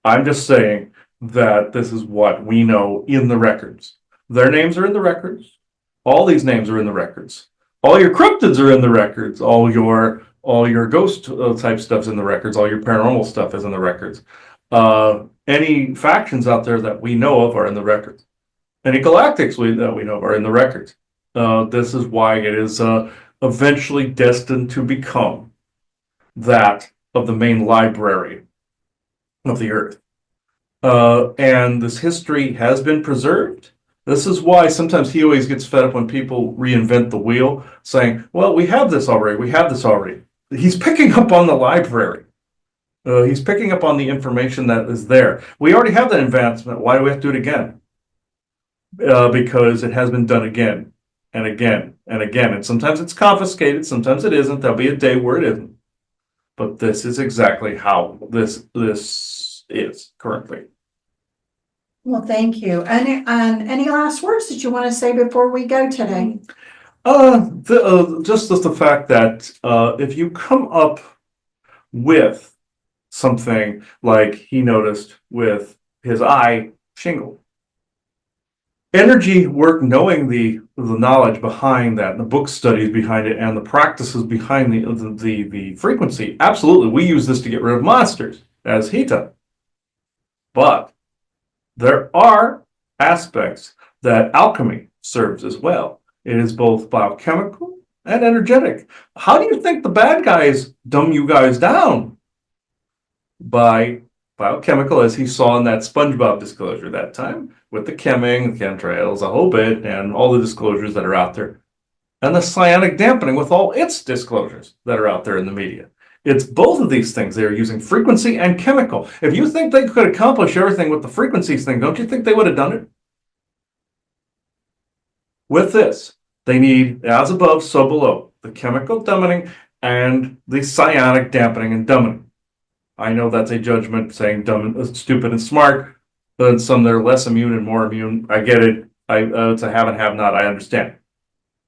[SPEAKER 1] I'm just saying that this is what we know in the records. Their names are in the records. All these names are in the records. All your cryptids are in the records. All your ghost type stuff's in the records. All your paranormal stuff is in the records. Any factions out there that we know of are in the records. Any galactics that we know of are in the records. This is why it is eventually destined to become that of the main library of the earth. And this history has been preserved. This is why sometimes he always gets fed up when people reinvent the wheel, saying, well, we have this already, we have this already. He's picking up on the library. He's picking up on the information that is there. We already have that advancement. Why do we have to do it again? Because it has been done again and again and again. And sometimes it's confiscated, sometimes it isn't. There'll be a day where it isn't. But this is exactly how this is currently.
[SPEAKER 2] Well, thank you. And any last words that you want to say before we go today?
[SPEAKER 1] Just the fact that if you come up with something like he noticed with his eye shingle, energy work, knowing the knowledge behind that, the book studies behind it, and the practices behind the frequency. Absolutely, we use this to get rid of monsters, as he does. But there are aspects that alchemy serves as well. It is both biochemical and energetic. How do you think the bad guys dumb you guys down? By biochemical, as he saw in that SpongeBob disclosure that time, with the chemming, the chemtrails, a whole bit, and all the disclosures that are out there. And the psionic dampening with all its disclosures that are out there in the media. It's both of these things. They're using frequency and chemical. If you think they could accomplish everything with the frequencies thing, don't you think they would have done it? With this, they need as above, so below. The chemical dumbing and the psionic dampening and dumbing. I know that's a judgment saying dumb, stupid, and smart, but some that are less immune and more immune. I get it. It's a have and have not. I understand.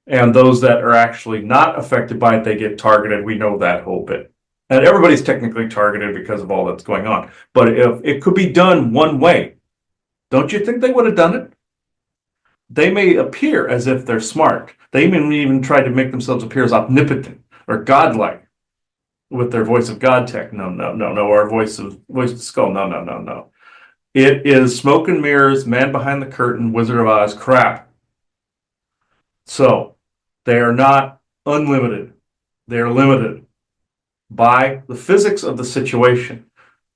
[SPEAKER 1] And those that are actually not affected by it, they get targeted. We know that whole bit. And everybody's technically targeted because of all that's going on. But if it could be done one way, don't you think they would have done it? They may appear as if they're smart. They may even try to make themselves appear as omnipotent or godlike with their voice of God tech. No, or voice of the skull. No. It is smoke and mirrors, man behind the curtain, Wizard of Oz crap. So they are not unlimited. They are limited by the physics of the situation.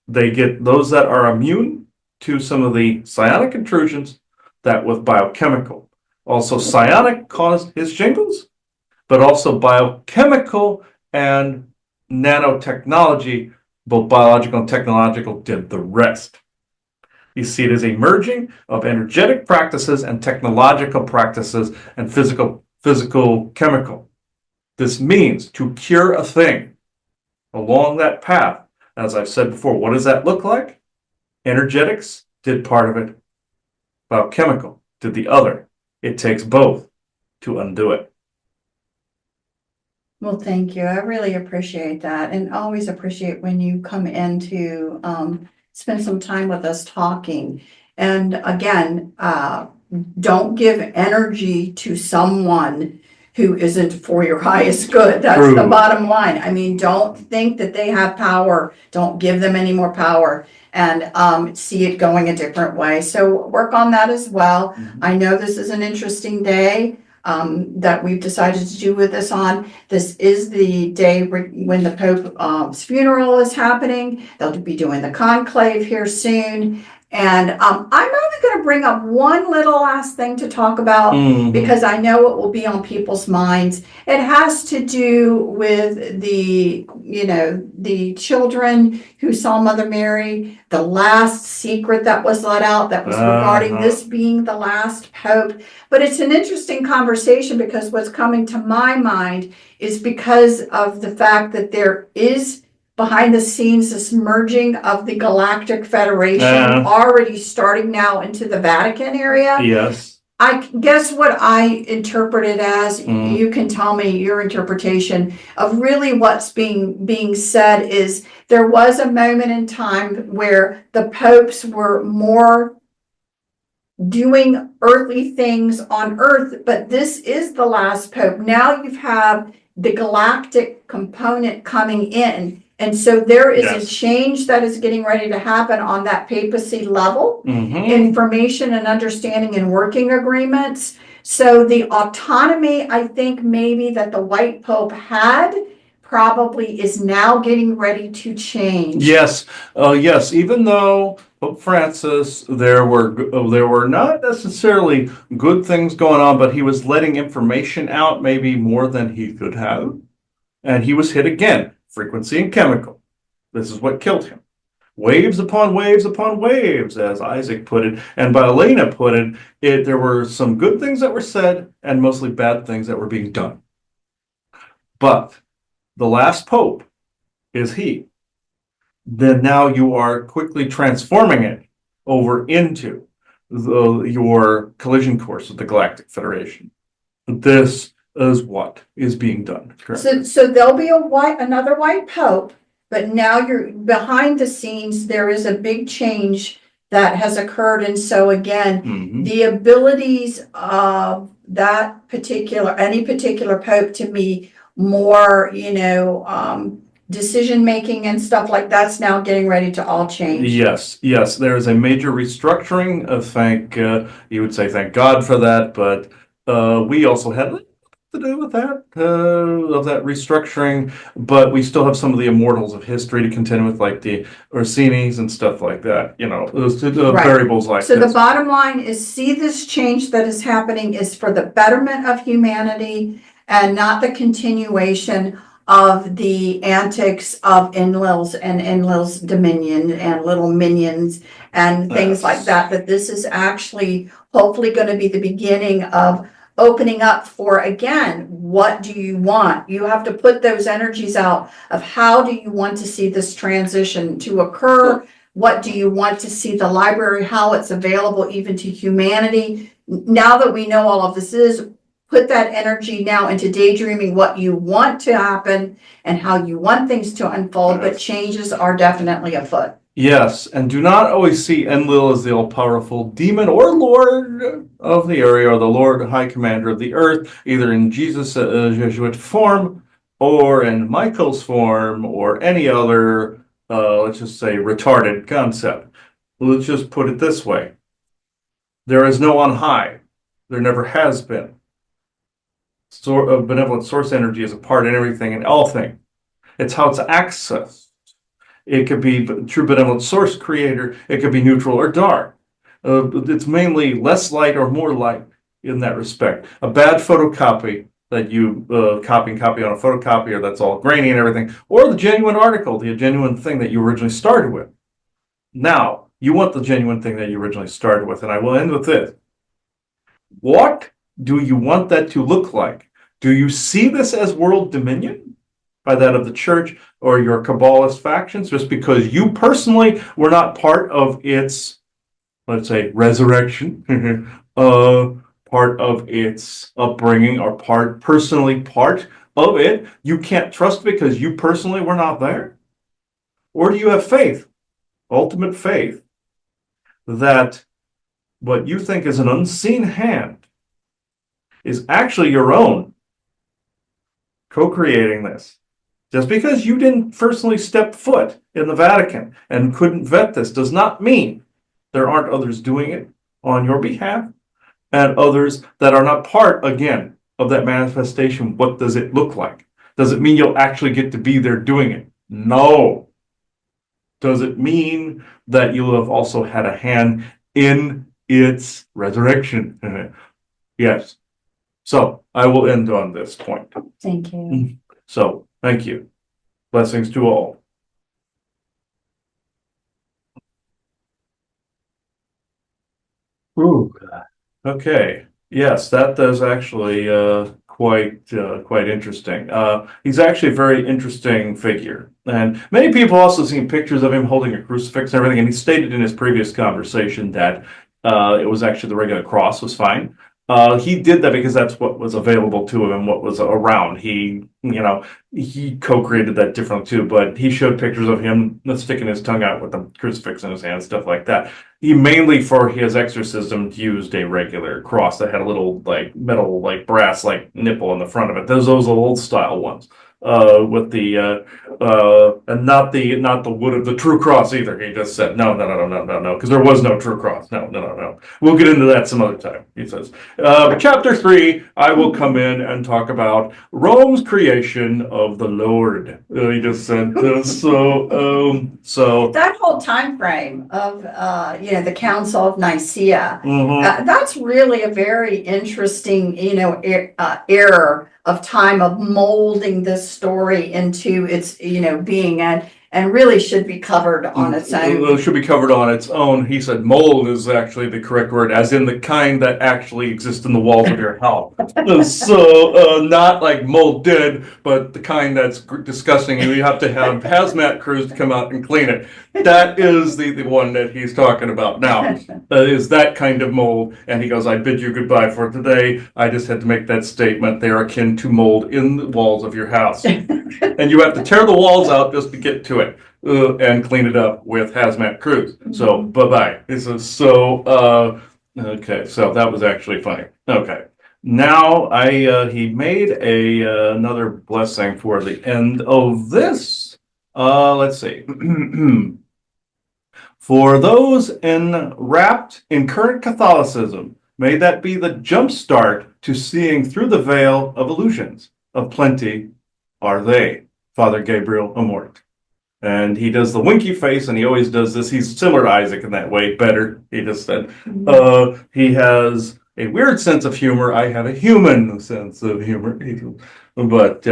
[SPEAKER 1] They get those that are immune to some of the psionic intrusions that with biochemical. Also, psionic caused his shingles, but also biochemical and nanotechnology, both biological and technological, did the rest. You see it as a merging of energetic practices and technological practices and physical chemical. This means to cure a thing along that path. As I've said before, what does that look like? Energetics did part of it. Biochemical did the other. It takes both to undo it.
[SPEAKER 2] Well, thank you. I really appreciate that, and always appreciate when you come in to spend some time with us talking. And again, don't give energy to someone who isn't for your highest good. That's
[SPEAKER 1] True.
[SPEAKER 2] The bottom line. I mean, don't think that they have power. Don't give them any more power, and see it going a different way. So work on that as well. I know this is an interesting day that we've decided to do with this on. This is the day when the Pope's funeral is happening. They'll be doing the conclave here soon. And I'm only going to bring up one little last thing to talk about because I know it will be on people's minds. It has to do with the children who saw Mother Mary, the last secret that was let out that was regarding this being the last Pope. But it's an interesting conversation because what's coming to my mind is because of the fact that there is behind the scenes, this merging of the Galactic Federation already starting now into the Vatican area.
[SPEAKER 1] Yes.
[SPEAKER 2] I guess what I interpret it as, you can tell me your interpretation of really what's being said is there was a moment in time where the popes were more doing earthly things on earth, but this is the last pope. Now you have the galactic component coming in. And so there is a change that is getting ready to happen on that papacy level, information and understanding and working agreements. So the autonomy, I think maybe that the white pope had probably is now getting ready to change.
[SPEAKER 1] Yes, yes. Even though Pope Francis, there were not necessarily good things going on, but he was letting information out maybe more than he could have, and he was hit again. Frequency and chemical. This is what killed him. Waves upon waves upon waves, as Isaac put it, and by Elena put it, there were some good things that were said and mostly bad things that were being done. But the last pope is he. Then now you are quickly transforming it over into your collision course with the Galactic Federation. This is what is being done currently.
[SPEAKER 2] So there'll be another white pope, but now you're behind the scenes. There is a big change that has occurred, and so again, the abilities of that any particular pope to be more, decision making and stuff like that's now getting ready to all change.
[SPEAKER 1] Yes, yes, there is a major restructuring. You would say thank God for that, but we also had a little to do with that, of that restructuring, but we still have some of the immortals of history to contend with, like the Orsini's and stuff like that, those variables like
[SPEAKER 2] so
[SPEAKER 1] this.
[SPEAKER 2] The bottom line is, see, this change that is happening is for the betterment of humanity and not the continuation of the antics of Enlil's and Enlil's dominion and little minions and things like that, that this is actually hopefully going to be the beginning of opening up for, again, what do you want? You have to put those energies out of how do you want to see this transition to occur? What do you want to see the library, how it's available even to humanity? Now that we know all of this is, put that energy now into daydreaming what you want to happen and how you want things to unfold, but changes are definitely afoot.
[SPEAKER 1] Yes, and do not always see Enlil as the all-powerful demon or lord of the area, or the Lord High Commander of the Earth, either in Jesus' Jesuit form or in Michael's form or any other, let's just say, retarded concept. Let's just put it this way. There is no on high. There never has been. Benevolent source energy is a part in everything and all things. It's how it's accessed. It could be true benevolent source creator. It could be neutral or dark. It's mainly less light or more light in that respect. A bad photocopy that you copy on a photocopier that's all grainy and everything, or the genuine article, the genuine thing that you originally started with. Now, you want the genuine thing that you originally started with, and I will end with this. What do you want that to look like? Do you see this as world dominion by that of the church or your Kabbalist factions, just because you personally were not part of its, let's say, resurrection, part of its upbringing, or personally part of it, you can't trust because you personally were not there? Or do you have faith, ultimate faith, that what you think is an unseen hand is actually your own co-creating this? Just because you didn't personally step foot in the Vatican and couldn't vet this does not mean there aren't others doing it on your behalf, and others that are not part, again, of that manifestation. What does it look like? Does it mean you'll actually get to be there doing it? No. Does it mean that you'll have also had a hand in its resurrection? Yes. So I will end on this point.
[SPEAKER 2] Thank you.
[SPEAKER 1] So thank you. Blessings to all. Ooh. Okay. Yes, that does actually quite interesting. He's actually a very interesting figure, and many people also seen pictures of him holding a crucifix and everything. And he stated in his previous conversation that it was actually the regular cross was fine. He did that because that's what was available to him and what was around. He co-created that differently too, but he showed pictures of him sticking his tongue out with the crucifix in his hand, stuff like that. He mainly for his exorcism used a regular cross that had a little like metal, like brass, like nipple in the front of it. Those are old style ones. With the and not the wood of the true cross either. He just said no, because there was no true cross. No. We'll get into that some other time. He says. Chapter 3, I will come in and talk about Rome's creation of the Lord. He just said so.
[SPEAKER 2] That whole time frame of the Council of Nicaea,
[SPEAKER 1] Mhm.
[SPEAKER 2] that's really a very interesting era of time of molding this story into its being, and really should be covered on its own.
[SPEAKER 1] Should be covered on its own. He said mold is actually the correct word, as in the kind that actually exists in the walls of your house. Not like mold dead, but the kind that's disgusting. You have to have hazmat crews to come out and clean it. That is the one that he's talking about now. Is that kind of mold. And he goes, I bid you goodbye for today. I just had to make that statement. They are akin to mold in the walls of your house. And you have to tear the walls out just to get to it and clean it up with hazmat crews. So bye-bye. This is okay. So that was actually funny. Okay. Now he made another blessing for the end of this. Let's see. For those wrapped in current Catholicism, may that be the jump start to seeing through the veil of illusions. Of plenty are they, Father Gabriel Amort. And he does the winky face, and he always does this. He's similar to Isaac in that way, better. He just said, he has a weird sense of humor. I have a human sense of humor. But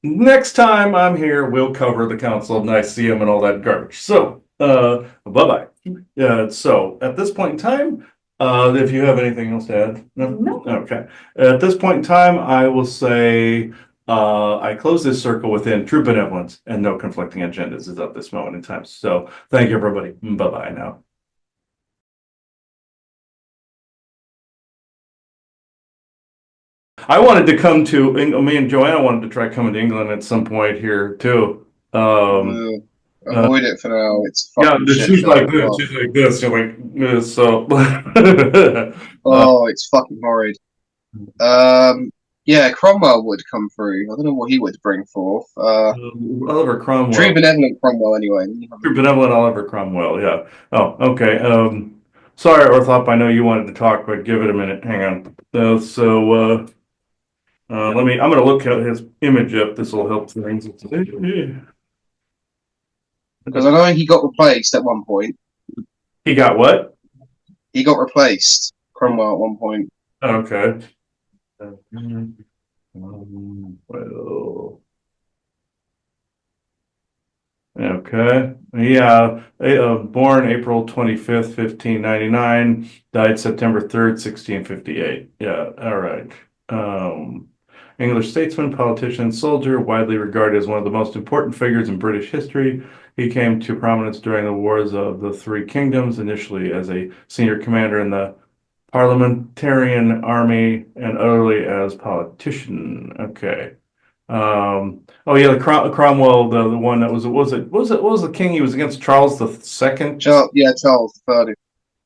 [SPEAKER 1] next time I'm here, we'll cover the Council of Nicaea and all that garbage. So, bye-bye. So, at this point in time, if you have anything else to add?
[SPEAKER 2] No.
[SPEAKER 1] Okay. At this point in time, I will say I close this circle within true benevolence and no conflicting agendas is at this moment in time. So thank you, everybody. Bye-bye now. I wanted to come to, me and Joanna wanted to try coming to England at some point here too.
[SPEAKER 3] Avoid it for now. It's
[SPEAKER 1] Yeah,
[SPEAKER 3] fucking shit
[SPEAKER 1] she's
[SPEAKER 3] show.
[SPEAKER 1] like this. She's like this. You're like this. So.
[SPEAKER 3] Oh, it's fucking horrid. Yeah, Cromwell would come through. I don't know what he would bring forth.
[SPEAKER 1] Oliver Cromwell.
[SPEAKER 3] True benevolent Cromwell, anyway.
[SPEAKER 1] True benevolent Oliver Cromwell. Yeah. Oh, okay. Sorry, Orthop. I know you wanted to talk, but give it a minute. Hang on. I'm going to look at his image up. This will help things.
[SPEAKER 3] Because I know he got replaced at one point.
[SPEAKER 1] He got what?
[SPEAKER 3] He got replaced, Cromwell, at one point.
[SPEAKER 1] Okay. Well. Okay. Yeah. Born April 25th, 1599. Died September 3rd, 1658. Yeah. All right. English statesman, politician, soldier, widely regarded as one of the most important figures in British history. He came to prominence during the Wars of the Three Kingdoms, initially as a senior commander in the Parliamentarian Army and early as politician. Okay. Oh yeah, the Cromwell, the one that was the king? He was against Charles the Second.
[SPEAKER 3] Charles III.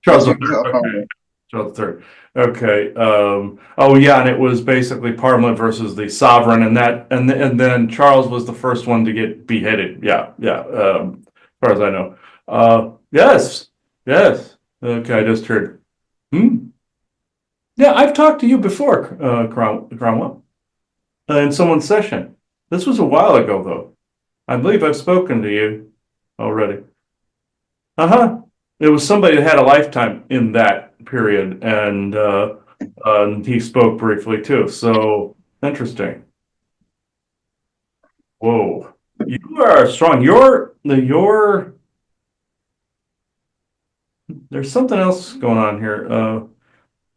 [SPEAKER 1] Charles III. Okay. Charles III. Okay. Oh yeah, and it was basically Parliament versus the sovereign, and then Charles was the first one to get beheaded. Yeah. As far as I know. Yes. Okay, I just heard. Yeah, I've talked to you before, Cromwell, in someone's session. This was a while ago, though. I believe I've spoken to you already. It was somebody that had a lifetime in that period, and he spoke briefly too. So interesting. Whoa, you are strong. There's something else going on here.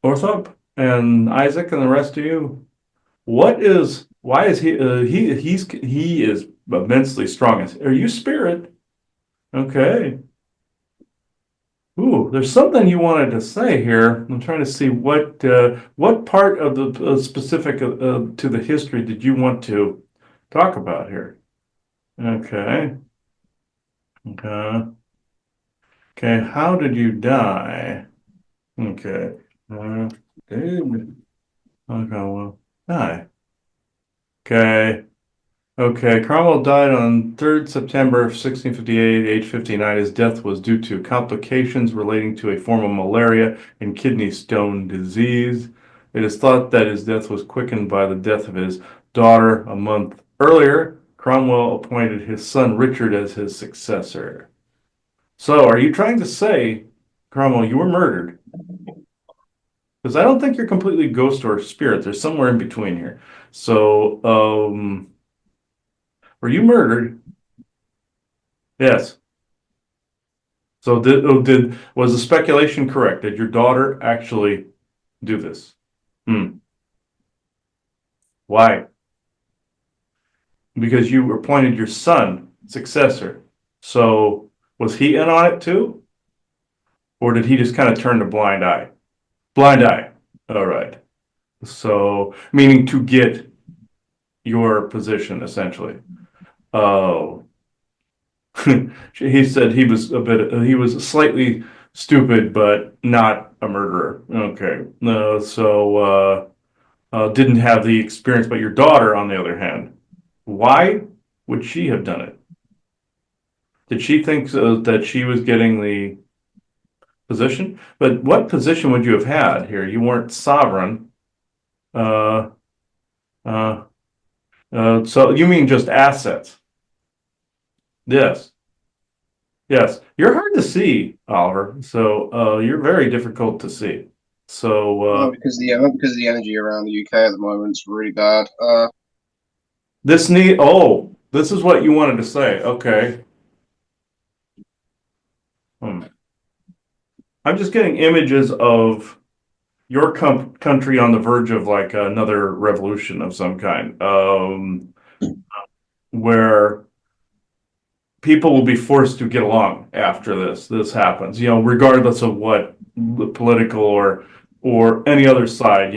[SPEAKER 1] Orthop and Isaac and the rest of you. why is he is immensely strong. Are you spirit? Okay. Ooh, there's something you wanted to say here. I'm trying to see what part of the specific to the history did you want to talk about here? Okay. Okay. Okay. How did you die? Okay. Did okay, well, die. Okay. Okay, Cromwell died on 3rd September of 1658, age 59. His death was due to complications relating to a form of malaria and kidney stone disease. It is thought that his death was quickened by the death of his daughter a month earlier. Cromwell appointed his son Richard as his successor. So, are you trying to say, Cromwell, you were murdered? Because I don't think you're completely ghost or spirit. There's somewhere in between here. So, were you murdered? Yes. So was the speculation correct? Did your daughter actually do this? Hmm. Why? Because you appointed your son successor. So was he in on it too? Or did he just kind of turn a blind eye? Blind eye. All right. So meaning to get your position essentially. Oh. He said he was slightly stupid, but not a murderer. Okay. Didn't have the experience, but your daughter, on the other hand, why would she have done it? Did she think that she was getting the position? But what position would you have had here? You weren't sovereign. Uh, uh, so you mean just assets? Yes. Yes. You're hard to see, Oliver. So you're very difficult to see. So
[SPEAKER 3] Because the energy around the UK at the moment is really bad.
[SPEAKER 1] this is what you wanted to say. Okay. Hmm. I'm just getting images of your country on the verge of like another revolution of some kind, where people will be forced to get along after this happens. Regardless of what the political or any other side.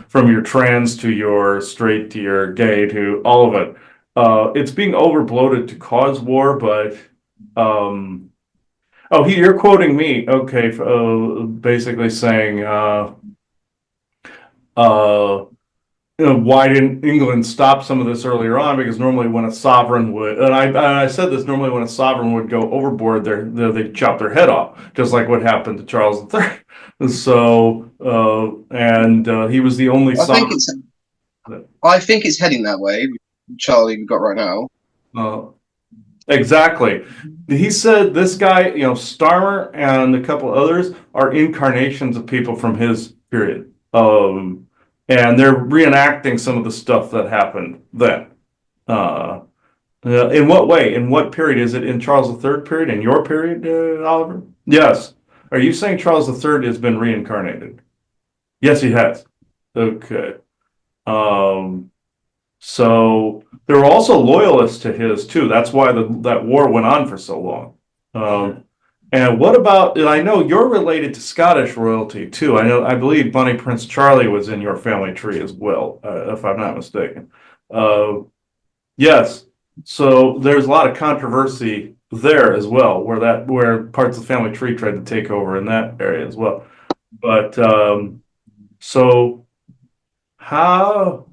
[SPEAKER 1] From your trans to your straight to your gay to all of it. It's being overbloated to cause war, but um, oh, you're quoting me. Okay, basically saying. Uh, why didn't England stop some of this earlier on? Because normally when a sovereign would, and I said this, normally when a sovereign would go overboard, they'd chop their head off, just like what happened to Charles III. So, he was the only
[SPEAKER 3] I think
[SPEAKER 1] sovereign.
[SPEAKER 3] it's I think it's heading that way. Charlie, we got right now.
[SPEAKER 1] Uh, exactly. He said this guy, Starmer and a couple others are incarnations of people from his period. And they're reenacting some of the stuff that happened then. Uh, in what way? In what period? Is it in Charles III period? In your period, Oliver? Yes. Are you saying Charles III has been reincarnated? Yes, he has. Okay. Um, so there were also loyalists to his too. That's why that war went on for so long. And what about? And I know you're related to Scottish royalty too. I believe Bonnie Prince Charlie was in your family tree as well, if I'm not mistaken. Uh, yes. So there's a lot of controversy there as well, where parts of the family tree tried to take over in that area as well. But so how?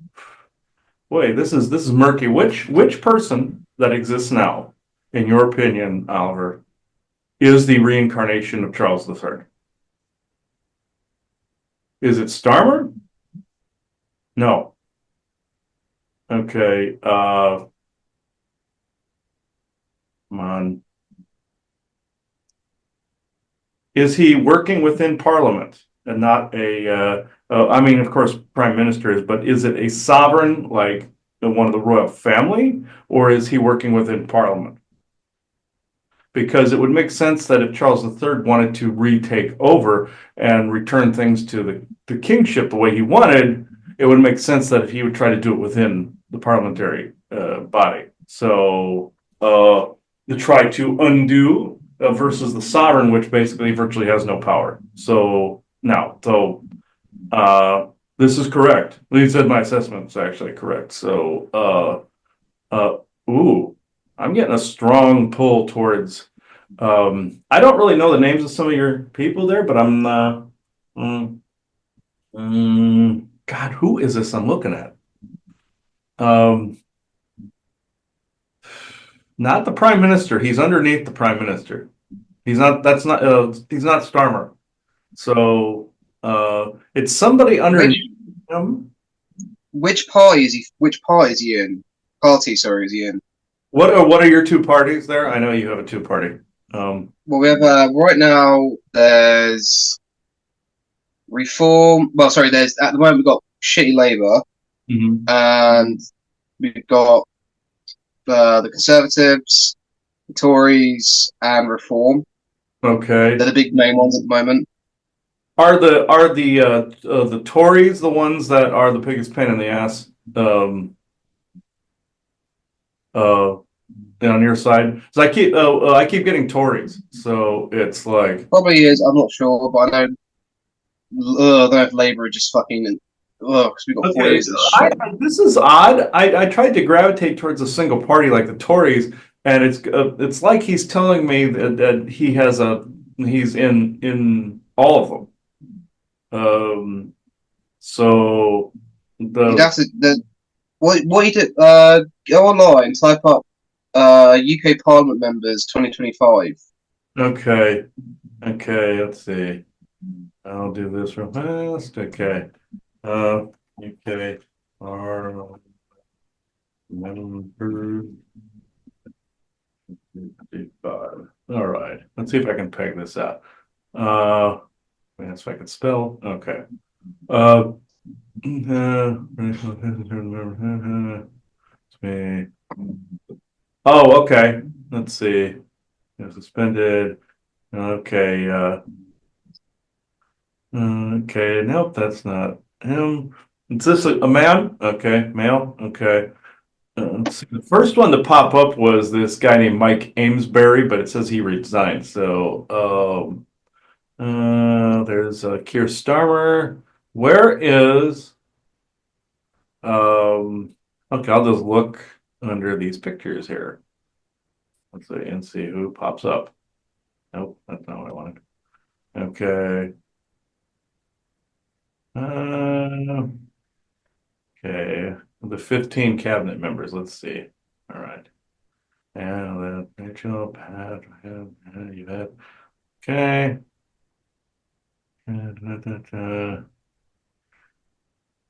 [SPEAKER 1] Wait, this is murky. Which person that exists now, in your opinion, Oliver, is the reincarnation of Charles III? Is it Starmer? No. Okay. Come on. Is he working within Parliament and not I mean, of course, Prime Minister is, but is it a sovereign like one of the royal family, or is he working within Parliament? Because it would make sense that if Charles III wanted to retake over and return things to the kingship the way he wanted, it would make sense that if he would try to do it within the parliamentary body. So to try to undo versus the sovereign, which basically virtually has no power. So now, this is correct. He said my assessment is actually correct. So ooh, I'm getting a strong pull towards. I don't really know the names of some of your people there, but I'm. God, who is this I'm looking at? Um, Not the prime minister. He's underneath the prime minister. He's not. That's not. He's not Starmer. So it's somebody underneath him.
[SPEAKER 3] Which party is he? Which party is he in? Party, sorry, is he in?
[SPEAKER 1] What are your two parties there? I know you have a two party.
[SPEAKER 3] Well, we have right now. There's Reform. Well, sorry. There's at the moment we've got shitty Labour,
[SPEAKER 1] Mhm.
[SPEAKER 3] and we've got the Conservatives, the Tories, and Reform.
[SPEAKER 1] Okay.
[SPEAKER 3] They're the big main ones at the moment.
[SPEAKER 1] Are the Tories the ones that are the biggest pain in the ass? Uh, on your side, so I keep getting Tories, so it's like
[SPEAKER 3] Probably is. I'm not sure, but I know. I don't know if Labour are just fucking. Because we've got 4 years of this shit.
[SPEAKER 1] this is odd. I tried to gravitate towards a single party like the Tories, and it's like he's telling me that he's in all of them. So
[SPEAKER 3] You'd
[SPEAKER 1] the
[SPEAKER 3] have to. What you do? Go online, type up UK Parliament members 2025.
[SPEAKER 1] okay, let's see. I'll do this real fast. Okay. UK are member 55. All right. Let's see if I can peg this out. If I can spell. Okay. Uh, oh, okay. Let's see. Suspended. Okay. Okay. Nope, that's not him. Is this a man? Okay. Male? Okay. Let's see. The first one to pop up was this guy named Mike Amesbury, but it says he resigned. So, there's Keir Starmer. Where is okay, I'll just look under these pictures here. Let's see and see who pops up. Nope, that's not what I wanted. Okay. Uh, okay. The 15 cabinet members. Let's see. All right. And Rachel, Pat, you had. Okay.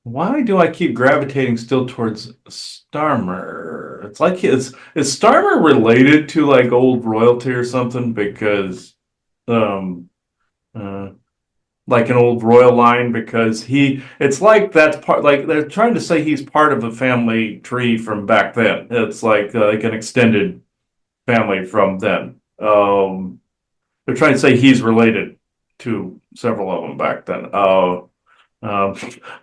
[SPEAKER 1] Why do I keep gravitating still towards Starmer? It's like is Starmer related to like old royalty or something? Because um uh like an old royal line because it's like that's part like they're trying to say he's part of a family tree from back then. It's like an extended family from then. They're trying to say he's related to several of them back then. Um,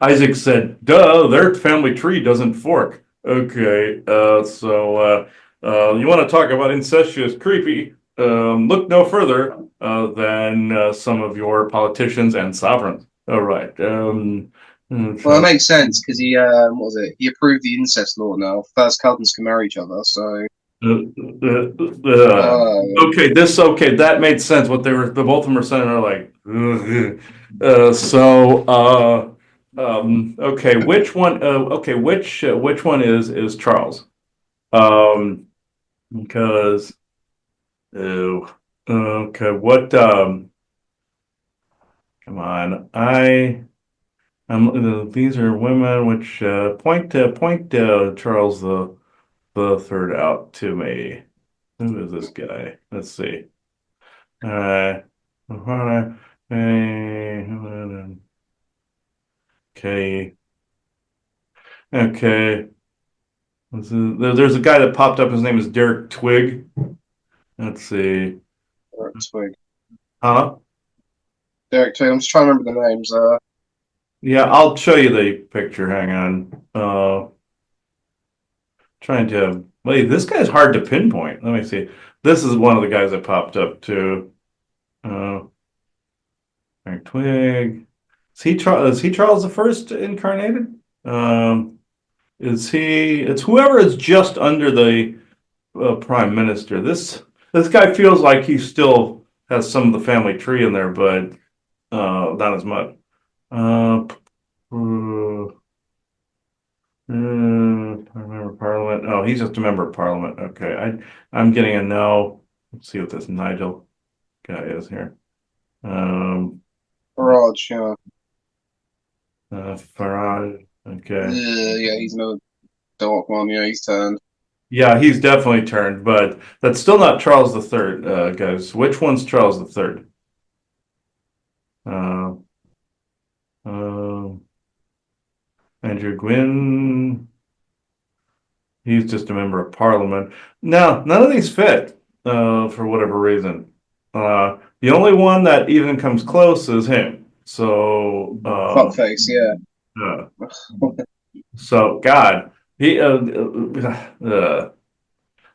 [SPEAKER 1] Isaac said, "Duh, their family tree doesn't fork." Okay, so you want to talk about incestuous, creepy? Look no further than some of your politicians and sovereigns. All right.
[SPEAKER 3] Well, it makes sense because he what was it? He approved the incest law now. First cousins can marry each other, so.
[SPEAKER 1] Okay, that made sense. What the both of them are saying are like, ugh. Okay, which one? Okay, which one is Charles? Um, because okay, what? Come on, these are women. Which point Charles the third out to me. Who is this guy? Let's see. Uh, okay. Okay. There's a guy that popped up. His name is Derek Twig. Let's see.
[SPEAKER 3] Derek Twig.
[SPEAKER 1] Huh?
[SPEAKER 3] Derek Twig. I'm just trying to remember the names.
[SPEAKER 1] Yeah, I'll show you the picture. Hang on. Trying to. Wait, this guy's hard to pinpoint. Let me see. This is one of the guys that popped up too. Uh, Frank Twig. Is he Charles the First incarnated? Is he? It's whoever is just under the prime minister. This guy feels like he still has some of the family tree in there, but not as much. Uh, I remember Parliament. Oh, he's just a member of Parliament. Okay, I'm getting a no. Let's see what this Nigel guy is here. Um,
[SPEAKER 3] Raj, yeah.
[SPEAKER 1] Farage. Okay.
[SPEAKER 3] Yeah, he's another dark one. Yeah, he's turned.
[SPEAKER 1] Yeah, he's definitely turned, but that's still not Charles the Third, guys. Which one's Charles the Third? Uh, Andrew Gwynn. He's just a member of Parliament. No, none of these fit, for whatever reason. The only one that even comes close is him. So,
[SPEAKER 3] Fuckface, yeah.
[SPEAKER 1] uh, so God, he.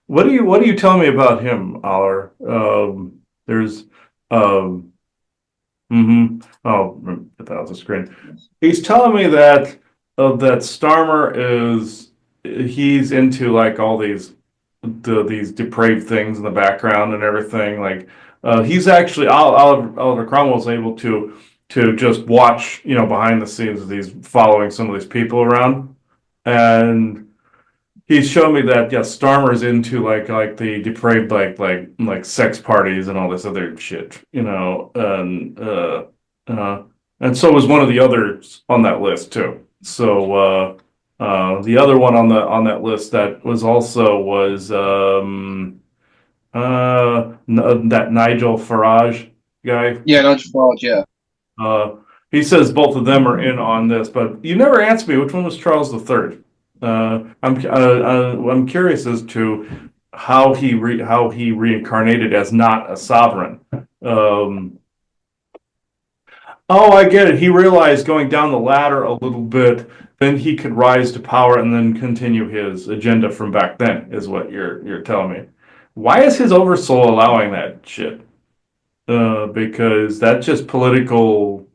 [SPEAKER 1] What do you tell me about him, Aller? There's, um, oh, get that off the screen. He's telling me that that Starmer is he's into like all these depraved things in the background and everything. Like he's actually Oliver Cromwell's able to just watch, behind the scenes of these following some of these people around, and he's shown me that Starmer's into like the depraved like sex parties and all this other shit, uh, and so was one of the others on that list too. So the other one on that list that was also was that Nigel Farage guy.
[SPEAKER 3] Yeah, Nigel Farage, yeah.
[SPEAKER 1] Uh, he says both of them are in on this, but you never answered me which one was Charles the Third. I'm curious as to how he reincarnated as not a sovereign. Um, oh, I get it. He realized going down the ladder a little bit, then he could rise to power and then continue his agenda from back then. Is what you're telling me. Why is his oversoul allowing that shit? Because that's just political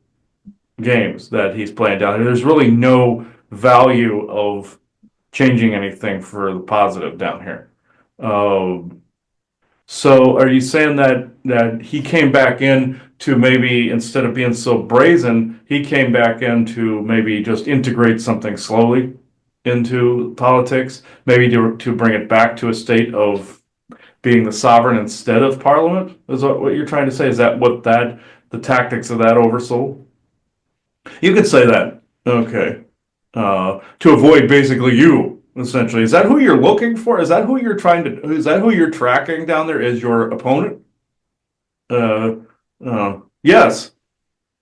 [SPEAKER 1] games that he's playing down here. There's really no value of changing anything for the positive down here. Um, so are you saying that he came back in to maybe instead of being so brazen, he came back in to maybe just integrate something slowly into politics, maybe to bring it back to a state of being the sovereign instead of parliament? Is that what you're trying to say? Is that what the tactics of that oversoul? You could say that. Okay. To avoid basically you, essentially. Is that who you're looking for? Is that who you're is that who you're tracking down there as your opponent? Uh, yes.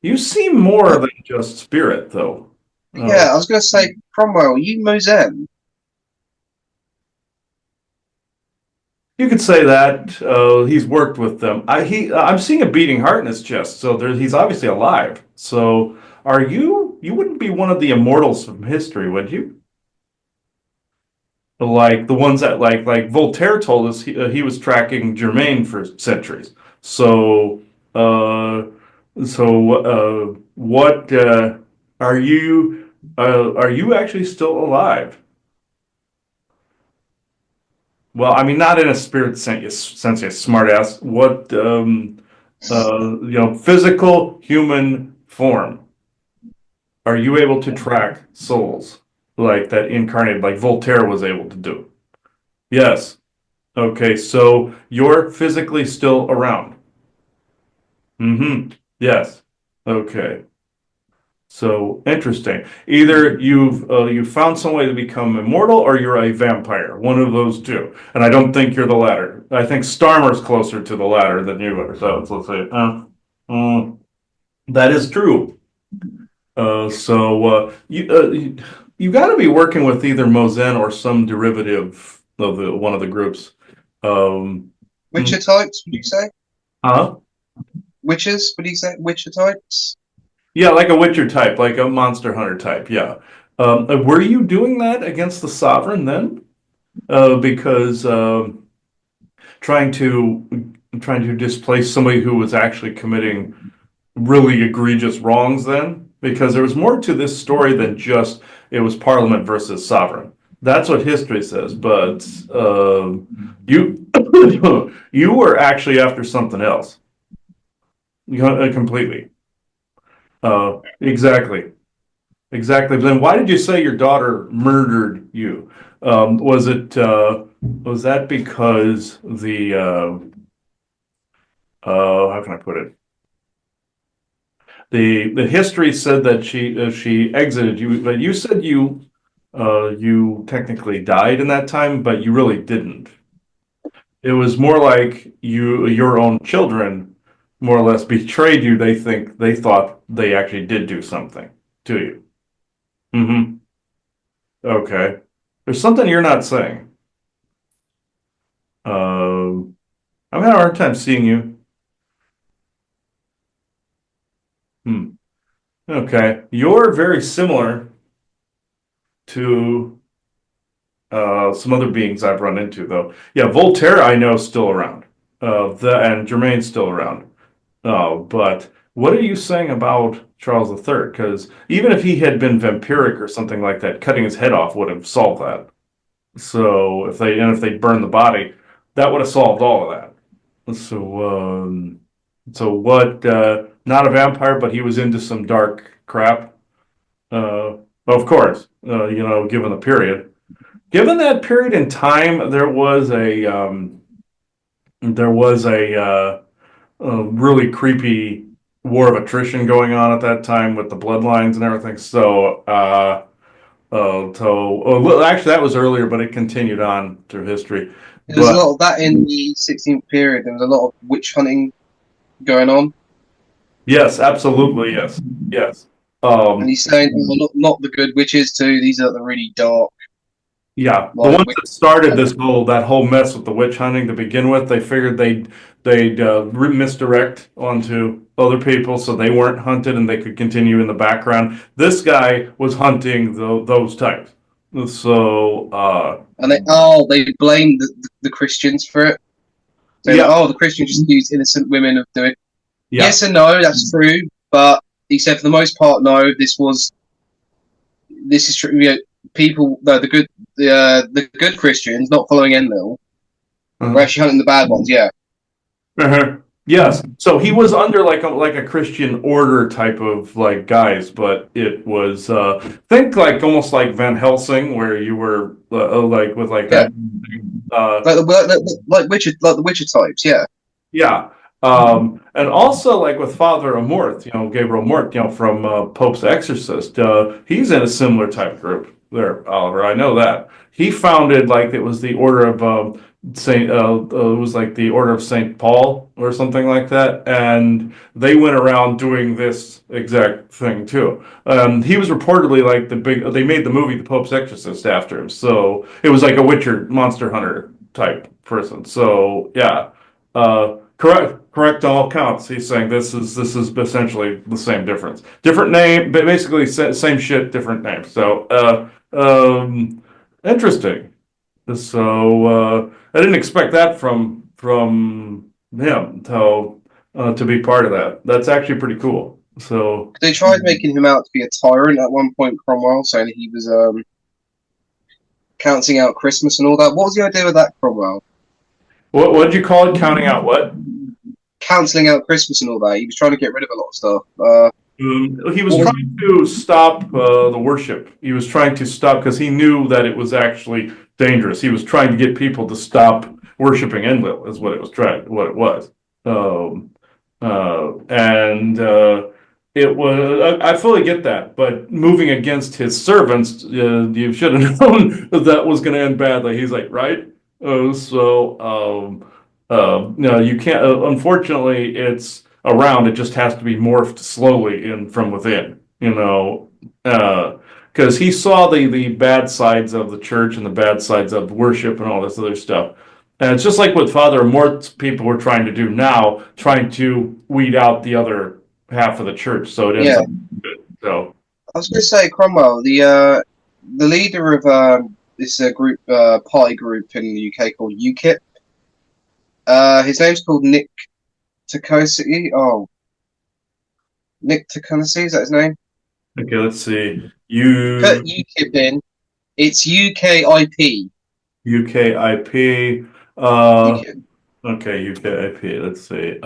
[SPEAKER 1] You seem more than just spirit, though.
[SPEAKER 3] Yeah, I was going to say, Cromwell, you Mosen.
[SPEAKER 1] You could say that. He's worked with them. I'm seeing a beating heart in his chest, so he's obviously alive. So, you wouldn't be one of the immortals from history, would you? Like the ones that like Voltaire told us he was tracking Germain for centuries. So uh, what are you actually still alive? Well, I mean, not in a spirit sense, you smartass. What physical human form? Are you able to track souls like that incarnated, like Voltaire was able to do? Yes. Okay, so you're physically still around. Mm-hmm. Yes. Okay. So interesting. Either you've found some way to become immortal, or you're a vampire. One of those two. And I don't think you're the latter. I think Starmer's closer to the latter than you are. So let's say, that is true. You got to be working with either Mozen or some derivative of one of the groups. Um,
[SPEAKER 3] Witcher types, would you say?
[SPEAKER 1] huh?
[SPEAKER 3] Witchers, would you say? Witcher types?
[SPEAKER 1] Yeah, like a Witcher type, like a Monster Hunter type. Yeah. Were you doing that against the Sovereign then? Because trying to trying to displace somebody who was actually committing really egregious wrongs then? Because there was more to this story than just it was Parliament versus Sovereign. That's what history says, but you you were actually after something else. Completely. Exactly. Exactly. But then why did you say your daughter murdered you? Was that because how can I put it? The history said that she exited you, but you said you technically died in that time, but you really didn't. It was more like your own children more or less betrayed you. They thought they actually did do something to you. Mm-hmm. Okay. There's something you're not saying. I'm having a hard time seeing you. Hmm. Okay. You're very similar to some other beings I've run into, though. Yeah, Voltaire I know is still around. And Germain's still around. But what are you saying about Charles III? Because even if he had been vampiric or something like that, cutting his head off would have solved that. So if they burned the body, that would have solved all of that. So what? Not a vampire, but he was into some dark crap. Of course, given the period. Given that period in time, there was a really creepy war of attrition going on at that time with the bloodlines and everything. Well, actually, that was earlier, but it continued on through history.
[SPEAKER 3] There was a
[SPEAKER 1] But
[SPEAKER 3] lot of that in the 16th period. There was a lot of witch hunting going on,
[SPEAKER 1] yes, absolutely, yes, yes.
[SPEAKER 3] and
[SPEAKER 1] Um,
[SPEAKER 3] he's saying, oh, not the good witches too. These are the really dark,
[SPEAKER 1] Yeah, the
[SPEAKER 3] like
[SPEAKER 1] ones
[SPEAKER 3] witches.
[SPEAKER 1] that started that whole mess with the witch hunting to begin with, they figured they'd misdirect onto other people so they weren't hunted and they could continue in the background. This guy was hunting those types. So
[SPEAKER 3] And they blame the Christians for it, saying that
[SPEAKER 1] yeah,
[SPEAKER 3] oh the Christians just accused innocent women of doing.
[SPEAKER 1] yeah,
[SPEAKER 3] Yes and no, that's true, but he said for the most part, no. This is true. You know, people, the good Christians not following Enlil were
[SPEAKER 1] uh,
[SPEAKER 3] actually hunting the bad ones. Yeah,
[SPEAKER 1] uh yes. So he was under like a Christian order type of like guys, but it was think like almost like Van Helsing, where you were like with like
[SPEAKER 3] yeah,
[SPEAKER 1] that. Uh,
[SPEAKER 3] like the Witcher types. Yeah,
[SPEAKER 1] Yeah. And also like with Father Amorth, Gabriel Mort, from Pope's Exorcist, he's in a similar type group there, Oliver. I know that. He founded like it was the order of it was like the order of Saint Paul or something like that, and they went around doing this exact thing too. He was reportedly like they made the movie The Pope's Exorcist after him, so it was like a Witcher monster hunter type person. So yeah. Correct on all counts. He's saying this is essentially the same difference, different name, but basically same shit, different name. So, interesting. I didn't expect that from him to be part of that. That's actually pretty cool. So,
[SPEAKER 3] they tried making him out to be a tyrant at one point. Cromwell saying that he was counting out Christmas and all that. What was the idea with that, Cromwell?
[SPEAKER 1] what did you call it? Counting out what?
[SPEAKER 3] Cancelling out Christmas and all that. He was trying to get rid of a lot of stuff.
[SPEAKER 1] He was
[SPEAKER 3] What was
[SPEAKER 1] trying to stop the worship. He was trying to stop because he knew that it was actually dangerous. He was trying to get people to stop worshiping Enlil, is what it was. Um, and it was. I fully get that, but moving against his servants, you should have known that was going to end badly. He's like, right? No, you can't. Unfortunately, it's around. It just has to be morphed slowly in from within. Because he saw the bad sides of the church and the bad sides of worship and all this other stuff. And it's just like what Father Mort's people were trying to do now, trying to weed out the other half of the church, so it ends
[SPEAKER 3] Yeah,
[SPEAKER 1] up good. So
[SPEAKER 3] I was going to say Cromwell, the leader of this group party group in the UK called UKIP. His name's called Nick Takosi. Oh, Nick Takosi, is that his name?
[SPEAKER 1] okay, let's see.
[SPEAKER 3] Put UKIP in. It's UKIP.
[SPEAKER 1] UKIP. Uh,
[SPEAKER 3] UKIP.
[SPEAKER 1] okay, UKIP. Let's see.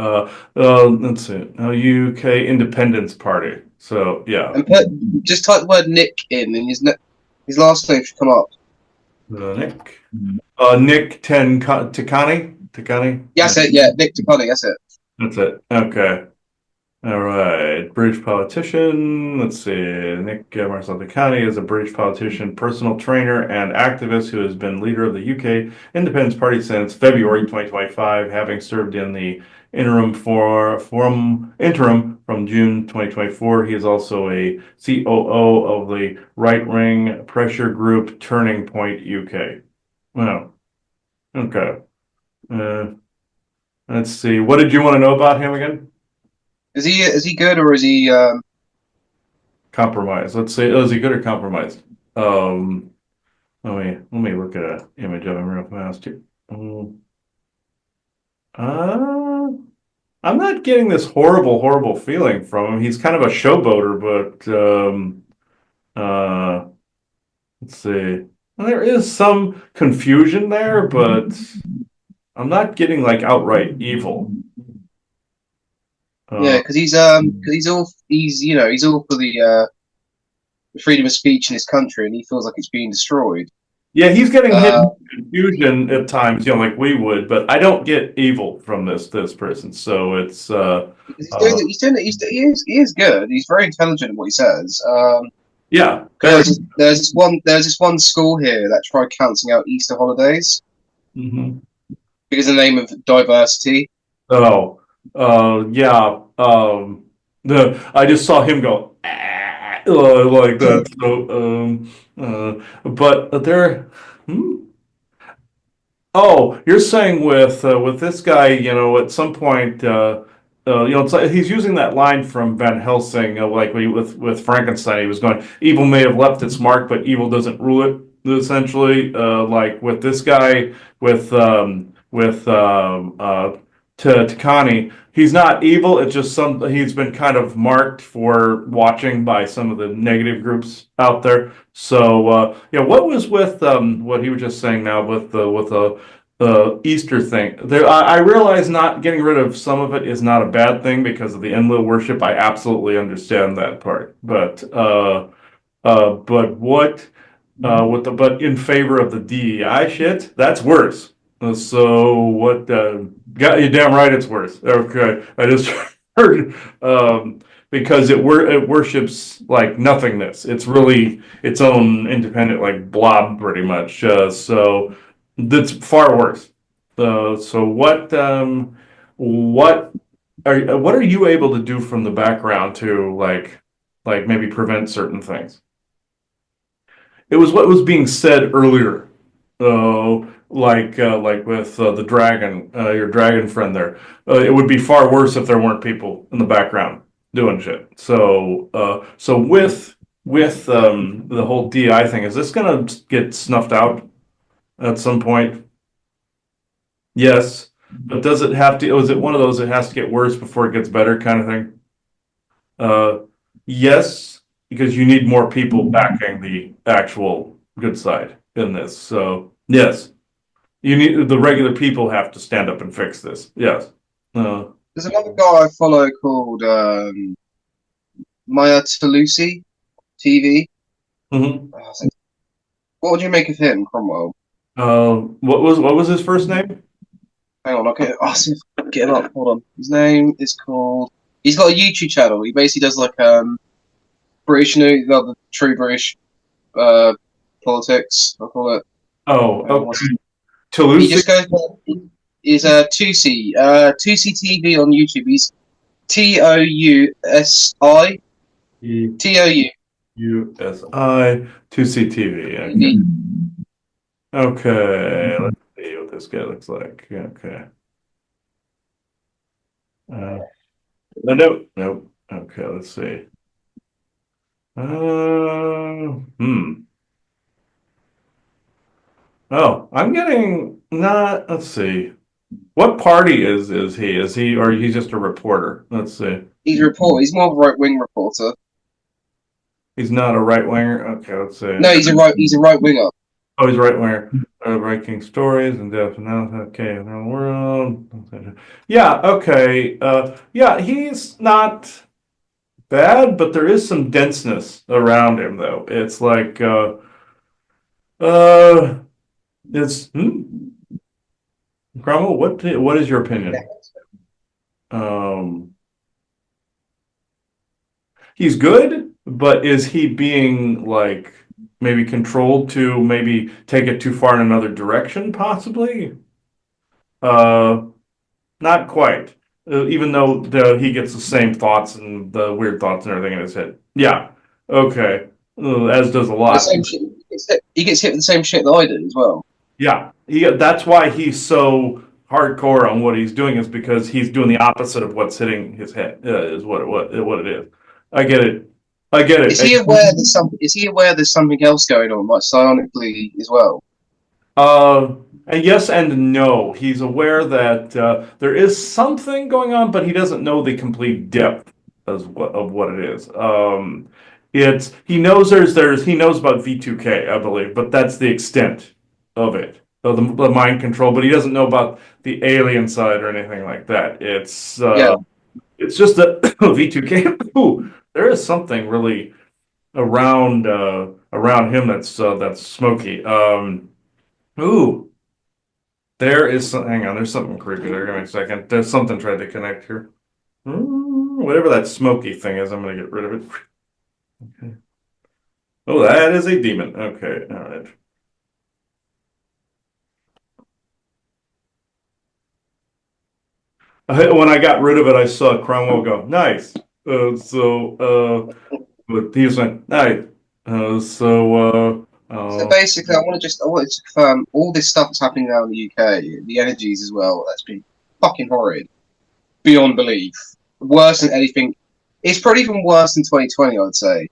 [SPEAKER 1] UK Independence Party. So yeah,
[SPEAKER 3] And put just type the word Nick in, and his last name should come up.
[SPEAKER 1] Nick. Nick Takani. Takani.
[SPEAKER 3] Yeah,
[SPEAKER 1] Yeah,
[SPEAKER 3] that's it. Yeah, Nick Takosi. That's it.
[SPEAKER 1] that's it. Okay. All right, British politician. Let's see. Nick Marcel County is a British politician, personal trainer, and activist who has been leader of the UK Independence Party since February 2025, having served in the interim from June 2024. He is also a COO of the right-wing pressure group Turning Point UK. Wow. Okay. Uh, let's see. What did you want to know about him again?
[SPEAKER 3] Is he good or is he?
[SPEAKER 1] Compromise. Let's say, oh, is he good or compromised? Um, let me look at an image of him real fast too. Uh, I'm not getting this horrible feeling from him. He's kind of a showboater, but uh, let's see. Well, there is some confusion there, but I'm not getting like outright evil.
[SPEAKER 3] Yeah,
[SPEAKER 1] Uh,
[SPEAKER 3] because he's all for the freedom of speech in his country, and he feels like it's being destroyed.
[SPEAKER 1] yeah, he's getting hit
[SPEAKER 3] Uh,
[SPEAKER 1] in confusion at times, like we would, but I don't get evil from this person. So it's
[SPEAKER 3] because
[SPEAKER 1] uh
[SPEAKER 3] he is good. He's very intelligent in what he says.
[SPEAKER 1] yeah, very.
[SPEAKER 3] Because there's this one school here that tried cancelling out Easter holidays
[SPEAKER 1] Mhm.
[SPEAKER 3] because in the name of diversity.
[SPEAKER 1] Oh, yeah. The I just saw him go "Ah," like that. So but there. Hmm? Oh, you're saying with this guy, at some point, it's like he's using that line from Van Helsing, like with Frankenstein, he was going, "Evil may have left its mark, but evil doesn't rule it." Essentially, like with this guy, Takani, he's not evil. It's just he's been kind of marked for watching by some of the negative groups out there. So, yeah, what was with what he was just saying now with the Easter thing. I realize not getting rid of some of it is not a bad thing because of the Enlil worship. I absolutely understand that part, but but in favor of the DEI shit, that's worse. So what? Got you damn right, it's worse. Okay, I just heard because it worships like nothingness. It's really its own independent like blob, pretty much. So that's far worse. So what are you able to do from the background to like maybe prevent certain things? It was what was being said earlier, like with the dragon, your dragon friend there. It would be far worse if there weren't people in the background doing shit. So with the whole DI thing, is this gonna get snuffed out at some point? Yes, but does it have to? Was it one of those that has to get worse before it gets better kind of thing? Uh, yes, because you need more people backing the actual good side in this. So yes, you need the regular people have to stand up and fix this. Yes. Uh,
[SPEAKER 3] There's another guy I follow called Maya Talusi TV.
[SPEAKER 1] mhm.
[SPEAKER 3] What would you make of him, Cromwell?
[SPEAKER 1] What was his first name?
[SPEAKER 3] Hang on, okay. I'll see if I can get him up. Hold on. His name is called. He's got a YouTube channel. He basically does like British news, the true British uh politics. I call it.
[SPEAKER 1] Oh,
[SPEAKER 3] Hang on,
[SPEAKER 1] okay.
[SPEAKER 3] he
[SPEAKER 1] Toulouse.
[SPEAKER 3] just goes. Is Tusi Tusi TV on YouTube. He's TOUSI TOU.
[SPEAKER 1] USI 2CTV. Okay. Okay. Let's see what this guy looks like. Okay. Uh, no, nope. Okay, let's see. Hmm. Oh, I'm getting not. Let's see. What party is he? Is he or he's just a reporter? Let's see.
[SPEAKER 3] He's a reporter. He's more of a right wing reporter.
[SPEAKER 1] He's not a right winger. Okay, let's see.
[SPEAKER 3] No, he's a right winger.
[SPEAKER 1] Oh, he's right winger. Writing stories and depth analysis. Okay, around the world. Yeah. Okay. Yeah, he's not bad, but there is some denseness around him, though. It's like, uh, it's Cromwell. What is your opinion? Um, he's good, but is he being like maybe controlled to maybe take it too far in another direction, possibly? Uh, Not quite. Even though he gets the same thoughts and the weird thoughts and everything in his head. Yeah. Okay. As does a
[SPEAKER 3] The
[SPEAKER 1] lot.
[SPEAKER 3] same shit. He gets hit with the same shit that I do as well.
[SPEAKER 1] Yeah. That's why he's so hardcore on what he's doing is because he's doing the opposite of what's hitting his head. Is what it is. I get it. I get
[SPEAKER 3] Is
[SPEAKER 1] it.
[SPEAKER 3] he aware there's Is he aware there's something else going on, like psionically as well?
[SPEAKER 1] And yes and no. He's aware that there is something going on, but he doesn't know the complete depth of what it is. It's he knows about V2K, I believe, but that's the extent of it, of the mind control. But he doesn't know about the alien side or anything like that.
[SPEAKER 3] Yeah.
[SPEAKER 1] It's just that V2K. Ooh, there is something really around him that's smoky. Ooh. There is some, hang on, there's something creepy there. Give me a second. There's something tried to connect here. Whatever that smoky thing is, I'm going to get rid of it. Okay. Oh, that is a demon. Okay, all right. When I got rid of it, I saw Cromwell go, nice. But he was like, nice.
[SPEAKER 3] So basically, I wanted to confirm all this stuff that's happening now in the UK, the energies as well. That's been fucking horrid, beyond belief. Worse than anything. It's probably even worse than 2020, I'd say.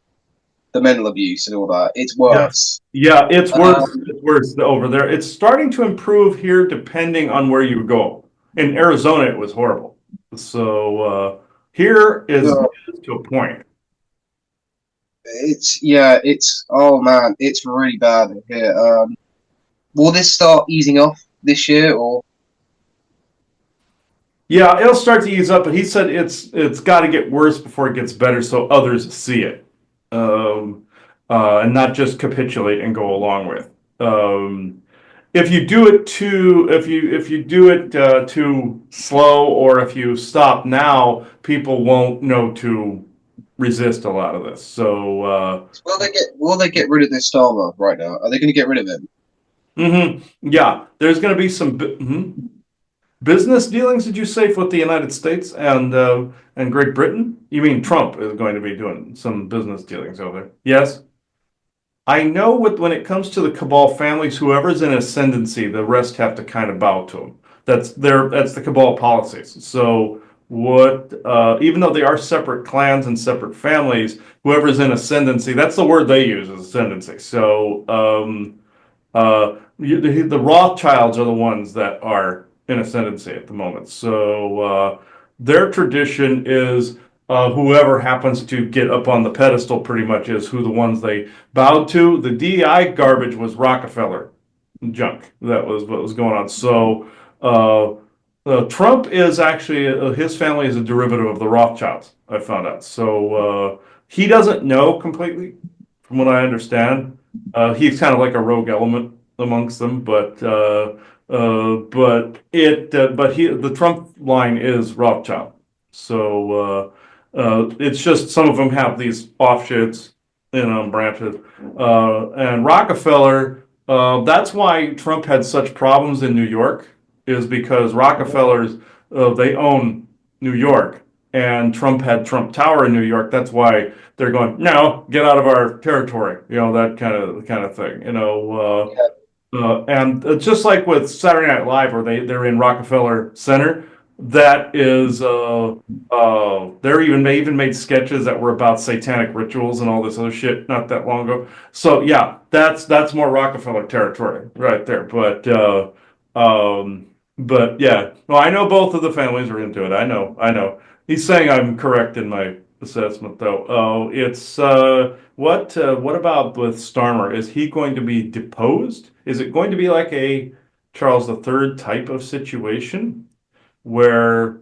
[SPEAKER 3] The mental abuse and all that. It's
[SPEAKER 1] yeah,
[SPEAKER 3] worse.
[SPEAKER 1] yeah, it's worse.
[SPEAKER 3] Um,
[SPEAKER 1] It's worse over there. It's starting to improve here, depending on where you go. In Arizona, it was horrible. Here is
[SPEAKER 3] uh,
[SPEAKER 1] to a point.
[SPEAKER 3] it's oh man, it's really bad here. Will this start easing off this year or?
[SPEAKER 1] Yeah, it'll start to ease up, but he said it's got to get worse before it gets better, so others see it, um, and not just capitulate and go along with. Um, if you do it too, if you do it too slow, or if you stop now, people won't know to resist a lot of this.
[SPEAKER 3] Will they get rid of this Starmer right now? Are they going to get rid of him?
[SPEAKER 1] Yeah, there's going to be some. Business dealings, did you say, with the United States and Great Britain? You mean Trump is going to be doing some business dealings over there? Yes. I know when it comes to the cabal families, whoever's in ascendancy, the rest have to kind of bow to them. That's the cabal policies. So even though they are separate clans and separate families, whoever's in ascendancy, that's the word they use, is ascendancy. The Rothschilds are the ones that are in ascendancy at the moment. Their tradition is whoever happens to get up on the pedestal pretty much is who the ones they bowed to. The DEI garbage was Rockefeller junk. That was what was going on. Trump is actually, his family is a derivative of the Rothschilds, I found out. He doesn't know completely, from what I understand. He's kind of like a rogue element amongst them, the Trump line is Rothschild. It's just some of them have these offshoots, branches. And Rockefeller, that's why Trump had such problems in New York, is because Rockefellers, they own New York, and Trump had Trump Tower in New York. That's why they're going, no, get out of our territory, that kind of thing, and just like with Saturday Night Live, where they're in Rockefeller Center, that is they're even made sketches that were about satanic rituals and all this other shit not that long ago. So yeah, that's more Rockefeller territory right there. But yeah, well, I know both of the families are into it. I know. He's saying I'm correct in my assessment, though. Oh, it's what about with Starmer? Is he going to be deposed? Is it going to be like a Charles III type of situation where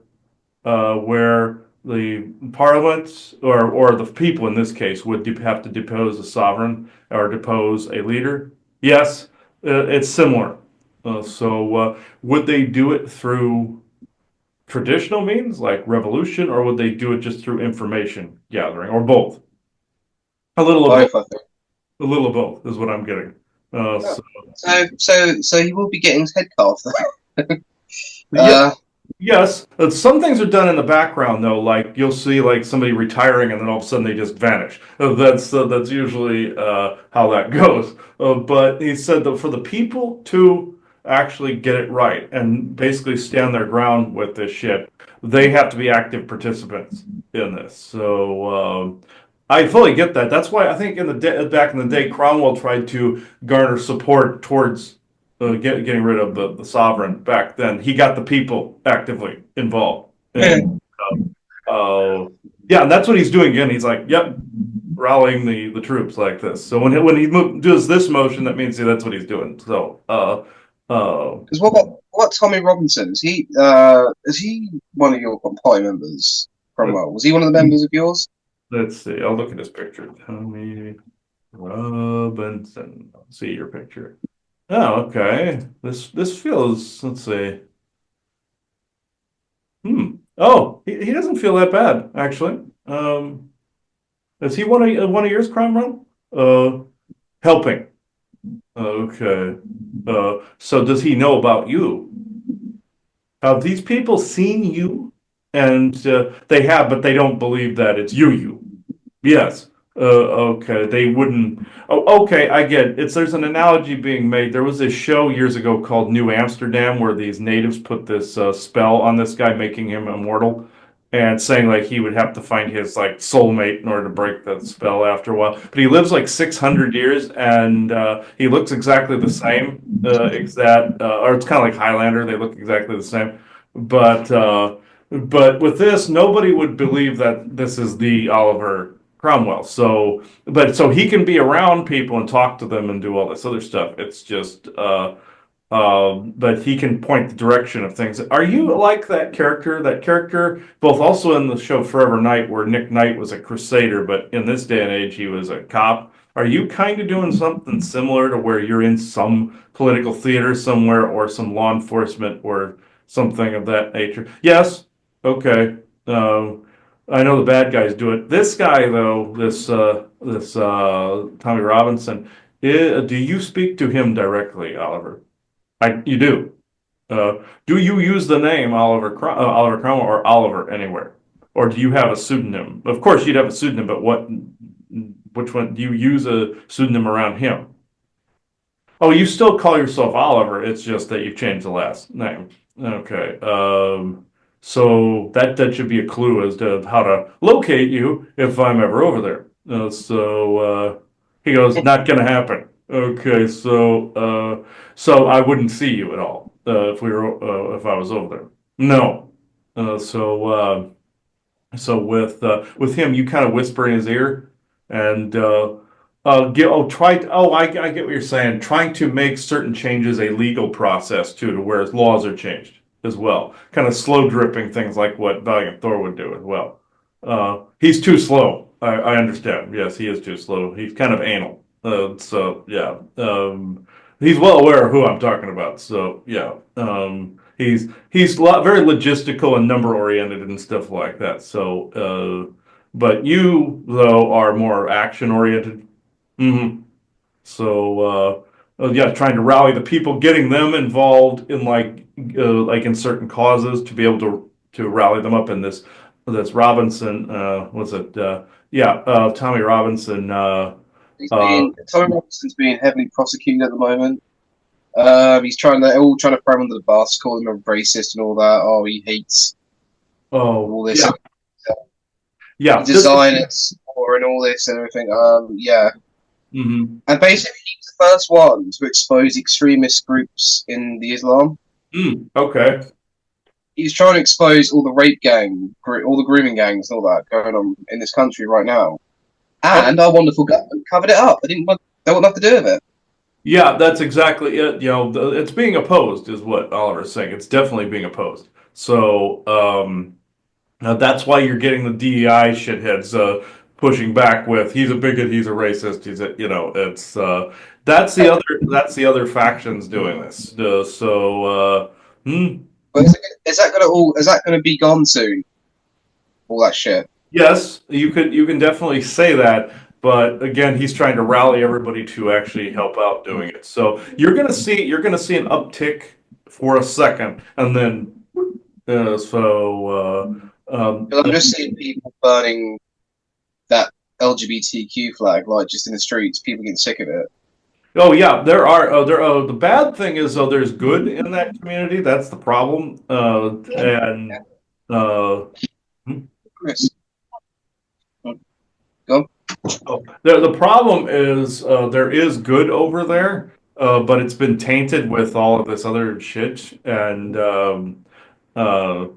[SPEAKER 1] where the parliament or the people in this case would have to depose a sovereign or depose a leader? Yes, it's similar. Would they do it through traditional means like revolution, or would they do it just through information gathering, or both? A little of both.
[SPEAKER 3] Both, I think.
[SPEAKER 1] A little of both is what I'm getting.
[SPEAKER 3] Yeah.
[SPEAKER 1] So
[SPEAKER 3] So he will be getting his head cut off.
[SPEAKER 1] yeah,
[SPEAKER 3] uh,
[SPEAKER 1] yes, some things are done in the background though. Like you'll see like somebody retiring, and then all of a sudden they just vanish. That's usually how that goes. But he said that for the people to actually get it right and basically stand their ground with this shit, they have to be active participants in this. I fully get that. That's why I think back in the day, Cromwell tried to garner support towards getting rid of the sovereign back then. He got the people actively involved, and uh, yeah, and that's what he's doing again. He's like, "Yep, rallying the troops like this." So does this motion, that means that's what he's doing.
[SPEAKER 3] because what Tommy Robinson is he one of your party members?
[SPEAKER 1] Let,
[SPEAKER 3] Cromwell, was he one of the members of yours?
[SPEAKER 1] let's see. I'll look at his picture. Tommy Robinson. See your picture. Oh, okay. This feels. Let's see. Oh, he doesn't feel that bad actually. Is he one of yours, Crime Run? Helping. Okay. So does he know about you? Have these people seen you? And they have, but they don't believe that it's you. Yes. Okay. They wouldn't. Oh, okay. I get it. There's an analogy being made. There was this show years ago called New Amsterdam where these natives put this spell on this guy, making him immortal, and saying like he would have to find his like soulmate in order to break that spell after a while. But he lives like 600 years, and he looks exactly the same. Or it's kind of like Highlander. They look exactly the same, but. But with this, nobody would believe that this is the Oliver Cromwell. So he can be around people and talk to them and do all this other stuff. It's just, but he can point the direction of things. Are you like that character? That character, both also in the show Forever Knight, where Nick Knight was a crusader, but in this day and age, he was a cop. Are you kind of doing something similar to where you're in some political theater somewhere or some law enforcement or something of that nature? Yes. Okay. I know the bad guys do it. This guy, though, this Tommy Robinson, do you speak to him directly, Oliver? You do. Do you use the name Oliver Cromwell or Oliver anywhere, or do you have a pseudonym? Of course, you'd have a pseudonym, but which one do you use a pseudonym around him? Oh, you still call yourself Oliver. It's just that you've changed the last name. Okay. So that should be a clue as to how to locate you if I'm ever over there. He goes, not gonna happen. Okay, so I wouldn't see you at all if I was over there. No. Uh, so uh, with him, you kind of whisper in his ear and I get what you're saying. Trying to make certain changes a legal process too, to where laws are changed as well. Kind of slow dripping things like what Valiant Thor would do as well. He's too slow. I understand. Yes, he is too slow. He's kind of anal. Yeah. He's well aware of who I'm talking about. So yeah. Very logistical and number oriented and stuff like that. But you though are more action oriented. So yeah, trying to rally the people, getting them involved in like in certain causes to be able to rally them up in this Robinson. What's it? Yeah, Tommy Robinson. Uh,
[SPEAKER 3] Tommy Robinson's being heavily prosecuted at the moment. He's trying to all trying to throw him under the bus, call him a racist and all that. Oh, he hates
[SPEAKER 1] Oh,
[SPEAKER 3] all this.
[SPEAKER 1] yeah, yeah. This is,
[SPEAKER 3] Design it's for and all this and everything. Yeah,
[SPEAKER 1] mhm.
[SPEAKER 3] and basically he was the first one to expose extremist groups in the Islam.
[SPEAKER 1] Okay.
[SPEAKER 3] He's trying to expose all the all the grooming gangs, and all that going on in this country right now.
[SPEAKER 1] Oh,
[SPEAKER 3] And our wonderful government covered it up. They want nothing to do with it.
[SPEAKER 1] yeah, that's exactly it. It's being opposed, is what Oliver's saying. It's definitely being opposed. So, that's why you're getting the DEI shitheads pushing back with he's a bigot, he's a racist, that's the other factions doing this.
[SPEAKER 3] But is that gonna be gone soon? All that shit.
[SPEAKER 1] Yes, you can definitely say that, but again, he's trying to rally everybody to actually help out doing it. So you're gonna see an uptick for a second, and then uh, so
[SPEAKER 3] Because I'm just seeing people burning that LGBTQ flag, like just in the streets. People getting sick of it.
[SPEAKER 1] oh yeah, there are the bad thing is there's good in that community. That's the problem, and uh, hmm?
[SPEAKER 3] Chris, go.
[SPEAKER 1] Oh, the problem is there is good over there, but it's been tainted with all of this other shit. And uh,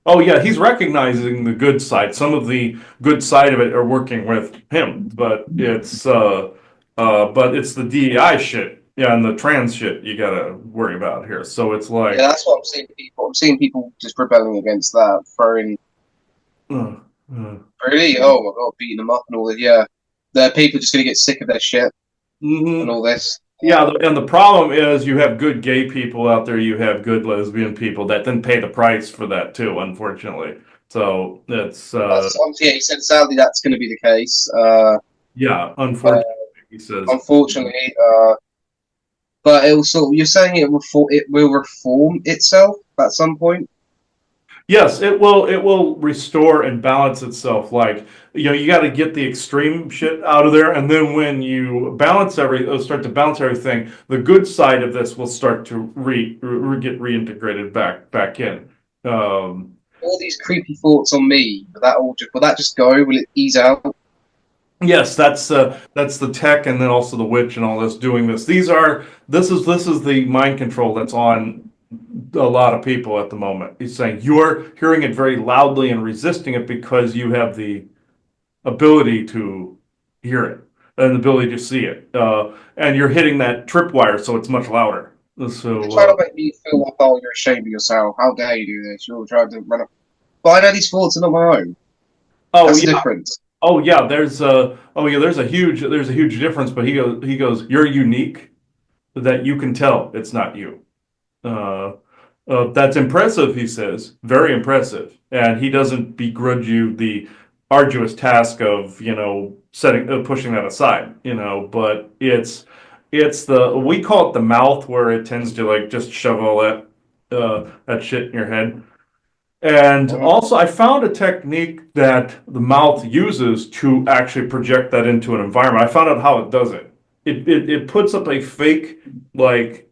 [SPEAKER 1] oh yeah, he's recognizing the good side. Some of the good side of it are working with him, but it's the DEI shit, yeah, and the trans shit you gotta worry about here. So it's
[SPEAKER 3] Yeah,
[SPEAKER 1] like,
[SPEAKER 3] that's what I'm seeing people. I'm seeing people just rebelling against that, throwing
[SPEAKER 1] uh, uh,
[SPEAKER 3] really, oh my god, beating them up and all that. Yeah, the people just gonna get sick of their shit and
[SPEAKER 1] mhm.
[SPEAKER 3] all this.
[SPEAKER 1] Yeah, and the problem is you have good gay people out there, you have good lesbian people that then pay the price for that too, unfortunately. So it's
[SPEAKER 3] Yeah, he said sadly that's going to be the case.
[SPEAKER 1] yeah,
[SPEAKER 3] Uh,
[SPEAKER 1] unfortunately, he says.
[SPEAKER 3] Unfortunately, but it will sort. You're saying it will reform itself at some point.
[SPEAKER 1] Yes, it will restore and balance itself. Like, you got to get the extreme shit out of there, and then when you start to balance everything, the good side of this will start to get reintegrated back in. Um,
[SPEAKER 3] All these creepy thoughts on me. Will that just go? Will it ease out?
[SPEAKER 1] Yes, that's the tech, and then also the witch and all this doing this. This is the mind control that's on a lot of people at the moment. He's saying you're hearing it very loudly and resisting it because you have the ability to hear it and the ability to see it, and you're hitting that tripwire, so it's much louder.
[SPEAKER 3] You're
[SPEAKER 1] So
[SPEAKER 3] trying to make me feel like, oh, you're ashamed of yourself. How dare you do this? You're trying to run up. But I know these thoughts are not my own.
[SPEAKER 1] oh
[SPEAKER 3] That's the
[SPEAKER 1] yeah,
[SPEAKER 3] difference.
[SPEAKER 1] oh yeah, there's a huge difference. But he goes, you're unique, that you can tell it's not you. Uh, that's impressive, he says. Very impressive. And he doesn't begrudge you the arduous task of, pushing that aside, but we call it the mouth where it tends to like just shove all that shit in your head. And
[SPEAKER 3] Mhm.
[SPEAKER 1] also, I found a technique that the mouth uses to actually project that into an environment. I found out how it does it. It puts up a fake, like,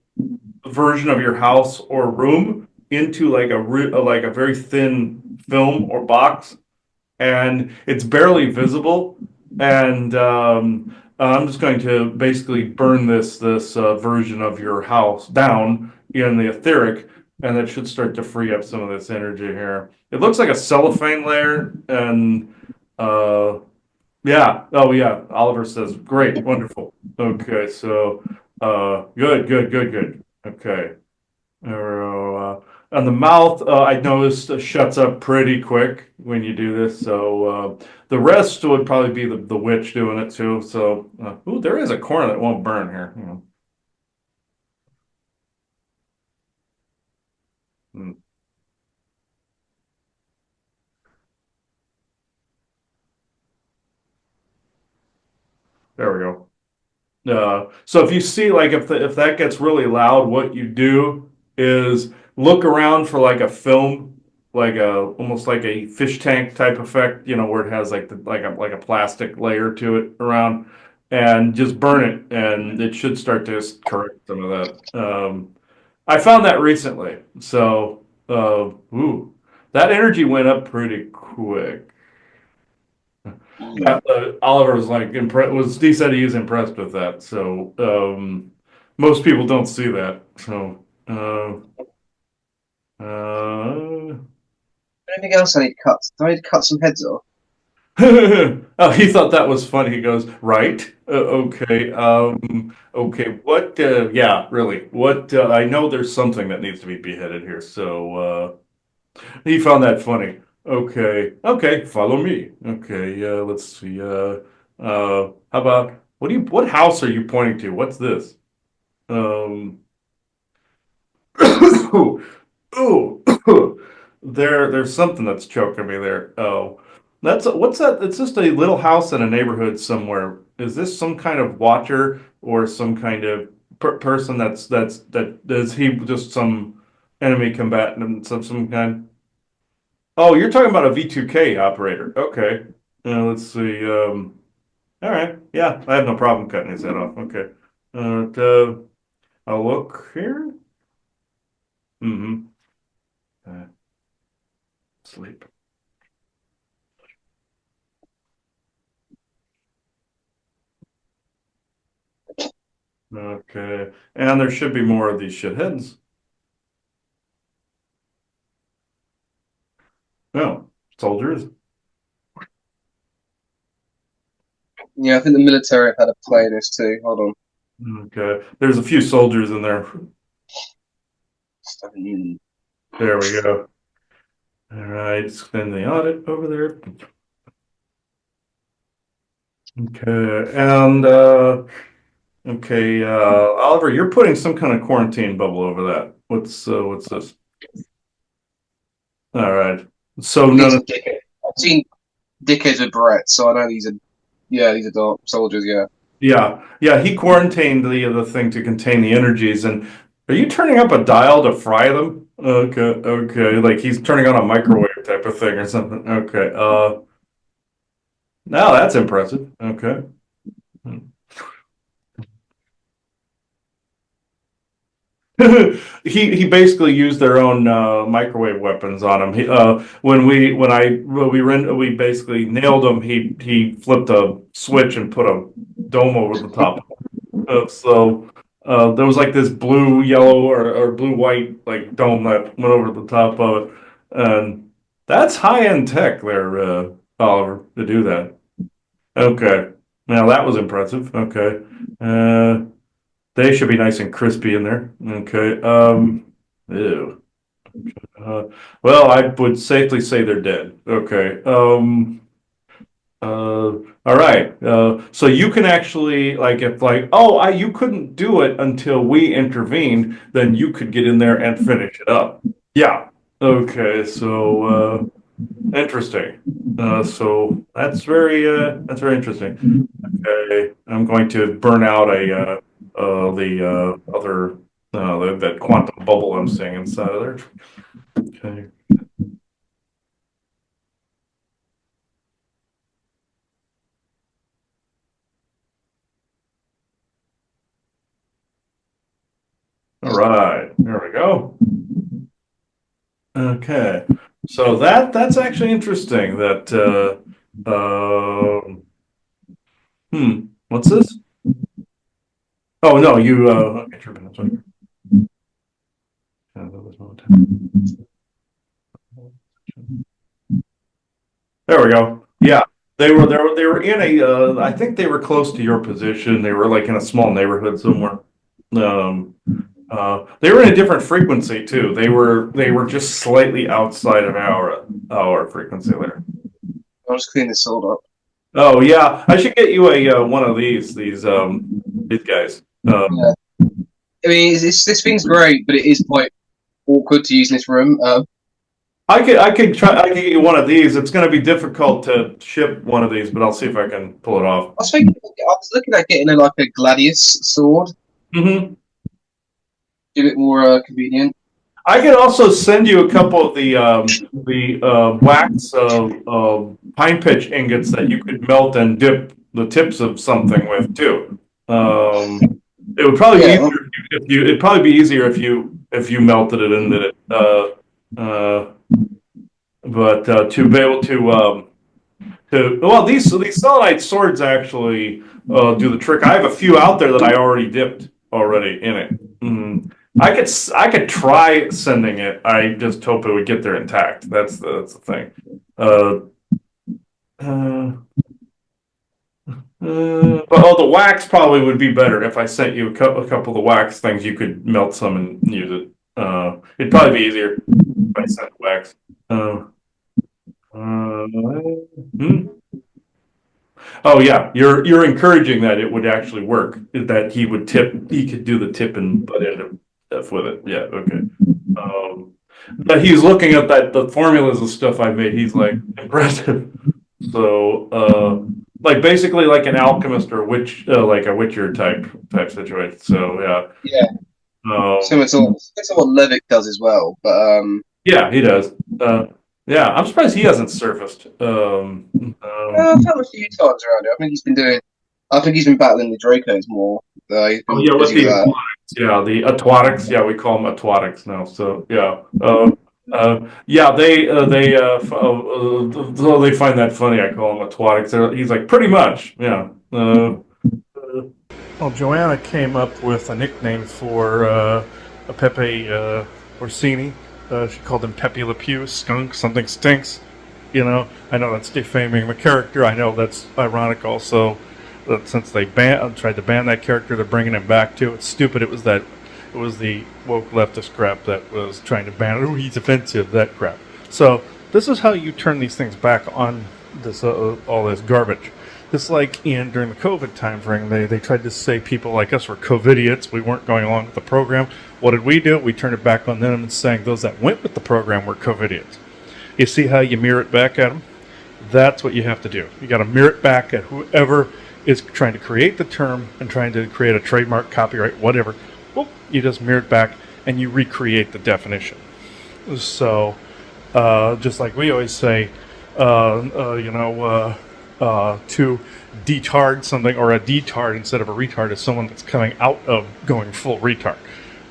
[SPEAKER 1] version of your house or room into like a very thin film or box, and it's barely visible. And I'm just going to basically burn this version of your house down in the etheric, and that should start to free up some of this energy here. It looks like a cellophane layer, and uh, yeah. Oh, yeah. Oliver says, great, wonderful. Okay, so good. Okay. And the mouth, I noticed, shuts up pretty quick when you do this. So the rest would probably be the witch doing it too. So, ooh, there is a corner that won't burn here. Hmm, there we go. So if you see, like, if that gets really loud, what you do is look around for like a film, like a almost like a fish tank type effect, where it has like like a plastic layer to it around, and just burn it, and it should start to correct some of that. I found that recently, so that energy went up pretty quick. Yeah, Oliver was like impressed. He said he was impressed with that. So most people don't see that. So uh,
[SPEAKER 3] Anything else I need to cut? Do I need to cut some heads off?
[SPEAKER 1] oh, he thought that was funny. He goes, right? Okay. Okay. What? Yeah, really. What? I know there's something that needs to be beheaded here. So he found that funny. Okay. Okay. Follow me. Okay. Let's see. How about what house are you pointing to? What's this? Um, ooh, there's something that's choking me there. Oh, what's that? It's just a little house in a neighborhood somewhere. Is this some kind of watcher or some kind of person that is he just some enemy combatant of some kind? Oh, you're talking about a V2K operator. Okay. Let's see. All right. Yeah, I have no problem cutting his head off. Okay. I'll look here. Mm-hmm. Uh, Sleep. Okay. And there should be more of these shitheads. No, soldiers.
[SPEAKER 3] Yeah, I think the military have had a play in this too. Hold on.
[SPEAKER 1] Okay. There's a few soldiers in there.
[SPEAKER 3] Hmm.
[SPEAKER 1] There we go. All right. Spend the audit over there. Okay. And okay, Oliver, you're putting some kind of quarantine bubble over that. What's this? All right. So
[SPEAKER 3] These
[SPEAKER 1] none
[SPEAKER 3] are
[SPEAKER 1] of
[SPEAKER 3] dickheads. I've seen dickheads with berets, so I know these are dark soldiers. Yeah.
[SPEAKER 1] yeah, he quarantined the thing to contain the energies. And are you turning up a dial to fry them? Okay, like he's turning on a microwave type of thing or something. Okay, now that's impressive. Okay. He basically used their own microwave weapons on him. When we basically nailed him, he flipped a switch and put a dome over the top. So there was like this blue, yellow, or blue, white like dome that went over the top of it, and that's high end tech there, Oliver, to do that. Okay, now that was impressive. Okay, uh, they should be nice and crispy in there. Okay, ew. Uh, well, I would safely say they're dead. Okay. All right. So you can actually like if like you couldn't do it until we intervened, then you could get in there and finish it up. Yeah. Okay. So interesting. So that's very interesting. Okay. I'm going to burn out the other that quantum bubble I'm seeing inside of there. Okay. All right. There we go. Okay, so that's actually interesting. What's this? Oh no, you okay, sure, that's right. There we go. Yeah, they were in a. I think they were close to your position. They were like in a small neighborhood somewhere. Um, they were in a different frequency too. They were just slightly outside of our frequency there.
[SPEAKER 3] I'll just clean this all up.
[SPEAKER 1] Oh yeah, I should get you a one of these guys.
[SPEAKER 3] Yeah. I mean, this thing's great, but it is quite awkward to use in this room.
[SPEAKER 1] I could get you one of these. It's going to be difficult to ship one of these, but I'll see if I can pull it off.
[SPEAKER 3] I was looking at getting like a gladius sword,
[SPEAKER 1] Hmm.
[SPEAKER 3] a bit more convenient.
[SPEAKER 1] I could also send you a couple of the wax pine pitch ingots that you could melt and dip the tips of something with too. It would probably be
[SPEAKER 3] Yeah,
[SPEAKER 1] easier if you it'd probably be easier if you melted it and did it. But to be able to well, these selenite swords actually do the trick. I have a few out there that I already dipped already in it. I could try sending it. I just hope it would get there intact. That's the thing. Uh, uh, but the wax probably would be better if I sent you a couple of the wax things. You could melt some and use it. It'd probably be easier if I sent wax. Hmm. Oh yeah, you're encouraging that it would actually work. That he could do the tip and butt end of stuff with it. Yeah, okay. Um, but he's looking at the formulas and stuff I made. He's like impressive. So like basically like an alchemist or witch, like a witcher type situation. So yeah,
[SPEAKER 3] yeah.
[SPEAKER 1] um,
[SPEAKER 3] Similar to what Levick does as well. But
[SPEAKER 1] yeah, he does. Yeah, I'm surprised he hasn't surfaced.
[SPEAKER 3] I've found a few times around it. I think he's been battling the Dracos more. He's
[SPEAKER 1] Oh
[SPEAKER 3] been
[SPEAKER 1] yeah, with
[SPEAKER 3] busy with
[SPEAKER 1] the
[SPEAKER 3] that.
[SPEAKER 1] aquatics, yeah, the atwatics, yeah, we call them atwatics now. So yeah, yeah, they find that funny. I call them atwatics. He's like pretty much, yeah. Well, Joanna came up with a nickname for a Pepe Orsini. She called him Pepe Le Pew, skunk, something stinks. You know, I know that's defaming the character. I know that's ironic also. That since they tried to ban that character, they're bringing him back too. It's stupid. It was the woke leftist crap that was trying to ban it. Oh, he's offensive. That crap. So this is how you turn these things back on this all this garbage. Just like during the COVID time frame, they tried to say people like us were COVIDiots. We weren't going along with the program. What did we do? We turned it back on them and saying those that went with the program were COVIDiots. You see how you mirror it back at them? That's what you have to do. You got to mirror it back at whoever is trying to create the term and trying to create a trademark, copyright, whatever. Well, you just mirror it back and you recreate the definition. So, just like we always say, to detard something, or a detard instead of a retard is someone that's coming out of going full retard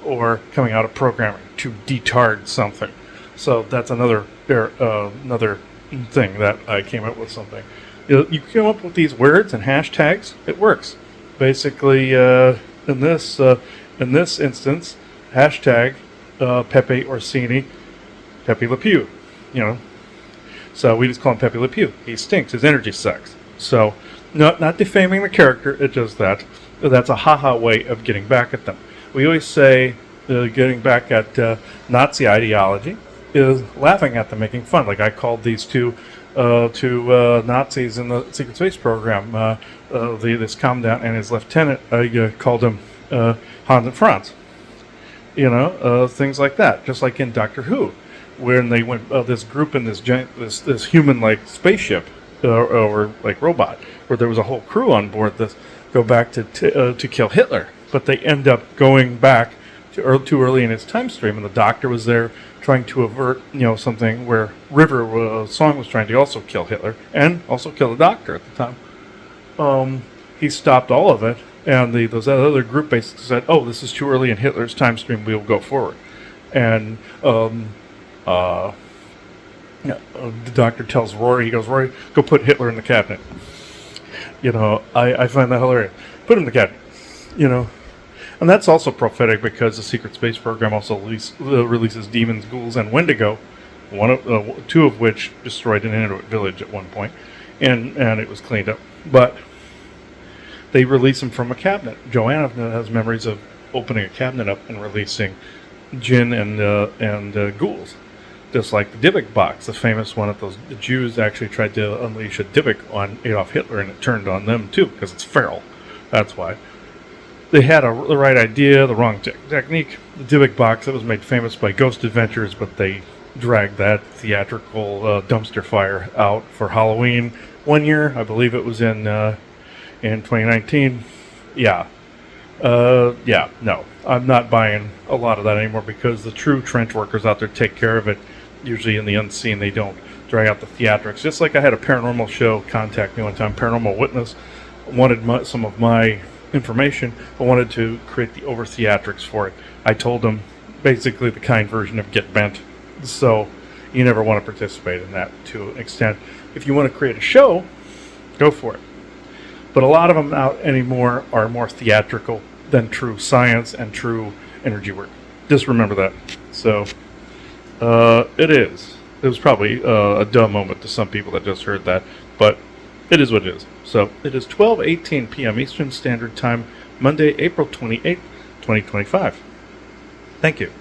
[SPEAKER 1] or coming out of programming to detard something. So that's another thing that I came up with something. You come up with these words and hashtags, it works. Basically, in this instance, hashtag Pepe Orsini, Pepe Le Pew, So we just call him Pepe Le Pew. He stinks. His energy sucks. So, not defaming the character. It's just that's a haha way of getting back at them. We always say getting back at Nazi ideology is laughing at them, making fun. Like I called these two Nazis in the secret space program. This commandant and his lieutenant. I called him Hans and Franz. Things like that. Just like in Doctor Who, when they went this group in this giant this human-like spaceship or like robot, where there was a whole crew on board. This go back to kill Hitler, but they end up going back too early in his time stream, and the Doctor was there trying to avert something where River Song was trying to also kill Hitler and also kill the Doctor at the time. He stopped all of it, and that other group basically said, "Oh, this is too early in Hitler's time stream. We'll go forward." And the Doctor tells Rory, he goes, "Rory, go put Hitler in the cabinet." I find that hilarious. Put him in the cabinet. And that's also prophetic because the Secret Space Program also releases Demons, Ghouls, and Wendigo, two of which destroyed an Inuit village at one point, and it was cleaned up. But they release them from a cabinet. Joanna has memories of opening a cabinet up and releasing Jinn and ghouls. Just like the Dybbuk box, the famous one the Jews actually tried to unleash a Dybbuk on Adolf Hitler, and it turned on them too, because it's feral. That's why. They had the right idea, the wrong technique. The Dybbuk box, that was made famous by Ghost Adventures, but they dragged that theatrical dumpster fire out for Halloween one year. I believe it was in 2019. Yeah. No. I'm not buying a lot of that anymore, because the true trench workers out there take care of it. Usually in the unseen, they don't drag out the theatrics. Just like I had a paranormal show contact me one time, Paranormal Witness. wanted some of my information, but wanted to create the over theatrics for it. I told them basically the kind version of Get Bent. So you never want to participate in that to an extent. If you want to create a show, go for it. But a lot of them out anymore are more theatrical than true science and true energy work. Just remember that. So it was probably a dumb moment to some people that just heard that, but it is what it is. So it is 12:18 p.m. Eastern Standard Time, Monday, April 28th, 2025. Thank you.